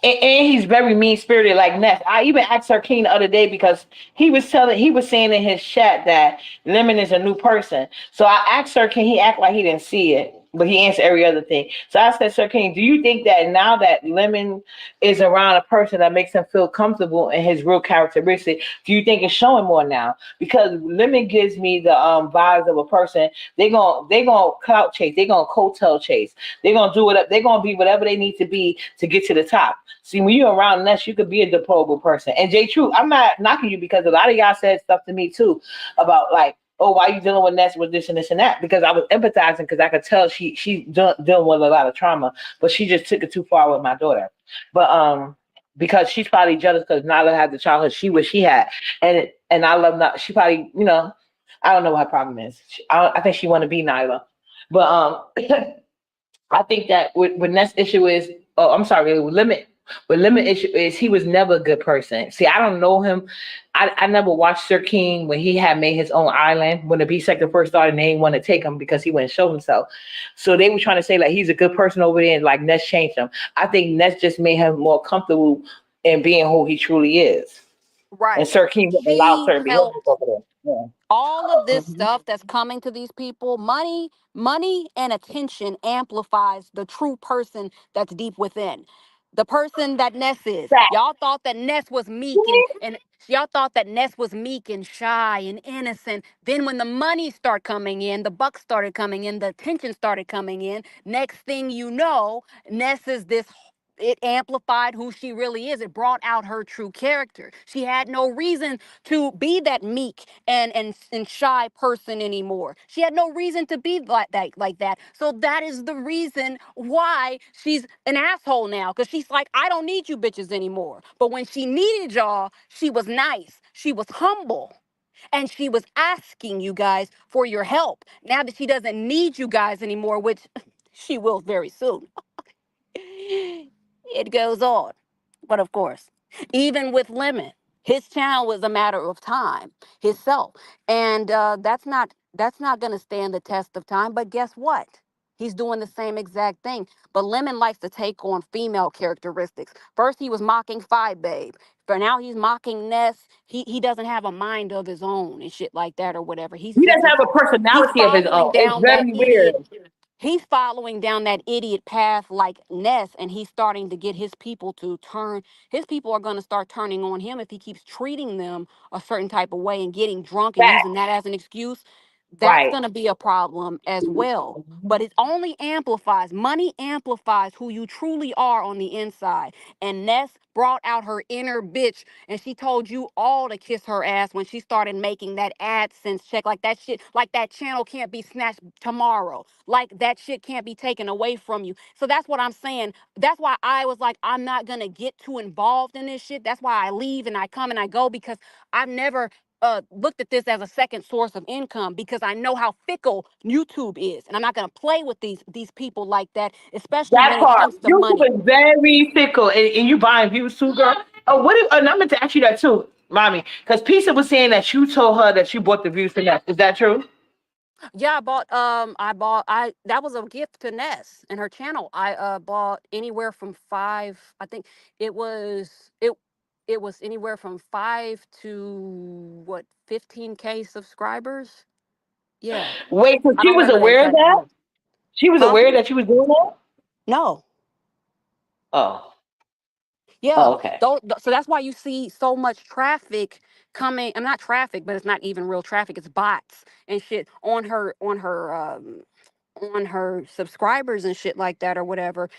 And he's very mean spirited like Ness. I even asked her King the other day because he was saying in his chat that Lemon is a new person. So I asked her, can he act like he didn't see it? But he answered every other thing. So I said, Sir King, do you think that now that Lemon is around a person that makes him feel comfortable in his real characteristic, do you think it's showing more now? Because Lemon gives me the vibes of a person. They gonna clout chase. They gonna coattail chase. They're gonna do it up. They're gonna be whatever they need to be to get to the top. See, when you're around Ness, you could be a deplorable person. And J True, I'm not knocking you because a lot of y'all said stuff to me too about like, oh, why you dealing with Ness with this and this and that? Because I was empathizing because I could tell dealing with a lot of trauma, but she just took it too far with my daughter. But because she's probably jealous because Nyla had the childhood she wish she had, and I love not. She probably I don't know what her problem is. I think she want to be Nyla, but I think that with Ness issue is, oh, I'm sorry, with Limit. But Limit issue is he was never a good person. See, I don't know him. I never watched Sir King when he had made his own island. When the B sector first started, and they didn't want to take him because he wouldn't show himself. So they were trying to say like he's a good person over there, and like Ness changed him. I think Ness just made him more comfortable in being who he truly is. And Right. Sir King wouldn't allow She certain behaviors helped over there. all of Yeah. this stuff that's coming to these people. Money and attention amplifies the true person that's deep within. The person that Ness is. Fact. Y'all thought that Ness was meek and y'all thought that Ness was meek and shy and innocent. Then when the money started coming in, the bucks started coming in, the attention started coming in. Next thing you know, Ness is this. It amplified who she really is. It brought out her true character. She had no reason to be that meek and shy person anymore. She had no reason to be like that. So that is the reason why she's an asshole now. Cause she's like, I don't need you bitches anymore. But when she needed y'all, she was nice. She was humble. And she was asking you guys for your help. Now that she doesn't need you guys anymore, which she will very soon, it goes on. But of course, even with Lemon, his channel was a matter of time, himself, and that's not going to stand the test of time. But guess what? He's doing the same exact thing. But Lemon likes to take on female characteristics. First, he was mocking Fi Babe. For now, he's mocking Ness. He doesn't have a mind of his own and shit like that or whatever. He's He just doesn't have a he's personality of his following own. It's down that very weird. idiot. He's following down that idiot path like Ness, and he's starting to get his people to turn. His people are going to start turning on him if he keeps treating them a certain type of way and getting drunk and Fact. using that as an excuse. That's Right. going to be a problem as well. But it only amplifies, money amplifies who you truly are on the inside. And Ness brought out her inner bitch, and she told you all to kiss her ass when she started making that AdSense check. Like that shit, like that channel can't be snatched tomorrow. Like that shit can't be taken away from you. So that's what I'm saying. That's why I was like, I'm not going to get too involved in this shit. That's why I leave and I come and I go, because I've never looked at this as a second source of income, because I know how fickle YouTube is, and I'm not gonna play with these people like that, especially That when it part. comes to money. YouTube is very fickle, and you buying views too, girl. Oh, what? And I meant to ask you that too, mommy, because Pisa was saying that you told her that you bought the views for that. Is that true? Yeah, I that was a gift to Ness and her channel. I bought anywhere from five. I think it was it it was anywhere from 5 to what 15K subscribers. Yeah, Wait, so I she don't was remember the aware of exact that? amount. She was Huh? aware that you was doing that? No. Oh. Yeah, Oh, okay. so that's why you see so much traffic coming. I'm not traffic, but it's not even real traffic. It's bots and shit on her subscribers and shit like that or whatever.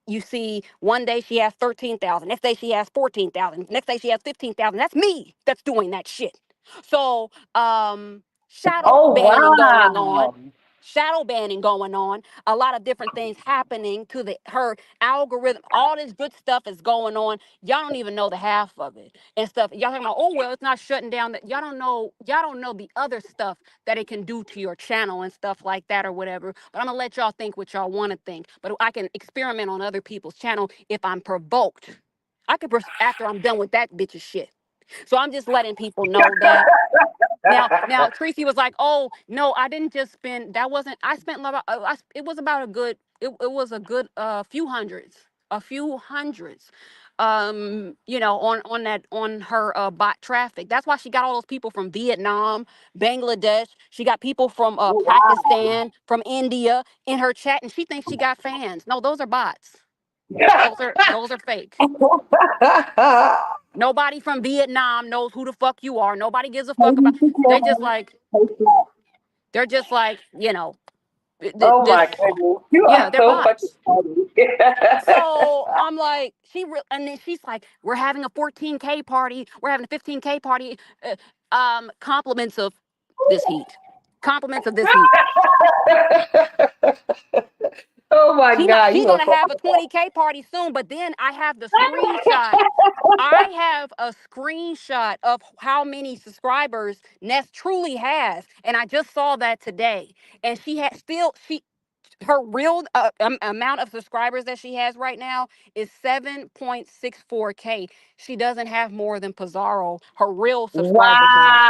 You see, one day she has 13,000, next day she has 14,000, next day she has 15,000. That's me that's doing that shit. So, shadow Oh, banning going on. wow. Shadow banning going on, a lot of different things happening to the her algorithm. All this good stuff is going on. Y'all don't even know the half of it and stuff. Y'all talking about, oh well, it's not shutting down. That y'all don't know the other stuff that it can do to your channel and stuff like that or whatever. But I'm gonna let y'all think what y'all want to think. But I can experiment on other people's channel if I'm provoked. After I'm done with that bitch's shit. So I'm just letting people know that. Now, Tracy was like, "Oh no, I didn't just spend. That wasn't. I spent about. It was about a good. It was a good few hundreds, a few hundreds. On her bot traffic. That's why she got all those people from Vietnam, Bangladesh. She got people from Oh, wow. Pakistan, from India in her chat, and she thinks she got fans. No, those are bots. Those are fake. Nobody from Vietnam knows who the fuck you are. Nobody gives a fuck about. They just like they're just like, Oh this. my goodness. You Yeah, are they're so fucking bots. funny. So I'm like, and then she's like, we're having a 14K party. We're having a 15K party. Compliments of this heat. Compliments of this heat. Oh my God, She's you are gonna so have a 20K party soon, but then I have the screenshot. I have a screenshot of how many subscribers Ness truly has, and I just saw that today. And she has still she her real amount of subscribers that she has right now is 7.64K. She doesn't have more than Pizarro, her real subscriber count.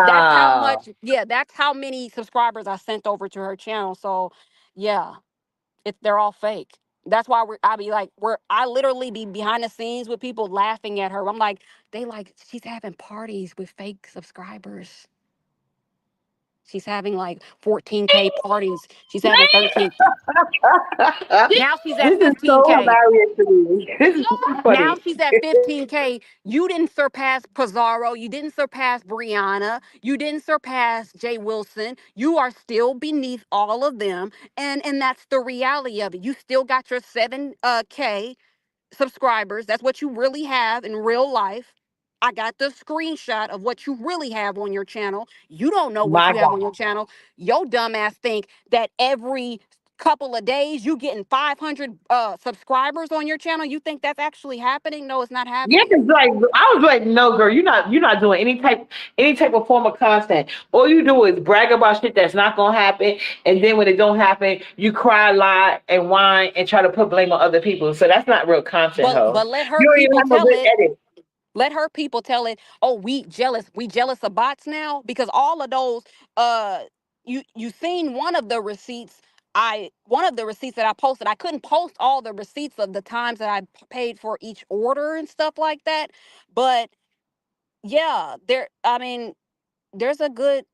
That's how wow. much. Yeah, that's how many subscribers I sent over to her channel. So, yeah. They're all fake. That's why I be like, I literally be behind the scenes with people laughing at her. I'm like, she's having parties with fake subscribers. She's having like 14K parties. She's having 13. Now she's at This is so 15K. hilarious to me. This is so Now funny. she's at 15K. You didn't surpass Pizarro. You didn't surpass Brianna. You didn't surpass Jay Wilson. You are still beneath all of them. And that's the reality of it. You still got your 7K subscribers. That's what you really have in real life. I got the screenshot of what you really have on your channel. You don't know what My you have on God. your channel. Your dumbass think that every couple of days you getting 500 subscribers on your channel. You think that's actually happening? No, it's not Yeah, happening. 'cause like I was like, no, girl, you're not doing any type of form of content. All you do is brag about shit that's not gonna happen, and then when it don't happen, you cry, lie, and whine, and try to put blame on other people. So that's not real content, But ho. let her You don't even people have no tell good it. edit. Let her people tell it, oh, we jealous of bots now because all of those uh you seen one of the receipts that I posted. I couldn't post all the receipts of the times that I paid for each order and stuff like that. But yeah, I mean, there's a good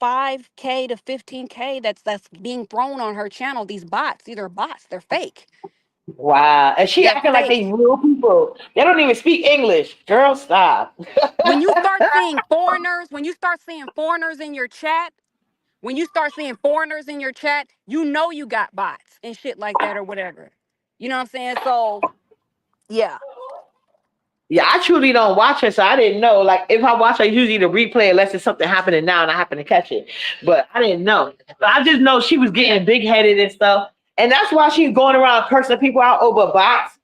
5K to 15K that's being thrown on her channel. These bots, these are bots, they're fake. Wow, and she They're acting like they fake. real people. They don't even speak English. Girl, stop. When you start seeing foreigners, when you start seeing foreigners in your chat, when you start seeing foreigners in your chat, you know you got bots and shit like that or whatever. You know what I'm saying? So yeah. Yeah, I truly don't watch her, so I didn't know. Like, if I watch her, usually the replay unless it's something happening now and I happen to catch it. But I didn't know. But I just know she was getting big headed and stuff, and that's why she's going around cursing people out over bots.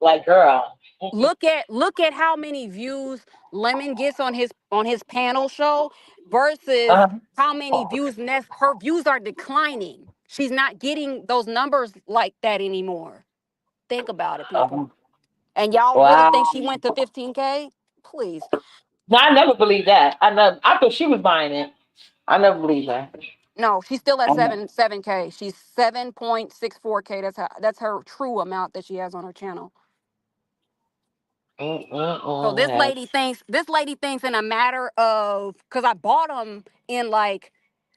Like, girl. Look at how many views Lemon gets on his panel show versus Uh, how many views Ness. Her views are declining. She's not getting those numbers like that anymore. Think about it, people. um, And y'all really think wow. she went to 15K? Please. No, I never believed that. I thought she was buying it. I never believed that. No, she's still at I know. 7K. She's 7.64K. That's her true amount that she has on her channel. So That's this lady thinks in a matter of, because I bought them in like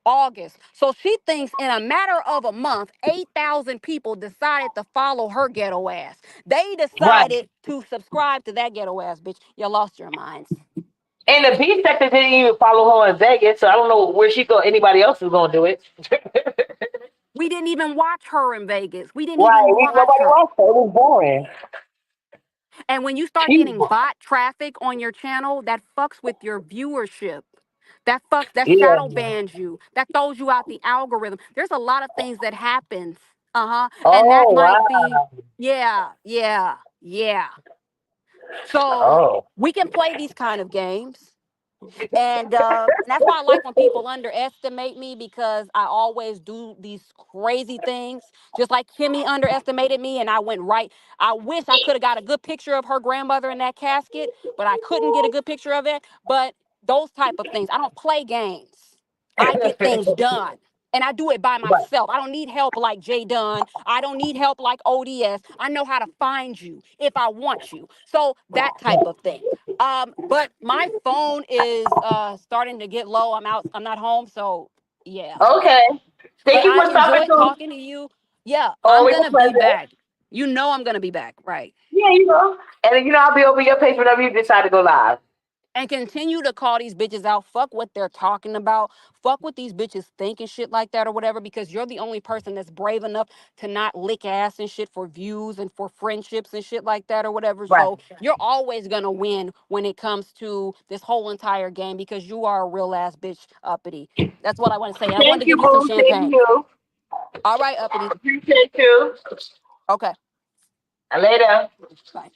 August. So she thinks in a matter of a month, 8,000 people decided to follow her ghetto ass. They right. decided to subscribe to that ghetto ass bitch. You lost your minds. And the B sector didn't even follow her in Vegas, so I don't know where she go. Anybody else is gonna do it. We didn't even watch her in Vegas. We didn't Right? even watch Nobody her. watched her. It was boring. And when you start She getting was bot traffic on your channel, that fucks with your viewership. That yeah. shadow bans you. That throws you out the algorithm. There's a lot of things that happens. Uh-huh. And that Oh might be, wow. yeah, yeah, yeah. So Oh. we can play these kind of games. And that's why I like when people underestimate me because I always do these crazy things. Just like Kimmy underestimated me, and I went right. I wish I could have got a good picture of her grandmother in that casket, but I couldn't get a good picture of it. But those type of things, I don't play games. I get things done. And I do it by Right. myself. I don't need help like Jay Dunn. I don't need help like ODS. I know how to find you if I want you. So that type of thing. But my phone is starting to get low. I'm not home, so yeah. Okay. But Thank you I for stopping enjoyed through. talking to you. Yeah, I'm Always a gonna be pleasure. back. You know I'm gonna be back, right? Yeah, and then, I'll be over your page whenever you decide to go live. And continue to call these bitches out. Fuck what they're talking about. Fuck what these bitches think and shit like that or whatever, because you're the only person that's brave enough to not lick ass and shit for views and for friendships and shit like that or whatever. Right. So you're always gonna win when it comes to this whole entire game because you are a real ass bitch, Uppity. That's what I want to say. And I wanted Thank to you, give you some boo. Thank champagne. you. All right, Uppity. Appreciate you. Okay. Later. Bye.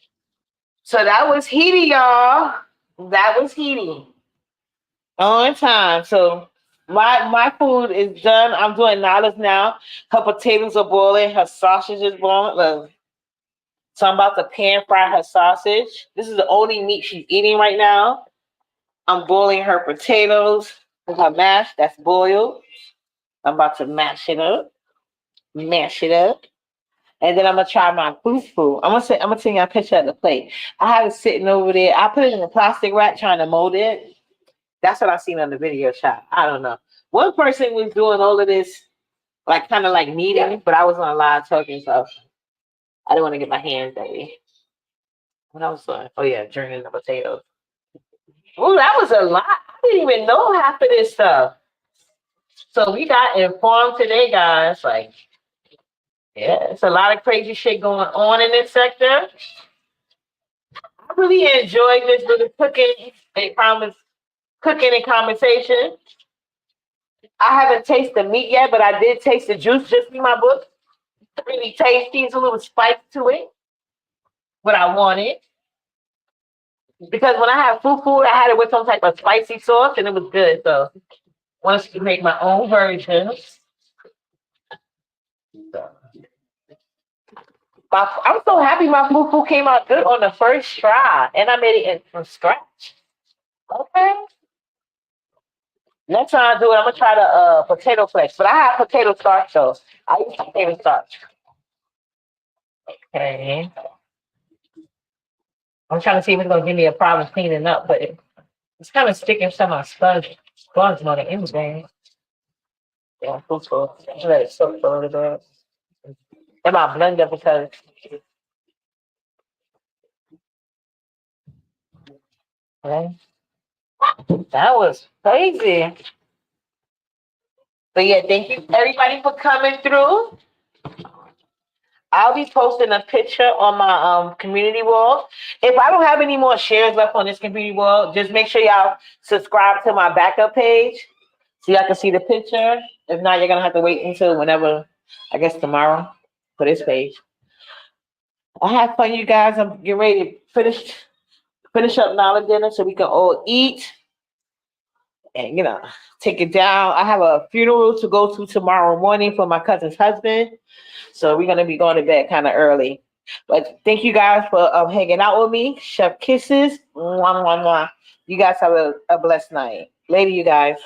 So that was Heaty, y'all. That was Heaty. On time. So my food is done. I'm doing Nala's now. Her potatoes are boiling. Her sausage is boiling. Look. So I'm about to pan fry her sausage. This is the only meat she's eating right now. I'm boiling her potatoes with her mash that's boiled. I'm about to mash it up, and then I'm gonna try my fufu. I'm gonna send you a picture of the plate. I have it sitting over there. I put it in a plastic wrap trying to mold it. That's what I seen on the video shot. I don't know. One person was doing all of this, like kind of like meeting, but I was on live talking, so I didn't want to get my hands dirty. What I was doing? Oh yeah, drinking the potatoes. Oh, that was a lot. I didn't even know half of this stuff. So we got informed today, guys. Like, yeah, it's a lot of crazy shit going on in this sector. I really enjoyed this little cooking and conversation. I haven't tasted the meat yet, but I did taste the juice just in my book. Really tasty. It's a little spice to it. What I wanted. Because when I had food, I had it with some type of spicy sauce and it was good. So I wanted to make my own version. I'm so happy my food came out good on the first try. And I made it from scratch. Okay. Next time I do it, I'm gonna try the potato flex. But I have potato starch though. I use potato starch. Okay. I'm trying to see if it's gonna give me a problem cleaning up, but it's kind of sticking to my sponge on the inside. Yeah, cool. Let it soak for a little bit. And my blender because okay. That was crazy. But yeah, thank you everybody for coming through. I'll be posting a picture on my community wall. If I don't have any more shares left on this community wall, just make sure y'all subscribe to my backup page so y'all can see the picture. If not, you're gonna have to wait until whenever, I guess tomorrow, for this page. I have fun, you guys. I'm getting ready to finish up now the dinner so we can all eat and take it down. I have a funeral to go to tomorrow morning for my cousin's husband. So we're gonna be going to bed kind of early. But thank you guys for hanging out with me. Chef kisses. Mwah, mwah, mwah. You guys have a blessed night. Later, you guys.